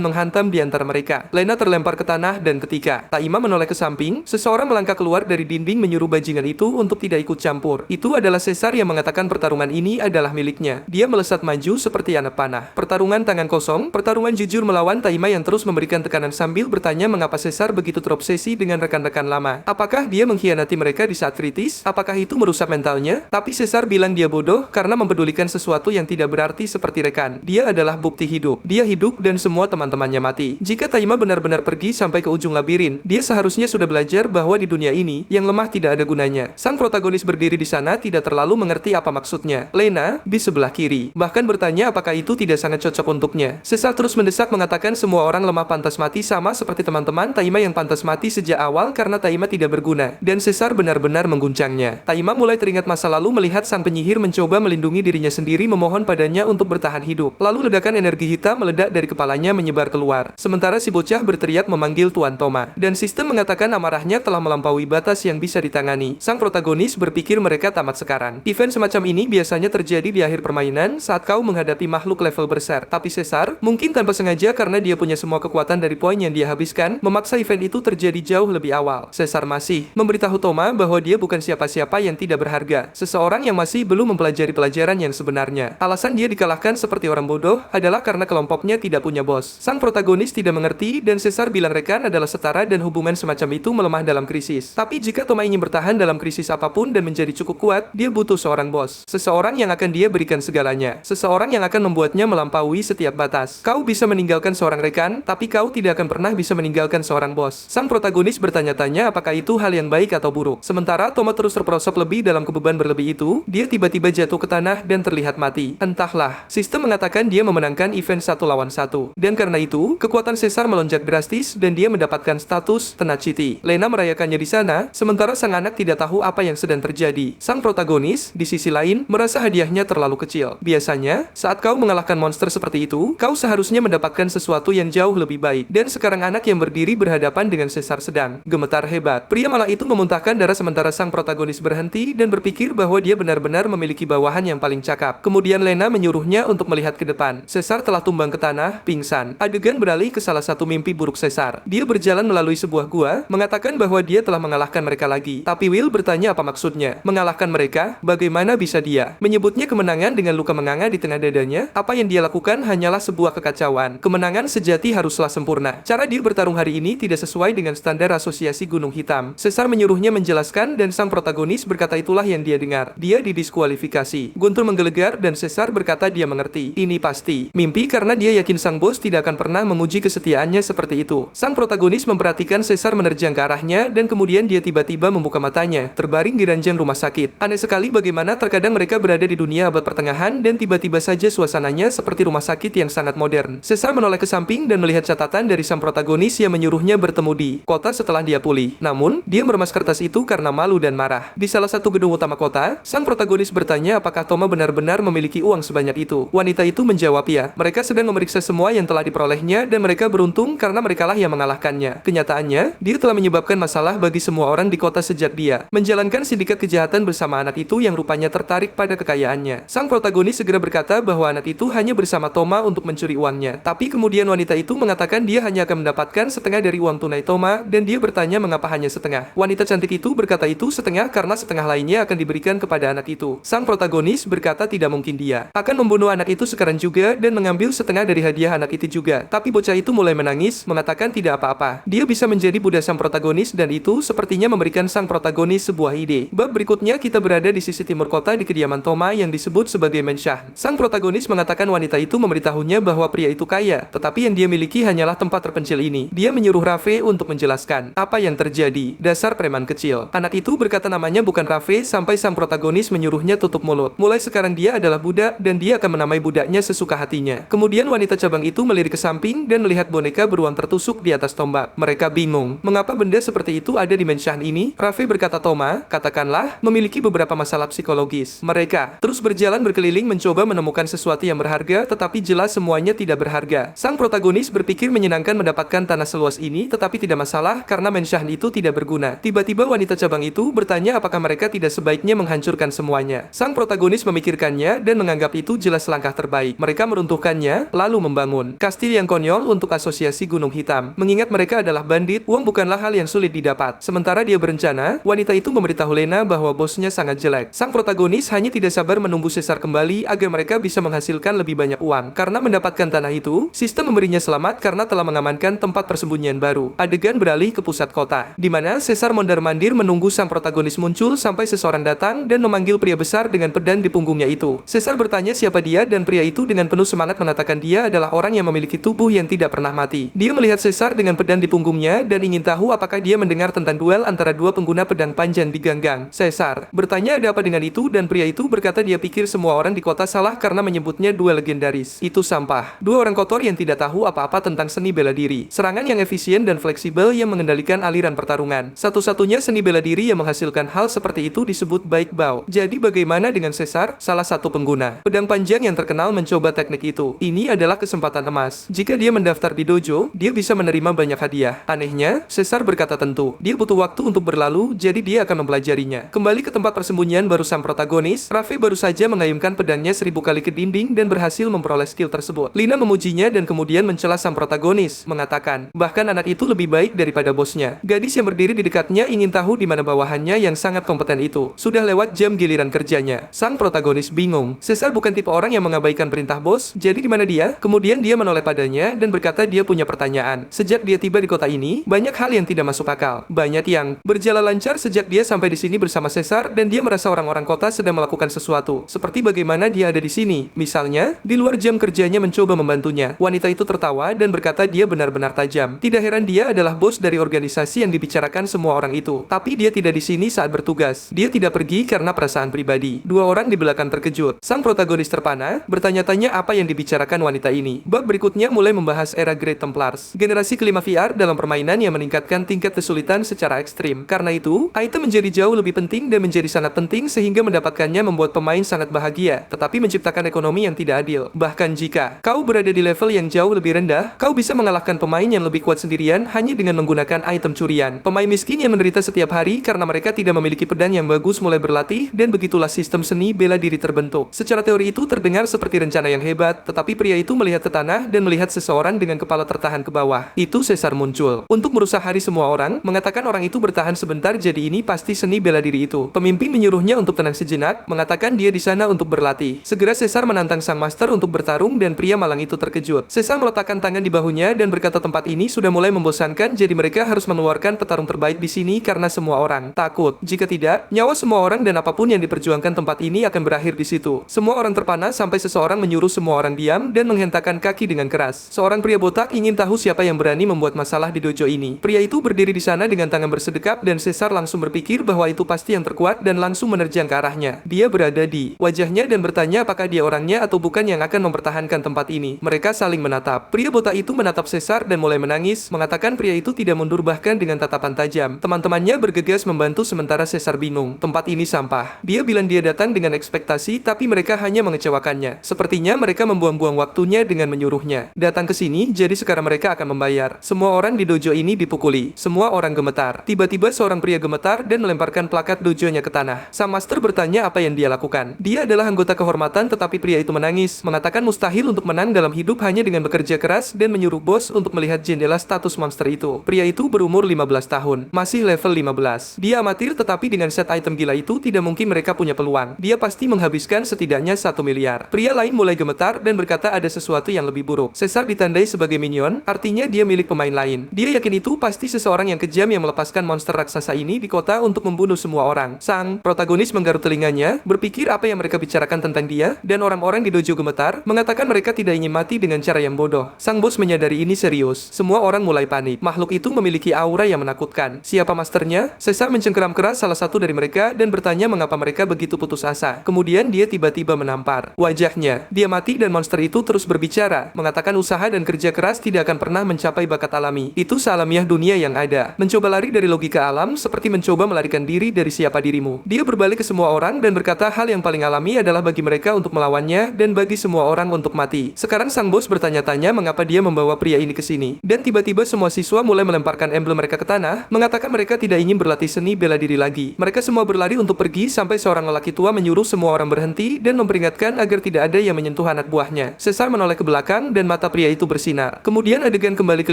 menghantam di antara mereka. Lena terlempar ke tanah dan ketika Taima menoleh ke samping, seseorang melangkah keluar dari dinding menyuruh bajingan itu untuk tidak ikut campur. Itu adalah Caesar yang mengatakan pertarungan ini adalah miliknya. Dia melesat maju seperti anak panah. Pertarungan tangan kosong, pertarungan jujur melawan Taima yang terus memberikan tekanan sambil bertanya mengapa Caesar begitu terobsesi dengan rekan-rekan lama. Apakah dia mengkhianati mereka di saat kritis? Apakah itu merusak mentalnya? Tapi Caesar bilang dia bodoh karena mempedulikan sesuatu yang tidak berarti seperti rekan. Dia adalah bukti hidup. Dia hidup dan semua teman-temannya mati. Jika Taima benar-benar pergi sampai ke ujung labirin, dia seharusnya sudah belajar bahwa di dunia ini, yang lemah tidak ada gunanya. Sang protagonis berdiri di sana tidak terlalu mengerti apa maksudnya. Lena, di sebelah kiri, bahkan bertanya apakah itu tidak sangat cocok untuknya. Caesar terus mendesak mengatakan semua orang lemah pantas mati sama seperti teman-teman Taima yang pantas mati sejak awal karena Taima tidak berguna. Dan Caesar benar-benar mengguncangnya. Taima mulai teringat masa lalu melihat sang penyihir mencoba melindungi dirinya sendiri memohon padanya untuk bertahan hidup. Lalu ledakan energi hitam meledak dari kepalanya menyebar keluar. Sementara si bocah berteriak memanggil Tuan Thomas. Dan sistem mengatakan amarahnya telah melampaui batas yang bisa ditangani. Sang protagonis berpikir mereka tamat sekarang. Event semacam ini biasanya terjadi di akhir permainan saat kau menghadapi makhluk level besar. Tapi Caesar, mungkin tanpa sengaja karena dia punya semua kekuatan dari poin yang dia habiskan, memaksa event itu terjadi jauh lebih awal. Caesar masih memberitahu Thomas bahwa dia bukan siapa-siapa yang tidak berharga. Seseorang yang masih belum mempelajari pelajaran yang sebenarnya. Alasan dia dikalahkan seperti orang bodoh adalah karena kelompoknya tidak punya bos. Sang protagonis tidak mengerti dan Caesar bilang rekan adalah setara dan hubungan semacam itu melemah dalam krisis. Tapi jika Thomas ingin bertahan dalam krisis apapun dan menjadi cukup kuat, dia butuh seorang bos. Seseorang yang akan dia berikan segalanya. Seseorang yang akan membuatnya melampaui setiap batas. Kau bisa meninggalkan seorang rekan, tapi kau tidak akan pernah bisa meninggalkan seorang bos. Sang protagonis bertanya-tanya apakah itu hal yang baik atau buruk. Sementara Thomas terus terperosok lebih dalam kebeban berlebih itu, dia tiba-tiba jatuh ke tanah dan terlihat mati. Entahlah, sistem mengatakan dia memenangkan event 1 lawan 1. Dan karena itu, kekuatan Caesar melonjak drastis dan dia mendapatkan status Tenacity. Lena merayakannya di sana, sementara sang anak tidak tahu apa yang sedang terjadi. Sang protagonis, di sisi lain, merasa hadiahnya terlalu kecil. Biasanya, saat kau mengalahkan monster seperti itu, kau seharusnya mendapatkan sesuatu yang jauh lebih baik. Dan sekarang anak yang berdiri berhadapan dengan Caesar sedang gemetar hebat. Pria malang itu memuntahkan darah sementara sang protagonis berhenti dan berpikir bahwa dia benar-benar memiliki bawahan yang paling cakap. Kemudian Lena menyuruhnya untuk melihat ke depan. Caesar telah tumbang ke tanah, pingsan. Adegan beralih ke salah satu mimpi buruk Caesar. Dia berjalan melalui sebuah gua, mengatakan bahwa dia telah mengalahkan mereka lagi. Tapi Will bertanya apa maksudnya. Mengalahkan mereka? Bagaimana bisa dia menyebutnya kemenangan dengan luka menganga di tengah dadanya? Apa yang dia lakukan hanyalah sebuah kekacauan. Kemenangan sejati haruslah sempurna. Cara dia bertarung hari ini tidak sesuai dengan standar asosiasi Gunung Hitam. Caesar menyuruhnya menjelaskan dan sang protagonis berkata itulah yang dia dengar. Dia didiskualifikasi. Guntur menggelegar dan Caesar berkata dia mengerti. Ini pasti mimpi karena dia yakin sang bos tidak akan pernah menguji kesetiaannya seperti itu. Sang protagonis memperhatikan Caesar menerjang ke arahnya dan kemudian dia tiba-tiba membuka matanya, terbaring di ranjang rumah sakit. Aneh sekali bagaimana terkadang mereka berada di dunia abad pertengahan dan tiba-tiba saja suasananya seperti rumah sakit yang sangat modern. Caesar menoleh ke samping dan melihat catatan dari sang protagonis yang menyuruhnya bertemu di kota setelah dia pulih. Namun, dia meremas kertas itu karena malu dan marah. Di salah satu gedung utama kota, sang protagonis bertanya apakah Thomas benar-benar memiliki uang sebanyak itu. Wanita itu menjawab ya. Mereka sedang memeriksa semua yang telah diperolehnya dan mereka beruntung karena merekalah yang mengalahkannya. Kenyataannya, dia telah menyebabkan masalah bagi semua orang di kota sejak dia menjalankan sindikat kejahatan bersama anak itu yang rupanya tertarik pada kekayaannya. Sang protagonis segera berkata bahwa bahwa anak itu hanya bersama Toma untuk mencuri uangnya. Tapi kemudian wanita itu mengatakan dia hanya akan mendapatkan setengah dari uang tunai Toma, dan dia bertanya mengapa hanya setengah. Wanita cantik itu berkata itu setengah karena setengah lainnya akan diberikan kepada anak itu. Sang protagonis berkata tidak mungkin dia akan membunuh anak itu sekarang juga dan mengambil setengah dari hadiah anak itu juga. Tapi bocah itu mulai menangis, mengatakan tidak apa-apa. Dia bisa menjadi budak sang protagonis dan itu sepertinya memberikan sang protagonis sebuah ide. Bab berikutnya kita berada di sisi timur kota di kediaman Toma yang disebut sebagai Menshah. Sang protagonis mengatakan wanita itu memberitahunya bahwa pria itu kaya, tetapi yang dia miliki hanyalah tempat terpencil ini. Dia menyuruh Raffe untuk menjelaskan apa yang terjadi. Dasar preman kecil. Anak itu berkata namanya bukan Raffe sampai sang protagonis menyuruhnya tutup mulut. Mulai sekarang dia adalah budak dan dia akan menamai budaknya sesuka hatinya. Kemudian wanita cabang itu melirik ke samping dan melihat boneka beruang tertusuk di atas tombak. Mereka bingung, mengapa benda seperti itu ada di Menshah ini? Raffe berkata Toma, katakanlah, memiliki beberapa masalah psikologis. Mereka terus berjalan berkeliling mencoba menemukan sesuatu yang berharga, tetapi jelas semuanya tidak berharga. Sang protagonis berpikir menyenangkan mendapatkan tanah seluas ini, tetapi tidak masalah karena Menshah itu tidak berguna. Tiba-tiba wanita cabang itu bertanya apakah mereka tidak sebaiknya menghancurkan semuanya. Sang protagonis memikirkannya dan menganggap itu jelas langkah terbaik. Mereka meruntuhkannya, lalu membangun kastil yang konyol untuk asosiasi Gunung Hitam. Mengingat mereka adalah bandit, uang bukanlah hal yang sulit didapat. Sementara dia berencana, wanita itu memberitahu Lena bahwa bosnya sangat jelek. Sang protagonis hanya tidak sabar menunggu Caesar kembali agar mereka bisa menghasilkan lebih banyak uang. Karena mendapatkan tanah itu, sistem memberinya selamat karena telah mengamankan tempat persembunyian baru. Adegan beralih ke pusat kota, di mana Caesar mondar-mandir menunggu sang protagonis muncul sampai seseorang datang dan memanggil pria besar dengan pedang di punggungnya itu. Caesar bertanya siapa dia dan pria itu dengan penuh semangat mengatakan dia adalah orang yang memiliki tubuh yang tidak pernah mati. Dia melihat Caesar dengan pedang di punggungnya dan ingin tahu apakah dia mendengar tentang duel antara dua pengguna pedang panjang di ganggang. Caesar bertanya ada apa dengan itu dan pria itu berkata dia pikir semua orang di kota salah karena menyebutnya duel legendaris. Itu sampah. Dua orang kotor yang tidak tahu apa-apa tentang seni bela diri. Serangan yang efisien dan fleksibel yang mengendalikan aliran pertarungan. Satu-satunya seni bela diri yang menghasilkan hal seperti itu disebut baik bau. Jadi bagaimana dengan Caesar? Salah satu pengguna pedang panjang yang terkenal mencoba teknik itu. Ini adalah kesempatan emas. Jika dia mendaftar di dojo, dia bisa menerima banyak hadiah. Anehnya, Caesar berkata tentu. Dia butuh waktu untuk berlalu, jadi dia akan mempelajarinya. Kembali ke tempat persembunyian baru sang protagonis, Raffe baru saja mengayunkan pedangnya 1000 kali ke dinding dan berhasil memperoleh skill tersebut. Lina memujinya dan kemudian mencela sang protagonis, mengatakan, bahkan anak itu lebih baik daripada bosnya. Gadis yang berdiri di dekatnya ingin tahu di mana bawahannya yang sangat kompeten itu. Sudah lewat jam giliran kerjanya. Sang protagonis bingung. Caesar bukan tipe orang yang mengabaikan perintah bos, jadi di mana dia? Kemudian dia menoleh padanya dan berkata dia punya pertanyaan. Sejak dia tiba di kota ini, banyak hal yang tidak masuk akal. Banyak yang berjalan lancar sejak dia sampai di sini bersama Caesar dan dia merasa orang-orang kota sedang melakukan sesuatu. Seperti bagaimana dia ada di sini. Misalnya, di luar jam kerjanya mencoba membantunya. Wanita itu tertawa dan berkata dia benar-benar tajam. Tidak heran dia adalah bos dari organisasi yang dibicarakan semua orang itu. Tapi dia tidak di sini saat bertugas. Dia tidak pergi karena perasaan pribadi. Dua orang di belakang terkejut. Sang protagonis terpana, bertanya-tanya apa yang dibicarakan wanita ini. Bab berikutnya mulai membahas era Great Templars. Generasi kelima VR dalam permainan yang meningkatkan tingkat kesulitan secara ekstrim. Karena itu, item menjadi jauh lebih penting dan menjadi sangat penting sehingga mendapatkannya membuat pemain sangat bahagia, tetapi menciptakan ekonomi yang tidak adil. Bahkan jika kau berada di level yang jauh lebih rendah, kau bisa mengalahkan pemain yang lebih kuat sendirian hanya dengan menggunakan item curian. Pemain miskin yang menderita setiap hari karena mereka tidak memiliki pedang yang bagus mulai berlatih dan begitulah sistem seni bela diri terbentuk. Secara teori itu terdengar seperti rencana yang hebat, tetapi pria itu melihat ke tanah dan melihat seseorang dengan kepala tertahan ke bawah. Itu Caesar muncul. Untuk merusak hari semua orang, mengatakan orang itu bertahan sebentar jadi ini pasti seni bela diri itu. Pemimpin menyuruhnya untuk tenang sejenak, mengatakan dia di sana untuk berlatih. Segera Caesar menantang sang master untuk bertarung dan pria malang itu terkejut. Caesar meletakkan tangan di bahunya dan berkata tempat ini sudah mulai membosankan jadi mereka harus mengeluarkan petarung terbaik di sini karena semua orang takut. Jika tidak, nyawa semua orang dan apapun yang diperjuangkan tempat ini akan berakhir di situ. Semua orang terpana sampai seseorang menyuruh semua orang diam dan menghentakkan kaki dengan keras. Seorang pria botak ingin tahu siapa yang berani membuat masalah di dojo ini. Pria itu berdiri di sana dengan tangan bersedekap dan Caesar langsung berpikir bahwa itu pasti yang terkuat dan langsung menerjang ke arahnya. Dia berada di wajahnya dan bertanya apakah dia orangnya atau bukan yang akan mempertahankan tempat ini. Mereka saling menatap. Pria botak itu menatap Caesar dan mulai menangis, mengatakan pria itu tidak mundur bahkan dengan tatapan tajam. Teman-temannya bergegas membantu sementara Caesar bingung. Tempat ini sampah. Dia bilang dia datang dengan ekspektasi tapi mereka hanya mengecewakannya. Sepertinya mereka membuang-buang waktunya dengan menyuruhnya datang ke sini, jadi sekarang mereka akan membayar. Semua orang di dojo ini dipukuli. Semua orang gemetar. Tiba-tiba seorang pria gemetar dan melemparkan plakat dojonya ke tanah. Sang master bertanya apa yang dia lakukan. Dia adalah anggota kehormatan tetapi pria pria itu menangis, mengatakan mustahil untuk menang dalam hidup hanya dengan bekerja keras dan menyuruh bos untuk melihat jendela status monster itu. Pria itu berumur 15 tahun, masih level 15. Dia amatir tetapi dengan set item gila itu tidak mungkin mereka punya peluang. Dia pasti menghabiskan setidaknya 1 miliar. Pria lain mulai gemetar dan berkata ada sesuatu yang lebih buruk. Caesar ditandai sebagai minion, artinya dia milik pemain lain. Dia yakin itu pasti seseorang yang kejam yang melepaskan monster raksasa ini di kota untuk membunuh semua orang. Sang protagonis menggaruk telinganya, berpikir apa yang mereka bicarakan tentang dia, dan orang-orang di dojo gemetar, mengatakan mereka tidak ingin mati dengan cara yang bodoh. Sang bos menyadari ini serius. Semua orang mulai panik. Makhluk itu memiliki aura yang menakutkan. Siapa masternya? Caesar mencengkeram keras salah satu dari mereka dan bertanya mengapa mereka begitu putus asa. Kemudian dia tiba-tiba menampar wajahnya. Dia mati dan monster itu terus berbicara, mengatakan usaha dan kerja keras tidak akan pernah mencapai bakat alami. Itu sealamiah dunia yang ada. Mencoba lari dari logika alam seperti mencoba melarikan diri dari siapa dirimu. Dia berbalik ke semua orang dan berkata hal yang paling alami adalah bagi mereka untuk melawannya dan bagi semua orang untuk mati. Sekarang sang bos bertanya-tanya mengapa dia membawa pria ini ke sini. Dan tiba-tiba semua siswa mulai melemparkan emblem mereka ke tanah, mengatakan mereka tidak ingin berlatih seni bela diri lagi. Mereka semua berlari untuk pergi sampai seorang lelaki tua menyuruh semua orang berhenti dan memperingatkan agar tidak ada yang menyentuh anak buahnya. Caesar menoleh ke belakang dan mata pria itu bersinar. Kemudian adegan kembali ke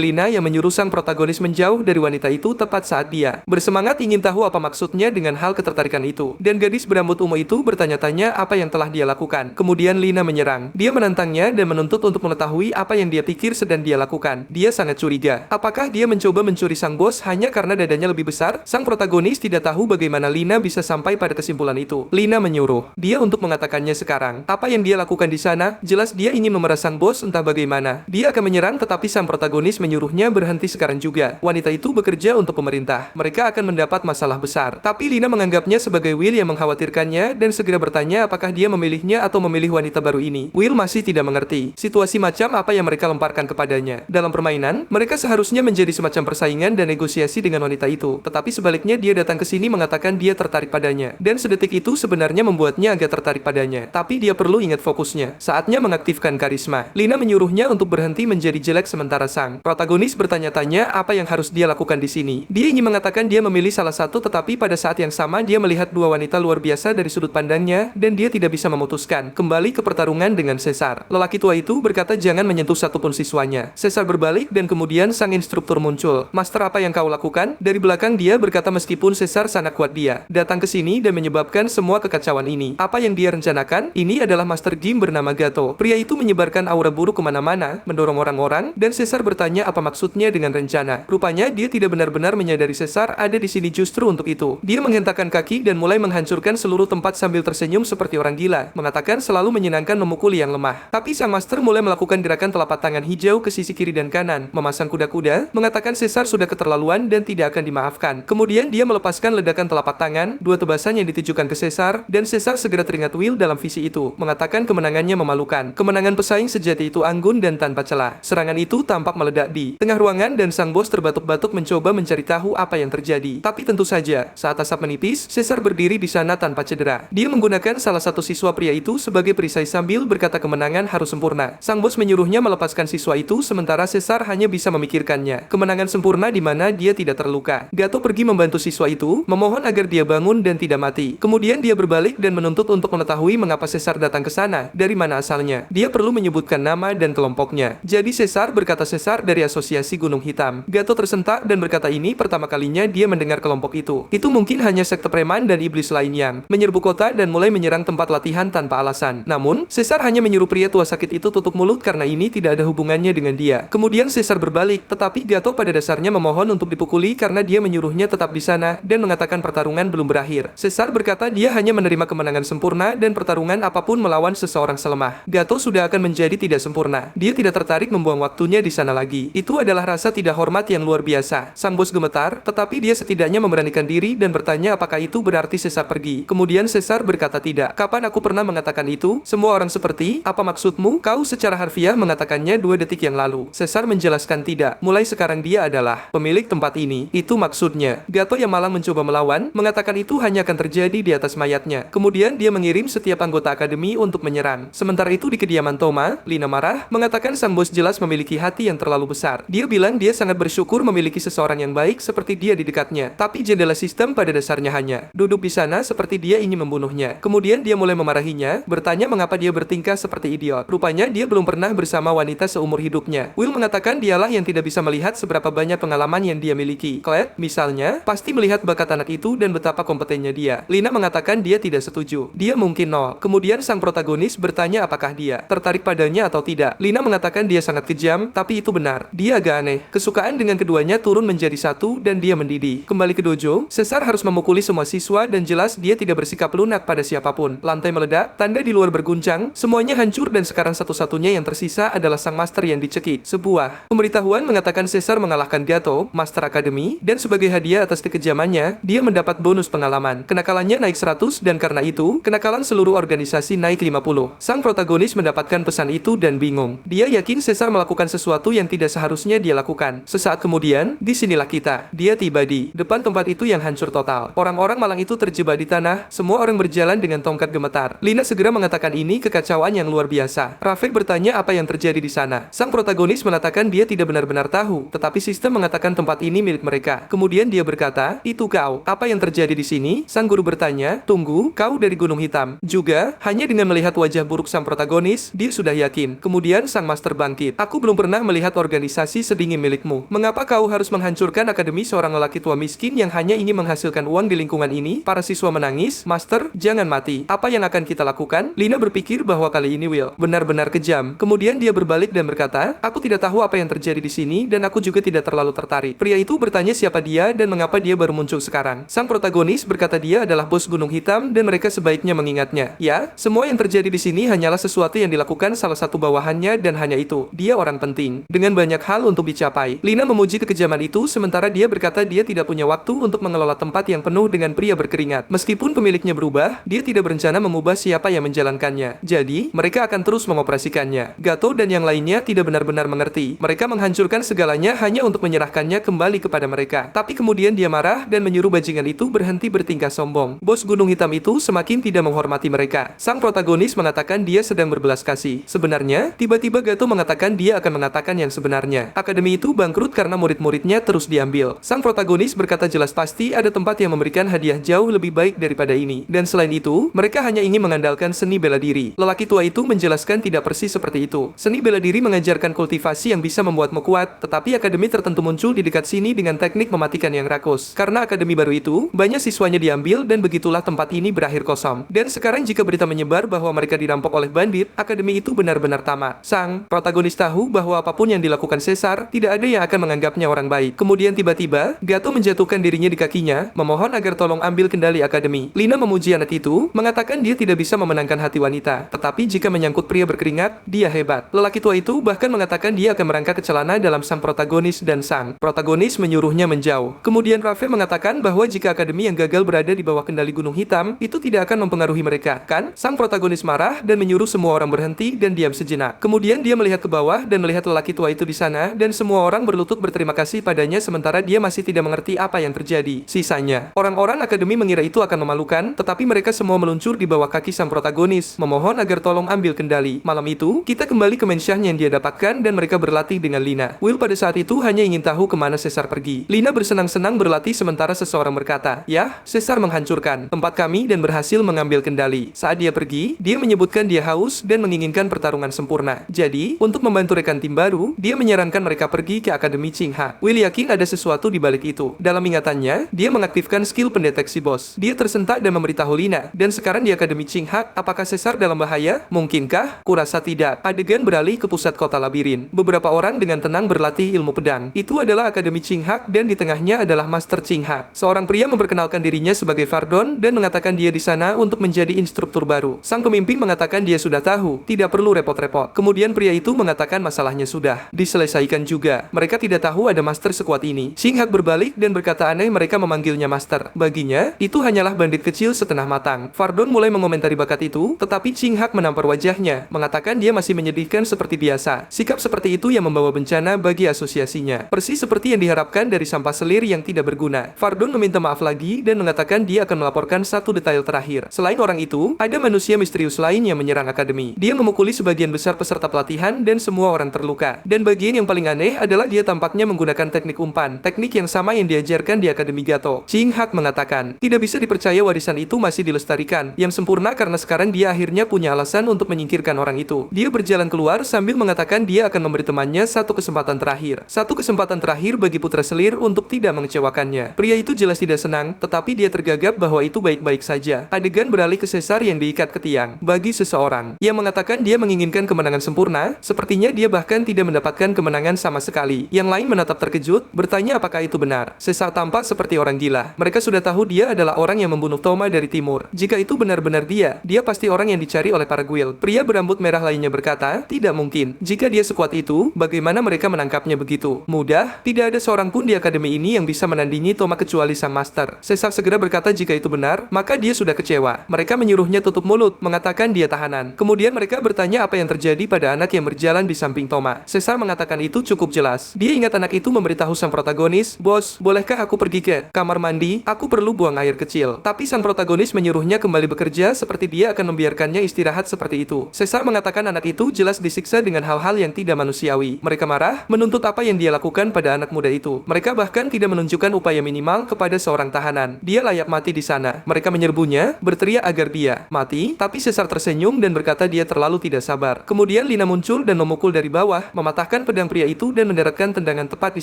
Lina yang menyuruh sang protagonis menjauh dari wanita itu tepat saat dia bersemangat ingin tahu apa maksudnya dengan hal ketertarikan itu. Dan gadis berambut ungu itu bertanya-tanya apa yang telah dia lakukan. Kemudian Lina menyerang. Dia menantangnya dan menuntut untuk mengetahui apa yang dia pikir sedang dia lakukan. Dia sangat curiga. Apakah dia mencoba mencuri sang bos hanya karena dadanya lebih besar? Sang protagonis tidak tahu bagaimana Lina bisa sampai pada kesimpulan itu. Lina menyuruh dia untuk mengatakannya sekarang. Apa yang dia lakukan di sana? Jelas dia ingin memeras sang bos entah bagaimana. Dia akan menyerang tetapi sang protagonis menyuruhnya berhenti sekarang juga. Wanita itu bekerja untuk pemerintah. Mereka akan mendapat masalah besar. Tapi Lina menganggapnya sebagai Will yang mengkhawatirkannya dan segera bertanya apakah dia memilihnya atau memilih wanita baru ini. Will masih tidak mengerti situasi macam apa yang mereka lemparkan kepadanya. Dalam permainan, mereka seharusnya menjadi semacam persaingan dan negosiasi dengan wanita itu. Tetapi sebaliknya dia datang ke sini mengatakan dia tertarik padanya. Dan sedetik itu sebenarnya membuatnya agak tertarik padanya. Tapi dia perlu ingat fokusnya. Saatnya mengaktifkan karisma. Lina menyuruhnya untuk berhenti menjadi jelek sementara sang protagonis bertanya-tanya apa yang harus dia lakukan di sini. Dia ingin mengatakan dia memilih salah satu tetapi pada saat yang sama dia melihat dua wanita luar biasa dari sudut pandangnya dan dia tidak bisa memutuskan. Kembali ke pertarungan dengan Caesar. Lelaki tua itu berkata jangan menyentuh satupun siswanya. Caesar berbalik dan kemudian sang instruktur muncul. Master apa yang kau lakukan? Dari belakang dia berkata meskipun Caesar sangat kuat dia datang ke sini dan menyebabkan semua kekacauan ini. Apa yang dia rencanakan? Ini adalah Master Gym bernama Gato. Pria itu menyebarkan aura buruk kemana-mana, mendorong orang-orang, dan Caesar bertanya apa maksudnya dengan rencana. Rupanya dia tidak benar-benar menyadari Caesar ada di sini justru untuk itu. Dia menghentakkan kaki dan mulai menghancurkan seluruh tempat sambil tersenyum seperti orang gila, mengatakan selalu menyenangkan memukuli yang lemah. Tapi sang master mulai melakukan gerakan telapak tangan hijau ke sisi kiri dan kanan, memasang kuda-kuda, mengatakan Caesar sudah keterlaluan dan tidak akan dimaafkan. Kemudian dia melepaskan ledakan telapak tangan, dua tebasan yang ditujukan ke Caesar, dan Caesar segera teringat Will dalam visi itu, mengatakan kemenangannya memalukan. Kemenangan pesaing sejati itu anggun dan tanpa celah. Serangan itu tampak meledak di tengah ruangan dan sang bos terbatuk-batuk mencoba mencari tahu apa yang terjadi. Tapi tentu saja, saat asap menipis, Caesar berdiri di sana tanpa cedera. Dia menggunakan salah satu siswa pria itu sebagai perisai sambil berkata kemenangan harus sempurna. Sang bos menyuruhnya melepaskan siswa itu sementara Caesar hanya bisa memikirkannya. Kemenangan sempurna di mana dia tidak terluka. Gato pergi membantu siswa itu, memohon agar dia bangun dan tidak mati. Kemudian dia berbalik dan menuntut untuk mengetahui mengapa Caesar datang ke sana, dari mana asalnya. Dia perlu menyebutkan nama dan kelompoknya. Jadi Caesar berkata Caesar dari Asosiasi Gunung Hitam. Gato tersentak dan berkata ini pertama kalinya dia mendengar kelompok itu. Itu mungkin hanya sekte preman dan iblis lain yang menyerbu kota dan mulai menyerang tempat latihan tanpa alasan. Namun, Caesar hanya menyuruh pria tua sakit itu tutup mulut karena ini tidak ada hubungannya dengan dia. Kemudian Caesar berbalik, tetapi Gato pada dasarnya memohon untuk dipukuli karena dia menyuruhnya tetap di sana dan mengatakan pertarungan belum berakhir. Caesar berkata dia hanya menerima kemenangan sempurna dan pertarungan apapun melawan seseorang selemah Gato sudah akan menjadi tidak sempurna. Dia tidak tertarik membuang waktunya di sana lagi. Itu adalah rasa tidak hormat yang luar biasa. Sang bos gemetar, tetapi dia setidaknya memberanikan diri dan bertanya apakah itu berarti Caesar pergi. Kemudian Caesar berkata tidak. Kapan aku pernah mengatakan itu? Semua orang seperti, apa maksudmu? Kau secara harfiah mengatakannya 2 detik yang lalu. Caesar menjelaskan tidak. Mulai sekarang dia adalah pemilik tempat ini. Itu maksudnya. Gato yang malang mencoba melawan, mengatakan itu hanya akan terjadi di atas mayatnya. Kemudian dia mengirim setiap anggota akademi untuk menyerang. Sementara itu di kediaman Toma, Lina marah, mengatakan sang bos jelas memiliki hati yang terlalu besar. Dia bilang dia sangat bersyukur memiliki seseorang yang baik seperti dia di dekatnya. Tapi jendela sistem pada dasarnya hanya duduk di sana seperti dia ingin membunuhnya. Kemudian dia mulai memarahinya, bertanya mengapa dia bertingkah seperti idiot. Rupanya dia belum pernah bersama wanita seumur hidupnya. Will mengatakan dialah yang tidak bisa melihat seberapa banyak pengalaman yang dia miliki. Clyde, misalnya, pasti melihat bakat anak itu dan betapa kompetennya dia. Lina mengatakan dia tidak setuju. Dia mungkin nol. Kemudian sang protagonis bertanya apakah dia tertarik padanya atau tidak. Lina mengatakan dia sangat kejam, tapi itu benar. Dia agak aneh. Kesukaan dengan keduanya turun menjadi satu dan dia mendidih. Kembali ke dojo, Caesar harus memukuli semua siswa dan jelas dia tidak bersikap lunak pada siapapun. Lantai meledak, tanda di luar berguncang, semuanya hancur dan sekarang satu-satunya yang tersisa adalah sang master yang dicekik. Sebuah pemberitahuan mengatakan Caesar mengalahkan Gato, Master Academy, dan sebagai hadiah atas kekejamannya, dia mendapat bonus pengalaman. Kenakalannya naik 100 dan karena itu, kenakalan seluruh organisasi naik 50. Sang protagonis mendapatkan pesan itu dan bingung. Dia yakin Caesar melakukan sesuatu yang tidak seharusnya dia lakukan. Sesaat kemudian, disinilah kita. Dia tiba di depan tempat itu yang hancur total. Orang-orang malang itu terjebak di tanah, semua orang berjalan dengan tongkat gemetar. Lina segera mengatakan ini kekacauan yang luar biasa. Rafik bertanya apa yang terjadi di sana. Sang protagonis mengatakan dia tidak benar-benar tahu, tetapi sistem mengatakan tempat ini milik mereka. Kemudian dia berkata, itu kau. Apa yang terjadi di sini? Sang guru bertanya, tunggu, kau dari Gunung Hitam. Juga, hanya dengan melihat wajah buruk sang protagonis, dia sudah yakin. Kemudian sang master bangkit. Aku belum pernah melihat organisasi sedingin milikmu. Mengapa kau harus menghancurkan akademi seorang lelaki tua miskin yang hanya ingin menghasilkan uang di lingkungan ini? Para siswa menangis. Master, jangan mati. Apa yang akan kita lakukan? Lina berpikir bahwa kali ini Will benar-benar kejam. Kemudian dia berbalik dan berkata, aku tidak tahu apa yang terjadi di sini dan aku juga tidak terlalu tertarik. Pria itu bertanya siapa dia dan mengapa dia baru muncul sekarang. Sang protagonis berkata dia adalah bos Gunung Hitam dan mereka sebaiknya mengingatnya. Ya, semua yang terjadi di sini hanyalah sesuatu yang dilakukan salah satu bawahannya dan hanya itu. Dia orang penting dengan banyak hal untuk dicapai. Lina memuji kekejaman itu sementara dia berkata dia tidak punya waktu untuk mengelola tempat yang penuh dengan pria berkeringat. Meskipun pemiliknya berubah, dia tidak berencana mengubah siapa yang menjalankannya. Jadi, mereka akan terus mengoperasikannya. Gato dan yang lainnya tidak benar-benar mengerti. Mereka menghancurkan segalanya hanya untuk menyerahkannya kembali kepada mereka. Tapi kemudian dia marah dan menyuruh bajingan itu berhenti bertingkah sombong. Bos Gunung Hitam itu semakin tidak menghormati mereka. Sang protagonis mengatakan dia sedang berbelas kasih. Sebenarnya, tiba-tiba Gato mengatakan dia akan mengatakan yang sebenarnya. Akademi itu bangkrut karena murid-muridnya terus diambil. Sang protagonis berkata jelas pasti ada tempat yang memberikan hadiah jauh lebih baik daripada ini. Dan selain itu, mereka hanya ingin mengandalkan seni bela diri. Lelaki tua itu menjelaskan tidak persis seperti itu. Seni bela diri mengajarkan kultivasi yang bisa membuatmu kuat, tetapi akademi tertentu muncul di dekat sini dengan teknik mematikan yang rakus. Karena akademi baru itu, banyak siswanya diambil dan begitulah tempat ini berakhir kosong. Dan sekarang jika berita menyebar bahwa mereka dirampok oleh bandit, akademi itu benar-benar tamat. Sang protagonis tahu bahwa apapun yang dilakukan Caesar, tidak ada yang akan menganggapnya orang baik. Kemudian tiba-tiba, Gato menjatuhkan dirinya di kakinya, memohon agar tolong ambil kendali akademi. Lina memuji anak itu, mengatakan dia tidak bisa memenangkan hati wanita, tetapi jika menyangkut pria berkeringat, dia hebat. Lelaki tua itu bahkan mengatakan dia akan merangkak ke celana dalam sang protagonis dan sang protagonis menyuruhnya menjauh. Kemudian Rafe mengatakan bahwa jika akademi yang gagal berada di bawah kendali Gunung Hitam, itu tidak akan mempengaruhi mereka, kan? Sang protagonis marah dan menyuruh semua orang berhenti dan diam sejenak. Kemudian dia melihat ke bawah dan melihat lelaki tua itu di sana dan semua orang berlutut berterima kasih padanya sementara dia masih tidak mengerti apa yang terjadi. Sisanya, orang-orang akademi mengira itu akan memalukan, tetapi mereka semua meluncur di bawah kaki sang protagonis, memohon agar tolong ambil kendali. Malam itu, kita kembali ke mensyahnya yang dia dapatkan dan mereka berlatih dengan Lina. Will pada saat itu hanya ingin tahu kemana Caesar pergi. Lina bersenang-senang berlatih sementara seseorang berkata, "Yah, Caesar menghancurkan tempat kami dan berhasil mengambil kendali." Saat dia pergi, dia menyebutkan dia haus dan menginginkan pertarungan sempurna. Jadi, untuk membantu rekan tim baru, dia menyarankan mereka pergi ke Akademi Qingha. Will yakin ada sesuatu di balik itu. Dalam ingatannya, dia mengaktifkan skill pendeteksi bos. Dia tersentak dan memberitahu Lina, dan sekarang di Akademi Qingha, apakah Caesar dalam bahaya? Mungkinkah? Kurasa tidak. Adegan beralih ke pusat kota labirin. Beberapa orang dengan tenang berlatih ilmu pedang. Itu adalah Akademi Qingha dan di tengahnya adalah Master Qingha. Seorang pria memperkenalkan dirinya sebagai Fardon dan mengatakan dia di sana untuk menjadi instruktur baru. Sang pemimpin mengatakan dia sudah tahu, tidak perlu repot-repot. Kemudian pria itu mengatakan masalahnya sudah diselesaikan juga. Mereka tidak tahu ada master sekuat ini. Qingha berbalik dan berkata aneh mereka memanggilnya master. Baginya, itu hanyalah bandit kecil setengah matang. Fardon mulai mengomentari bakat itu, tetapi Qingha menampar wajahnya, mengatakan dia masih menyedihkan seperti biasa. Sikap seperti itu yang membawa bencana bagi asosiasinya. Persis seperti yang diharapkan dari sampah selir yang tidak berguna. Fardon meminta maaf lagi dan mengatakan dia akan melaporkan satu detail terakhir. Selain orang itu, ada manusia misterius lain yang menyerang akademi. Dia memukuli sebagian besar peserta pelatihan dan semua orang terluka. Dan bagian yang paling aneh adalah dia tampaknya menggunakan teknik umpan, teknik yang sama yang diajarkan di Akademi Gato. Qingha mengatakan, tidak bisa dipercaya warisan itu masih dilestarikan. Yang sempurna karena sekarang dia akhirnya punya alasan untuk menyingkirkan orang itu. Dia berjalan keluar sambil mengatakan dia akan memberi temannya satu kesempatan terakhir. Satu kesempatan terakhir bagi putra selir untuk tidak mengecewakannya. Pria itu jelas tidak senang, tetapi dia tergagap bahwa itu baik-baik saja. Adegan beralih ke Caesar yang diikat ke tiang. Bagi seseorang yang mengatakan dia menginginkan kemenangan sempurna, sepertinya dia bahkan tidak mendapatkan kemenangan sama sekali. Yang lain menatap terkejut, bertanya apakah itu benar. Caesar tampak seperti orang gila. Mereka sudah tahu dia adalah orang yang membunuh Thoma dari timur. Jika itu benar-benar dia pasti orang yang dicari oleh para guild. Pria berambut merah lainnya berkata, tidak mungkin. Jika dia sekuat itu, bagaimana mereka menangkapnya begitu mudah? Tidak ada seorang pun di akademi ini yang bisa menandingi Thoma kecuali sang master. Caesar segera berkata jika itu benar, maka dia sudah kecewa. Mereka menyuruhnya tutup mulut, mengatakan dia tahanan. Kemudian mereka bertanya apa yang terjadi pada anak yang berjalan di samping Thoma. Caesar mengatakan itu cukup jelas. Dia ingat anak itu memberitahu sang protagonis, "Bos, bolehkah aku pergi ke kamar mandi? Aku perlu buang air kecil." Tapi sang protagonis menyuruhnya kembali bekerja seperti dia akan membiarkannya istirahat seperti itu. Caesar mengatakan anak itu jelas disiksa dengan hal-hal yang tidak manusiawi. Mereka marah, menuntut apa yang dia lakukan pada anak muda itu. Mereka bahkan tidak menunjukkan upaya minimal kepada seorang tahanan. Dia layak mati di sana. Mereka menyerbunya, berteriak agar dia mati, tapi Caesar tersenyum dan berkata dia terlalu tidak sabar. Kemudian Lina muncul dan memukul dari bawah, mematahkan pedang pria itu dan mendaratkan tendangan tepat di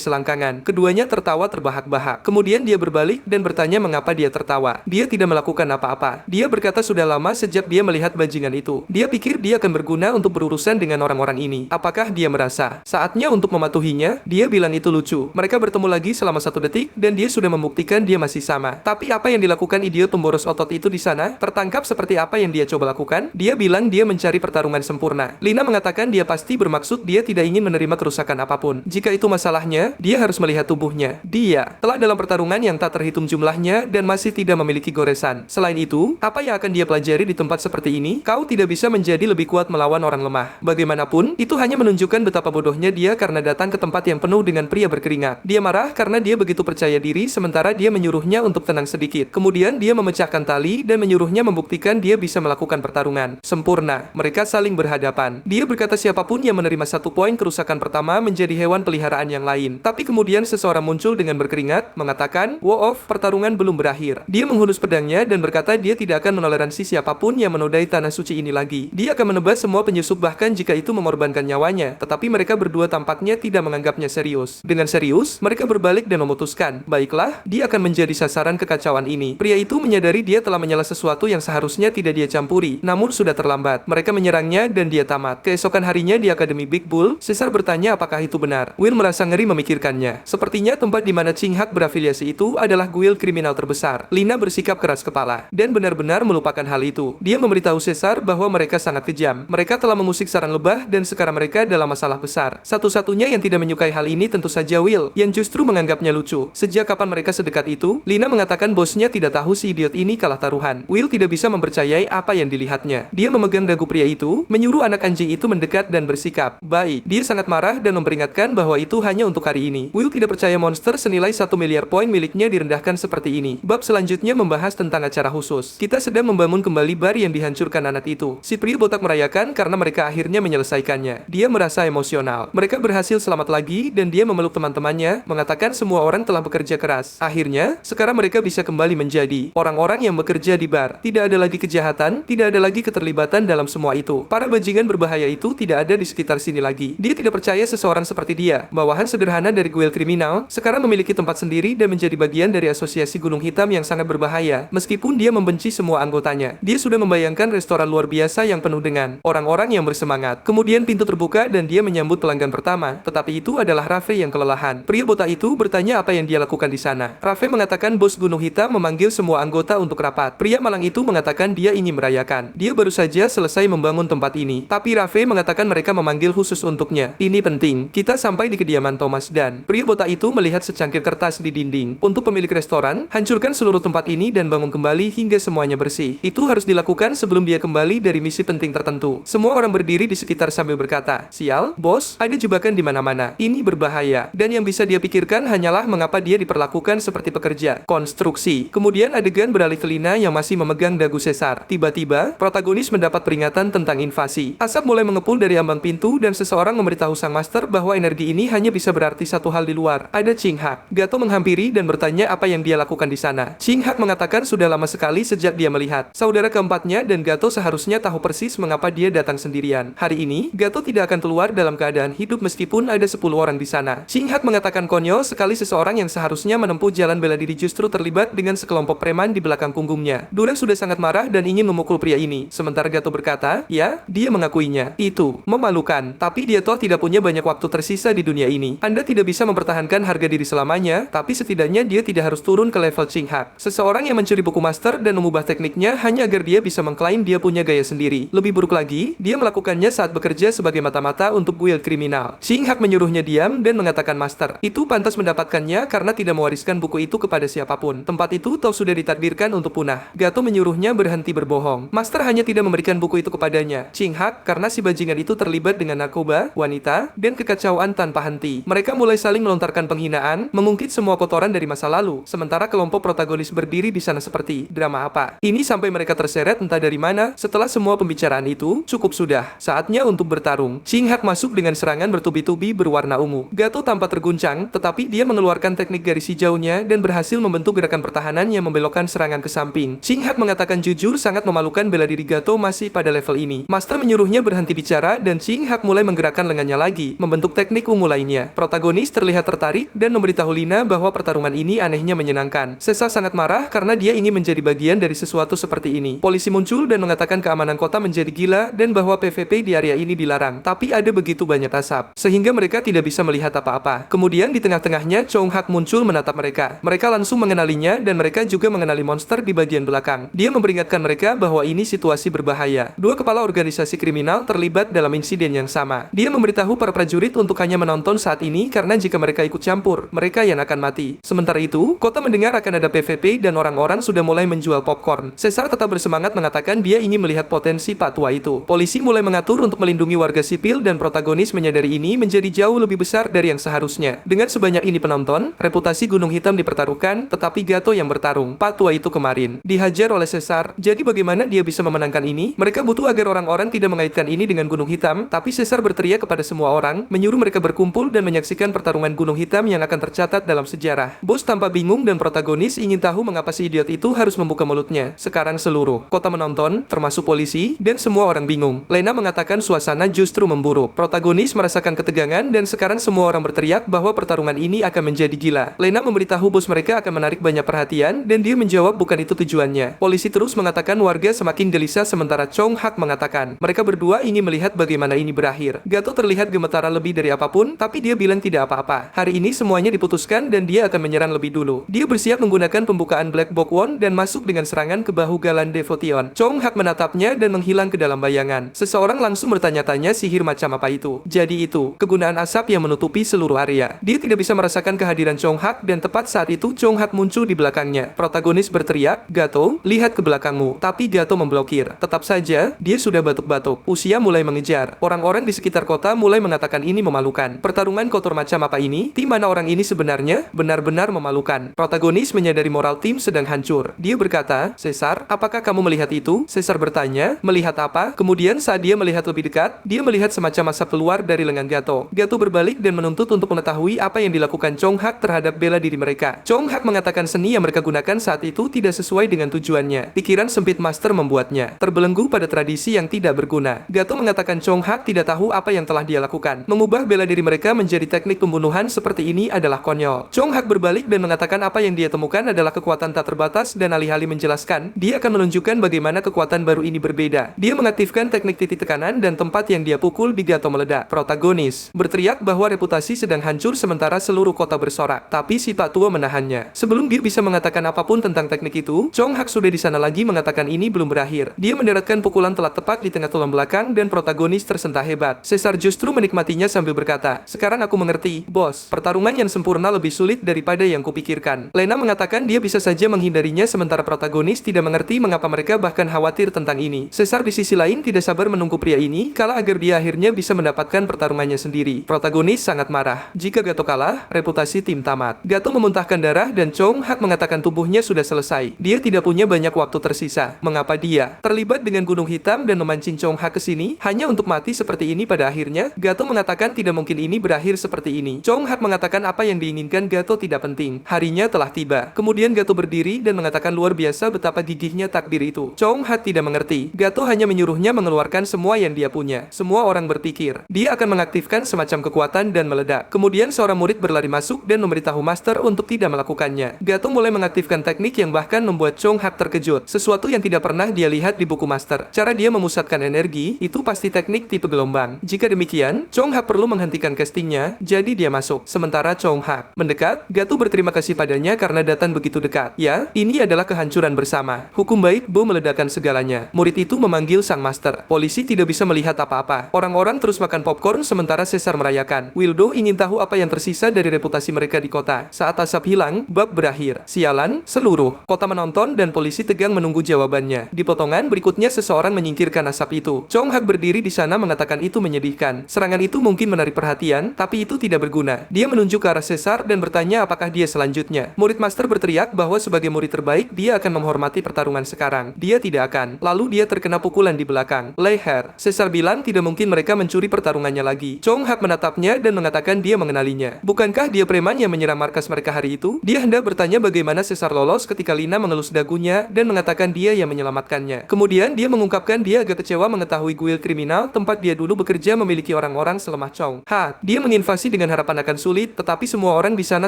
selangkangan. Keduanya tertawa terbahak-bahak. Kemudian dia berbalik dan bertanya mengapa dia tertawa. Dia tidak melakukan apa-apa. Dia berkata sudah lama sejak dia melihat bajingan itu. Dia pikir dia akan berguna untuk berurusan dengan orang-orang ini. Apakah dia merasa saatnya untuk mematuhinya? Dia bilang itu lucu. Mereka bertemu lagi selama 1 detik dan dia sudah membuktikan dia masih sama. Tapi apa yang dilakukan idiot pemboros otot itu di sana? Tertangkap seperti apa yang dia coba lakukan? Dia bilang dia mencari pertarungan sempurna. Lina mengatakan dia pasti bermaksud dia tidak ingin menerima kerusakan apapun. Jika itu masalahnya, dia harus melihat tubuhnya. Dia telah dalam pertarungan yang tak terhitung jumlahnya dan masih tidak memiliki goresan. Selain itu, apa yang akan dia pelajari di tempat seperti ini? Kau tidak bisa menjadi lebih kuat melawan orang lemah. Bagaimanapun, itu hanya menunjukkan betapa bodohnya dia karena datang ke tempat yang penuh dengan pria berkeringat. Dia marah karena dia begitu percaya diri sementara dia menyuruhnya untuk tenang sedikit. Kemudian dia memecahkan tali dan menyuruhnya membuktikan dia bisa melakukan pertarungan sempurna. Mereka saling berhadapan. Dia berkata siapapun yang menerima 1 poin kerusakan pertama menjadi hewan peliharaan yang lain. Tapi kemudian seseorang muncul dengan berkeringat, mengatakan, "Wow, pertarungan belum berakhir." Dia menghunus pedangnya dan berkata dia tidak akan menoleransi siapapun yang menodai tanah suci ini lagi. Dia akan menebas semua penyusup bahkan jika itu mengorbankan nyawanya. Tetapi mereka berdua tampaknya tidak menganggapnya serius. Dengan serius, mereka berbalik dan memutuskan, baiklah, dia akan menjadi sasaran kekacauan ini. Pria itu menyadari dia telah menyela sesuatu yang seharusnya tidak dia campuri, namun sudah terlambat. Mereka menyerangnya dan dia tamat. Keesokan harinya di Akademi Big Bull, Caesar bertanya apakah itu benar. Will merasa ngeri memikirkannya. Sepertinya tempat di mana Ching Hak berafiliasi itu adalah guild kriminal terbesar. Lina bersikap keras kepala dan benar-benar melupakan hal itu. Dia memberitahu Caesar bahwa mereka sangat kejam. Mereka telah mengusik sarang lebah dan sekarang mereka dalam masalah besar. Satu-satunya yang tidak menyukai hal ini tentu saja Will, yang justru menganggapnya lucu. Sejak kapan mereka sedekat itu? Lina mengatakan bosnya tidak tahu si idiot ini kalah taruhan. Will tidak bisa mempercayai apa yang dilihatnya. Dia memegang dagu pria itu, menyuruh anak anjing itu mendekat dan bersikap baik. Dia sangat marah dan memperingatkan bahwa itu hanya untuk hari ini. Will tidak percaya monster senilai 1 miliar poin miliknya direndahkan seperti ini. Bab selanjutnya membahas tentang acara khusus. Kita sedang membangun kembali bar yang dihancurkan anak itu. Si pria botak merayakan karena mereka akhirnya menyelesaikannya. Dia merasa emosional. Mereka berhasil selamat lagi dan dia memeluk teman-temannya, mengatakan semua orang telah bekerja keras. Akhirnya, sekarang mereka bisa kembali menjadi orang-orang yang bekerja di bar. Tidak ada lagi kejahatan, tidak ada lagi keterlibatan dalam semua itu. Para bajingan berbahaya itu tidak ada di sekitar sini lagi. Dia tidak percaya seseorang seperti dia, bawahan sederhana dari guild kriminal, sekarang memiliki tempat sendiri dan menjadi bagian dari asosiasi Gunung Hitam yang sangat berbahaya. Meskipun dia membenci semua anggotanya, dia sudah membayangkan restoran luar biasa yang penuh dengan orang-orang yang bersemangat. Kemudian pintu terbuka dan dia menyambut pelanggan pertama, tetapi itu adalah Raffe yang kelelahan. Pria botak itu bertanya apa yang dia lakukan di sana. Raffe mengatakan bos Gunung Hitam memanggil semua anggota untuk rapat. Pria malang itu mengatakan dia ingin merayakan. Dia baru saja selesai membangun tempat ini. Tapi Raffe mengatakan mereka memanggil khusus untuknya. Ini penting. Kita sampai di kediaman Thomas dan pria botak itu melihat secangkir kertas di dinding. Untuk pemilik restoran, hancurkan seluruh tempat ini dan bangun kembali hingga semuanya bersih. Itu harus dilakukan sebelum dia kembali dari misi penting tertentu. Semua orang berdiri di sekitar sambil berkata, "Sial, bos, ada jebakan di mana-mana. Ini berbahaya." Dan yang bisa dia pikirkan hanyalah mengapa dia diperlakukan seperti pekerja konstruksi. Kemudian adegan beralih ke Lina yang masih memegang dagu Caesar. Tiba-tiba, protagonis mendapat peringatan tentang invasi. Asap mulai mengepul dari ambang pintu dan seseorang memberitahu sang master bahwa energi ini hanya bisa berarti satu hal di luar. Ada Ching Hak. Gato menghampiri dan bertanya apa yang dia lakukan di sana. Ching Hak mengatakan sudah lama sekali sejak dia melihat saudara keempatnya dan dan Gato seharusnya tahu persis mengapa dia datang sendirian. Hari ini, Gato tidak akan keluar dalam keadaan hidup meskipun ada 10 orang di sana. Shinhat mengatakan konyol sekali seseorang yang seharusnya menempuh jalan bela diri justru terlibat dengan sekelompok preman di belakang punggungnya. Duran sudah sangat marah dan ingin memukul pria ini. Sementara Gato berkata, ya, dia mengakuinya. Itu memalukan, tapi dia toh tidak punya banyak waktu tersisa di dunia ini. Anda tidak bisa mempertahankan harga diri selamanya, tapi setidaknya dia tidak harus turun ke level Shinhat. Seseorang yang mencuri buku master dan mengubah tekniknya hanya agar dia bisa mengklaim dia punya gaya sendiri. Lebih buruk lagi, dia melakukannya saat bekerja sebagai mata-mata untuk guild kriminal. Shinhat menyuruhnya diam dan mengatakan master itu pantas mendapatkannya karena tidak mewariskan buku itu kepada siapapun. Tempat itu toh sudah ditakdirkan untuk punah. Gato menyuruhnya berhenti berbohong. Master hanya tidak memberikan buku itu kepadanya. Shinhat karena si bajingan itu terlibat dengan narkoba, wanita, dan kekacauan tanpa henti. Mereka mulai saling melontarkan penghinaan, mengungkit semua kotoran dari masa lalu. Sementara kelompok protagonis berdiri di sana seperti drama apa. Ini sampai mereka terseret entah dari mana. Setelah semua pembicaraan itu, cukup sudah. Saatnya untuk bertarung. Shinhat masuk dengan serangan bertubi-tubi berwarna ungu. Gato tampak terguncang, tetapi dia mengeluarkan teknik garis hijaunya dan berhasil membentuk gerakan pertahanan yang membelokkan serangan ke samping. Shinhat mengatakan jujur sangat memalukan bela diri Gato masih pada level ini. Master menyuruhnya berhenti bicara dan Shinhat mulai menggerakkan lengannya lagi, membentuk teknik ungu lainnya. Protagonis terlihat tertarik dan memberitahu Lina bahwa pertarungan ini anehnya menyenangkan. Sesa sangat marah karena dia ingin menjadi bagian dari sesuatu seperti ini. Polisi muncul dan mengatakan keamanan kota menjadi gila dan bahwa PvP di area ini dilarang. Tapi ada begitu banyak asap, sehingga mereka tidak bisa melihat apa-apa. Kemudian di tengah-tengahnya Chong Hak muncul menatap mereka. Mereka langsung mengenalinya dan mereka juga mengenali monster di bagian belakang. Dia memperingatkan mereka bahwa ini situasi berbahaya. Dua kepala organisasi kriminal terlibat dalam insiden yang sama. Dia memberitahu para prajurit untuk hanya menonton saat ini karena jika mereka ikut campur, mereka yang akan mati. Sementara itu, kota mendengar akan ada PvP dan orang-orang sudah mulai menjual popcorn. Caesar tetap bersemangat mengatakan dia ingin melihat potensi Pak Tua itu. Polisi mulai mengatur untuk melindungi warga sipil dan protagonis menyadari ini menjadi jauh lebih besar dari yang seharusnya. Dengan sebanyak ini penonton, reputasi Gunung Hitam dipertaruhkan, tetapi Gato yang bertarung. Pak Tua itu kemarin dihajar oleh Caesar. Jadi bagaimana dia bisa memenangkan ini? Mereka butuh agar orang-orang tidak mengaitkan ini dengan Gunung Hitam, tapi Caesar berteriak kepada semua orang, menyuruh mereka berkumpul dan menyaksikan pertarungan Gunung Hitam yang akan tercatat dalam sejarah. Bos tampak bingung dan protagonis ingin tahu mengapa si idiot itu harus membuka mulutnya. Sekarang seluruh kota menonton, termasuk polisi, dan semua orang bingung. Lena mengatakan suasana justru memburuk. Protagonis merasakan ketegangan dan sekarang semua orang berteriak bahwa pertarungan ini akan menjadi gila. Lena memberitahu bos mereka akan menarik banyak perhatian dan dia menjawab bukan itu tujuannya. Polisi terus mengatakan warga semakin gelisah sementara Chong Hak mengatakan mereka berdua ingin melihat bagaimana ini berakhir. Gato terlihat gemetar lebih dari apapun, tapi dia bilang tidak apa-apa. Hari ini semuanya diputuskan dan dia akan menyerang lebih dulu. Dia bersiap menggunakan pembukaan Black Box One dan masuk dengan serangan ke bahu Galan Devotion. Chong Hak menatapnya dan menghilang ke dalam bayangan. Seseorang langsung bertanya-tanya sihir macam apa itu. Jadi itu, kegunaan asap yang menutupi seluruh area. Dia tidak bisa merasakan kehadiran Chong Hak dan tepat saat itu Chong Hak muncul di belakangnya. Protagonis berteriak, Gato, lihat ke belakangmu. Tapi Gato memblokir. Tetap saja, dia sudah batuk-batuk. Usia mulai mengejar. Orang-orang di sekitar kota mulai mengatakan ini memalukan. Pertarungan kotor macam apa ini? Tim mana orang ini sebenarnya? Benar-benar memalukan. Protagonis menyadari moral tim sedang hancur. Dia berkata, Caesar, apakah kamu melihat itu? Caesar bertanya, melihat apa? Kemudian saat dia melihat lebih dekat, dia melihat semacam asap keluar dari lengan Gato. Gato berbalik dan menuntut untuk mengetahui apa yang dilakukan Chong Hak terhadap bela diri mereka. Chong Hak mengatakan seni yang mereka gunakan saat itu tidak sesuai dengan tujuannya. Pikiran sempit master membuatnya terbelenggu pada tradisi yang tidak berguna. Gato mengatakan Chong Hak tidak tahu apa yang telah dia lakukan. Mengubah bela diri mereka menjadi teknik pembunuhan seperti ini adalah konyol. Chong Hak berbalik dan mengatakan apa yang dia temukan adalah kekuatan tak terbatas dan alih-alih menjelaskan, dia akan menunjukkan bagaimana kekuatan baru ini berbeda. Dia mengaktifkan teknik titik tekanan dan tempat yang dia pukul di Gato meledak. Protagonis berteriak bahwa reputasi sedang hancur sementara seluruh kota bersorak. Tapi si Pak Tua menahannya. Sebelum dia bisa mengatakan apapun tentang teknik itu, Chong Hak sudah di sana lagi mengatakan ini belum berakhir. Dia mendaratkan pukulan telat tepat di tengah tulang belakang dan protagonis tersentak hebat. Caesar justru menikmatinya sambil berkata, sekarang aku mengerti, bos. Pertarungan yang sempurna lebih sulit daripada yang kupikirkan. Lena mengatakan dia bisa saja menghindarinya sementara protagonis tidak mengerti mengapa mereka bahkan khawatir tentang ini. Caesar di sisi lain tidak sabar menunggu pria ini kalah agar dia akhirnya bisa mendapatkan pertarungannya sendiri. Protagonis sangat marah. Jika Gato kalah, reputasi tim tamat. Gato memuntahkan darah dan Chong Hak mengatakan tubuhnya sudah selesai. Dia tidak punya banyak waktu tersisa. Mengapa dia terlibat dengan Gunung Hitam dan memancing Chong Hak ke sini hanya untuk mati seperti ini pada akhirnya? Gato mengatakan tidak mungkin ini berakhir seperti ini. Chong Hak mengatakan apa yang diinginkan Gato tidak penting. Harinya telah tiba. Kemudian Gato berdiri dan mengatakan luar biasa betapa gigihnya takdir itu. Chong Hak Hat tidak mengerti. Gato hanya menyuruhnya mengeluarkan semua yang dia punya. Semua orang berpikir dia akan mengaktifkan semacam kekuatan dan meledak. Kemudian seorang murid berlari masuk dan memberitahu Master untuk tidak melakukannya. Gato mulai mengaktifkan teknik yang bahkan membuat Chong Hak terkejut. Sesuatu yang tidak pernah dia lihat di buku Master. Cara dia memusatkan energi, itu pasti teknik tipe gelombang. Jika demikian, Chong Hak perlu menghentikan castingnya, jadi dia masuk. Sementara Chong Hak mendekat, Gato berterima kasih padanya karena datang begitu dekat. Ya, ini adalah kehancuran bersama. Hukum baik, Bo meledakkan segalanya. Murid itu memanggil sang Master. Polisi tidak bisa melihat apa-apa. Orang-orang terus makan popcorn sementara Caesar merayakan. Wildo ingin tahu apa yang tersisa dari reputasi mereka di kota. Saat asap hilang, bab berakhir. Sialan, seluruh kota menonton dan polisi tegang menunggu jawabannya. Di potongan berikutnya seseorang menyingkirkan asap itu. Chong Hak berdiri di sana mengatakan itu menyedihkan. Serangan itu mungkin menarik perhatian, tapi itu tidak berguna. Dia menunjuk ke arah Caesar dan bertanya apakah dia selanjutnya. Murid Master berteriak bahwa sebagai murid terbaik, dia akan menghormati pertarungan sekarang. Dia tidak akan. Lalu dia terkena pukulan di belakang leher. Caesar bilang tidak mungkin mereka mencuri pertarungannya lagi. Chong Hak menatapnya dan mengatakan dia mengenalinya. Bukankah dia preman yang menyerang markas mereka hari itu? Dia hendak bertanya bagaimana Caesar lolos ketika Lina mengelus dagunya dan mengatakan dia yang menyelamatkannya. Kemudian dia mengungkapkan dia agak kecewa mengetahui guild kriminal tempat dia dulu bekerja memiliki orang-orang selemah Chong Hak. Dia menginvasi dengan harapan akan sulit, tetapi semua orang di sana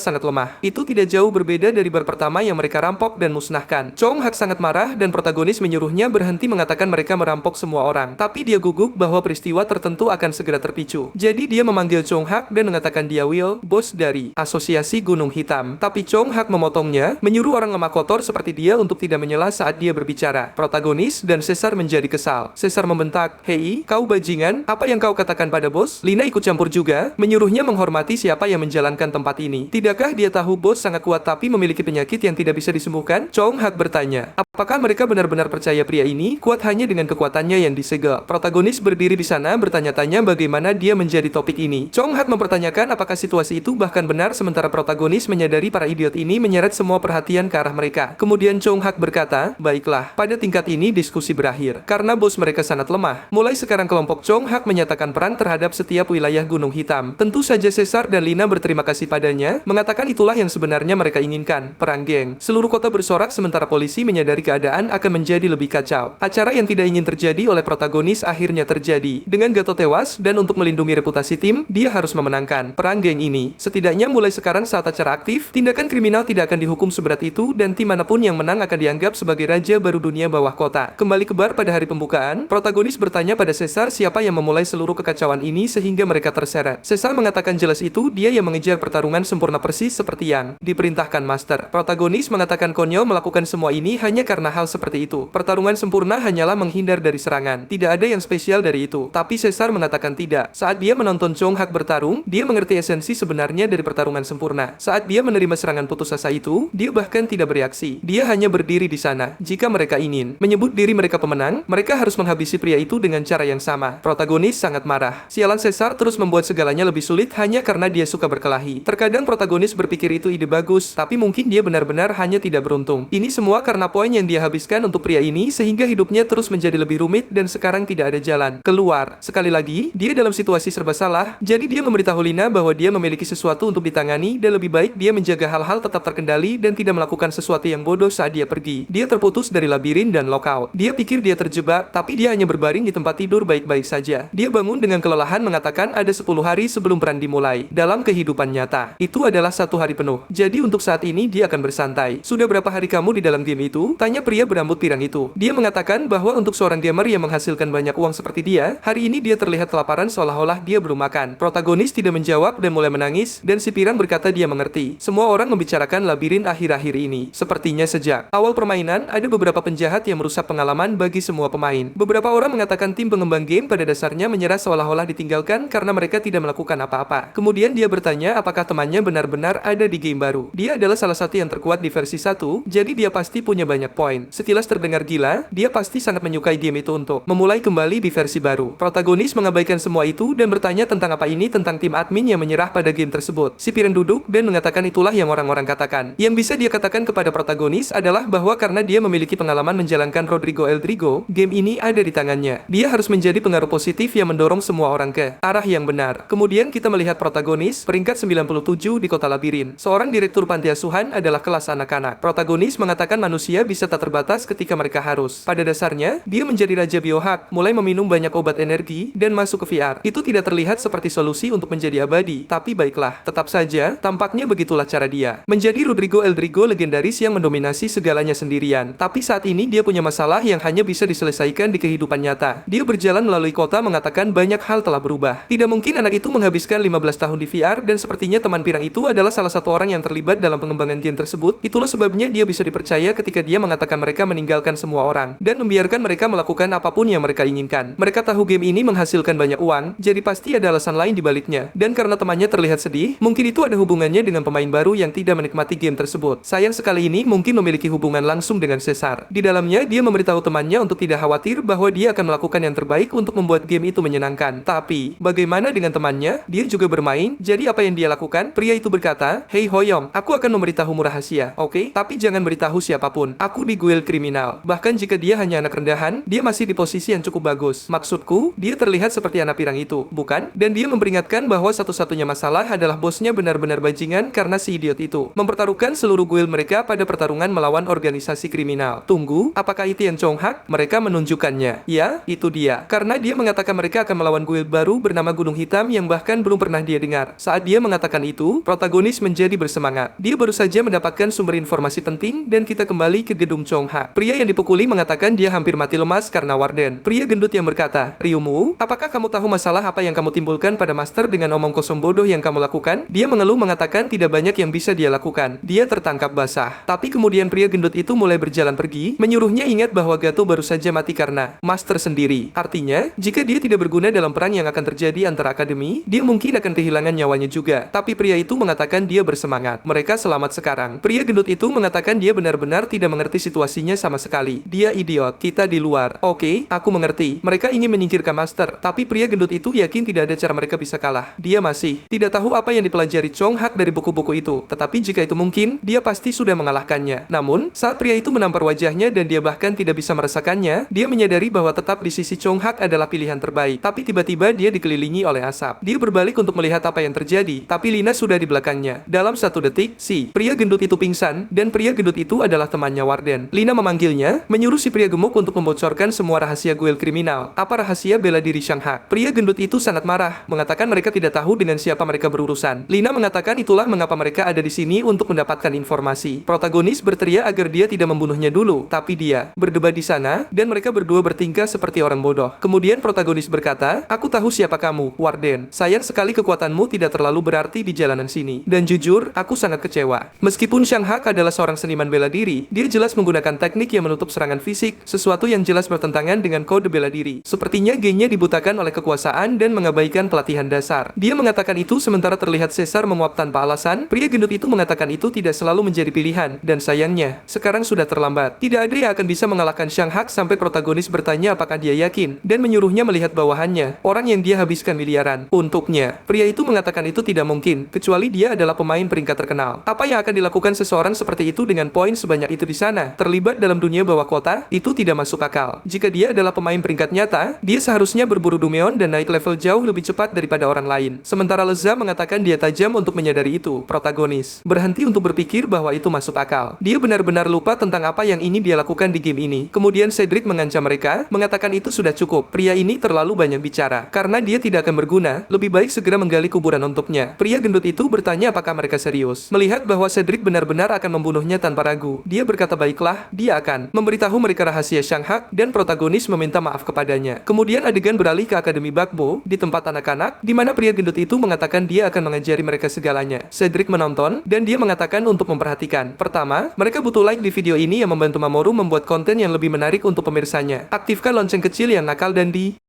sangat lemah. Itu tidak jauh berbeda dari bar pertama yang mereka rampok dan musnahkan. Chong Hak sangat marah dan protagonis menyuruhnya berhenti mengatakan mereka merampok semua orang. Tapi dia gugup bahwa peristiwa tertentu akan segera terpicu. Jadi dia memanggil Chong Hak dan mengatakan dia Will, bos dari Asosiasi Gunung Hitam. Tapi Chong Hak memotongnya, menyuruh orang lemah kotor seperti dia untuk tidak menyela saat dia berbicara. Protagonis dan Caesar menjadi kesal. Caesar membentak, "Hei, kau bajingan, apa yang kau katakan pada bos?" Lina ikut campur juga, menyuruhnya menghormati siapa yang menjalankan tempat ini. Tidakkah dia tahu bos sangat kuat tapi memiliki penyakit yang tidak bisa disembuhkan? Chong Hak bertanya, apakah mereka benar-benar percaya pria ini kuat hanya dengan kekuatannya yang disegel? Protagonis berdiri di sana bertanya-tanya bagaimana dia menjadi topik ini. Chong Hak mempertanyakan apakah situasi itu bahkan benar sementara protagonis menyadari para idiot ini menyeret semua perhatian ke arah mereka. Kemudian Chong Hak berkata, baiklah, pada tingkat ini diskusi berakhir. Karena bos mereka sangat lemah. Mulai sekarang kelompok Chong Hak menyatakan perang terhadap setiap wilayah Gunung Hitam. Tentu saja Caesar dan Lina berterima kasih padanya, mengatakan itulah yang sebenarnya mereka inginkan, perang geng. Seluruh kota bersorak sementara polisi menyadari keadaan akan menjadi lebih kacau. Acara yang tidak ingin terjadi oleh protagonis akhirnya terjadi. Dengan Gato tewas dan untuk melindungi reputasi tim, dia harus memenangkan perang geng ini. Setidaknya mulai sekarang saat acara aktif, tindakan kriminal tidak akan dihukum seberat itu dan tim manapun yang menang akan dianggap sebagai raja baru dunia bawah kota. Kembali ke bar pada hari pembukaan, protagonis bertanya pada Caesar siapa yang memulai seluruh kekacauan ini sehingga mereka terseret. Caesar mengatakan jelas itu dia yang mengejar pertarungan sempurna persis seperti yang diperintahkan Master. Protagonis mengatakan konyol melakukan semua ini hanya karena hal seperti itu. Pertarungan sempurna hanyalah menghindar dari serangan. Tidak ada yang spesial dari itu. Tapi Caesar mengatakan tidak. Saat dia menonton Chong Hak bertarung, dia mengerti esensi sebenarnya dari pertarungan sempurna. Saat dia menerima serangan putus asa itu, dia bahkan tidak bereaksi. Dia hanya berdiri di sana. Jika mereka ingin menyebut diri mereka pemenang, mereka harus menghabisi pria itu dengan cara yang sama. Protagonis sangat marah. Sialan Caesar terus membuat segalanya lebih sulit hanya karena dia suka berkelahi. Terkadang protagonis berpikir itu ide bagus, tapi mungkin dia benar-benar hanya tidak beruntung. Ini semua karena poin yang dia habiskan untuk pria ini sehingga hidupnya terus menjadi lebih rumit dan sekarang tidak ada jalan keluar. Sekali lagi, dia dalam situasi serba salah, jadi dia memberitahu Lina bahwa dia memiliki sesuatu untuk ditangani dan lebih baik dia menjaga hal-hal tetap terkendali dan tidak melakukan sesuatu yang bodoh saat dia pergi. Dia terputus dari labirin dan lockout. Dia pikir dia terjebak, tapi dia hanya berbaring di tempat tidur baik-baik saja. Dia bangun dengan kelelahan mengatakan ada 10 hari sebelum perang dimulai. Dalam kehidupan nyata, itu adalah 1 hari penuh. Jadi untuk saat ini dia akan bersantai. Sudah berapa hari kamu di dalam game itu? Tanya pria berambut pirang itu. Dia mengatakan bahwa untuk seorang gamer yang menghasilkan banyak uang seperti dia, hari ini dia terlihat kelaparan seolah-olah dia belum makan. Protagonis tidak menjawab dan mulai menangis, dan si pirang berkata dia mengerti. Semua orang membicarakan labirin akhir-akhir ini. Sepertinya sejak awal permainan, ada beberapa penjahat yang merusak pengalaman bagi semua pemain. Beberapa orang mengatakan tim pengembang game pada dasarnya menyerah seolah-olah ditinggalkan karena mereka tidak melakukan apa-apa. Kemudian dia bertanya apakah temannya benar-benar ada di game baru. Dia adalah salah satu yang terkuat di versi 1, jadi dia pasti punya banyak poin. Sekilas terdengar gila, dia pasti sangat menyukai game itu untuk memulai kembali di versi baru. Protagonis mengabaikan semua itu dan bertanya tentang apa ini tentang tim admin yang menyerah pada game tersebut. Si pirang duduk dan mengatakan itulah yang orang-orang katakan. Yang bisa dia katakan kepada protagonis adalah bahwa karena dia memiliki pengalaman menjalankan Rodrigo Eldrigo, game ini ada di tangannya. Dia harus menjadi pengaruh positif yang mendorong semua orang ke arah yang benar. Kemudian kita melihat protagonis, peringkat 97 di kota labirin. Seorang direktur panti asuhan adalah kelas anak-anak. Protagonis mengatakan manusia bisa tak terbatas ketika mereka harus. Pada dasarnya, dia menjadi Raja Biohak, mulai meminum banyak obat energi, dan masuk ke VR. Itu tidak terlihat seperti solusi untuk menjadi abadi, tapi baiklah. Tetap saja, tampaknya begitulah cara dia. Menjadi Rodrigo Eldrigo legendaris yang mendominasi segalanya sendirian. Tapi saat ini dia punya masalah yang hanya bisa diselesaikan di kehidupan nyata. Dia berjalan melalui kota mengatakan banyak hal telah berubah. Tidak mungkin anak itu menghabiskan 15 tahun di VR, dan sepertinya teman pirang itu adalah salah satu orang yang terlibat dalam pengembangan game tersebut. Itulah sebabnya dia bisa dipercaya ketika dia mengatakan mereka meninggalkan semua orang dan membiarkan mereka melakukan apapun yang mereka inginkan. Mereka tahu game ini menghasilkan banyak uang, jadi pasti ada alasan lain di baliknya. Dan karena temannya terlihat sedih, mungkin itu ada hubungannya dengan pemain baru yang tidak menikmati game tersebut. Sayang sekali ini mungkin memiliki hubungan langsung dengan Caesar. Di dalamnya dia memberitahu temannya untuk tidak khawatir bahwa dia akan melakukan yang terbaik untuk membuat game itu menyenangkan. Tapi, bagaimana dengan temannya? Dia juga bermain, jadi apa yang dia lakukan? Pria itu berkata, "Hei Hoyong, aku akan memberitahumu rahasia, oke? Tapi jangan beritahu siapapun. Aku di guild kriminal. Bahkan jika dia hanya anak rendahan, dia masih di posisi yang cukup bagus. Maksudku, dia terlihat seperti anak pirang itu, bukan?" Dan dia memperingatkan bahwa satu-satunya masalah adalah bosnya benar-benar bajingan karena si idiot itu mempertaruhkan seluruh guild mereka pada pertarungan melawan organisasi kriminal. Tunggu, apakah itu yang Chonghak? Mereka menunjukkannya. Ya, itu dia. Karena dia mengatakan mereka akan melawan guild baru bernama Gunung Hitam yang bahkan belum pernah dia dengar. Saat dia mengatakan itu, protagonis menjadi bersemangat. Dia baru saja mendapatkan sumber informasi penting dan kita kembali ke gedung Chonghak. Pria yang dipukuli mengatakan dia hampir mati lemas karena Warden. Pria gendut yang berkata, "Ryumu, apakah kamu tahu masalah apa yang kamu timbulkan pada Master dengan omong kosong bodoh yang kamu lakukan?" Dia mengeluh mengatakan tidak banyak yang bisa dia lakukan. Dia tertangkap basah. Tapi kemudian pria gendut itu mulai berjalan pergi, menyuruhnya ingat bahwa Gato baru saja mati karena Master sendiri. Artinya, jika dia tidak berguna dalam perang yang akan terjadi antara akademi, dia mungkin akan kehilangan nyawanya juga. Tapi pria itu mengatakan dia bersemangat. Mereka selamat sekarang. Pria gendut itu mengatakan dia benar-benar tidak mengerti situasinya sama sekali. Dia idiot. Kita di luar. Oke, aku mengerti. Mereka ingin menyingkirkan Master. Tapi pria gendut itu yakin tidak ada cara mereka bisa kalah. Dia masih tidak tahu apa yang dipelajari Chonghak dari buku-buku itu. Tetapi jika itu mungkin, dia pasti sudah mengalahkannya. Namun, saat pria itu menampar wajahnya dan dia bahkan tidak bisa merasakannya, dia menyadari bahwa tetap di sisi Chonghak adalah pilihan terbaik. Tapi tiba-tiba dia dikelilingi oleh asap. Dia berbalik untuk melihat apa yang terjadi, tapi Lina sudah di belakangnya. Dalam 1 detik, si pria gendut itu pingsan, dan pria gendut itu adalah temannya Warden. Lina memanggilnya, menyuruh si pria gemuk untuk membocorkan semua rahasia guild kriminal. Apa rahasia bela diri Chonghak? Pria gendut itu sangat marah, mengatakan mereka tidak tahu dengan siapa mereka berurusan. Lina mengatakan itulah mengapa mereka ada di sini untuk mendapatkan informasi. Protagonis berteriak agar dia tidak membunuhnya dulu, tapi dia berdebat di sana, dan mereka berdua bertingkah seperti orang bodoh. Kemudian protagonis berkata, "Aku tahu siapa kamu, Warden. Sayang sekali kekuatanmu tidak terlalu berarti di jalanan sini. Dan jujur, aku sangat kecewa." Meskipun Chonghak adalah seorang seniman bela diri, dia jelas menggunakan teknik yang menutup serangan fisik, sesuatu yang jelas bertentangan dengan kode bela diri. Sepertinya gengnya dibutakan oleh kekuasaan dan mengabaikan pelatihan dasar. Dia mengatakan itu sementara terlihat Caesar menguap tanpa alasan. Pria gendut itu mengatakan itu tidak selalu menjadi pilihan, dan sayangnya, sekarang sudah terlambat. Tidak ada yang akan bisa mengalahkan Chonghak sampai protagonis bertanya apakah dia yakin, dan menyuruhnya melihat bawahannya, orang yang dia habiskan miliaran untuknya. Pria itu mengatakan itu tidak mungkin, kecuali dia adalah pemain peringkat terkenal. Apa yang akan dilakukan seseorang seperti itu dengan poin sebanyak itu di sana? Terlibat dalam dunia bawah kota? Itu tidak masuk akal. Jika dia adalah pemain peringkat nyata, dia seharusnya berburu Dumeon dan naik level jauh lebih cepat daripada orang lain. Sementara Leza mengatakan dia tajam untuk menyadari itu. Protagonis berhenti untuk berpikir bahwa itu masuk akal. Dia benar-benar lupa tentang apa yang ini dia lakukan di game ini. Kemudian Cedric mengancam mereka, mengatakan itu sudah cukup. Pria ini terlalu banyak bicara. Karena dia tidak akan berguna, lebih baik segera menggali kuburan untuknya. Pria gendut itu bertanya apakah mereka serius. Melihat bahwa Cedric benar-benar akan membunuhnya tanpa ragu, dia berkata baiklah, dia akan memberitahu mereka rahasia Chonghak, dan protagonis meminta maaf kepadanya. Kemudian adegan beralih ke Akademi Bakbo, di tempat anak-anak, di mana pria gendut itu mengatakan dia akan mengajari mereka segalanya. Cedric menonton, dan dia mengatakan untuk memperhatikan. Pertama, mereka butuh like di video ini yang membantu Mamoru membuat konten yang lebih menarik untuk pemirsanya. Aktifkan lonceng kecil yang nakal dan di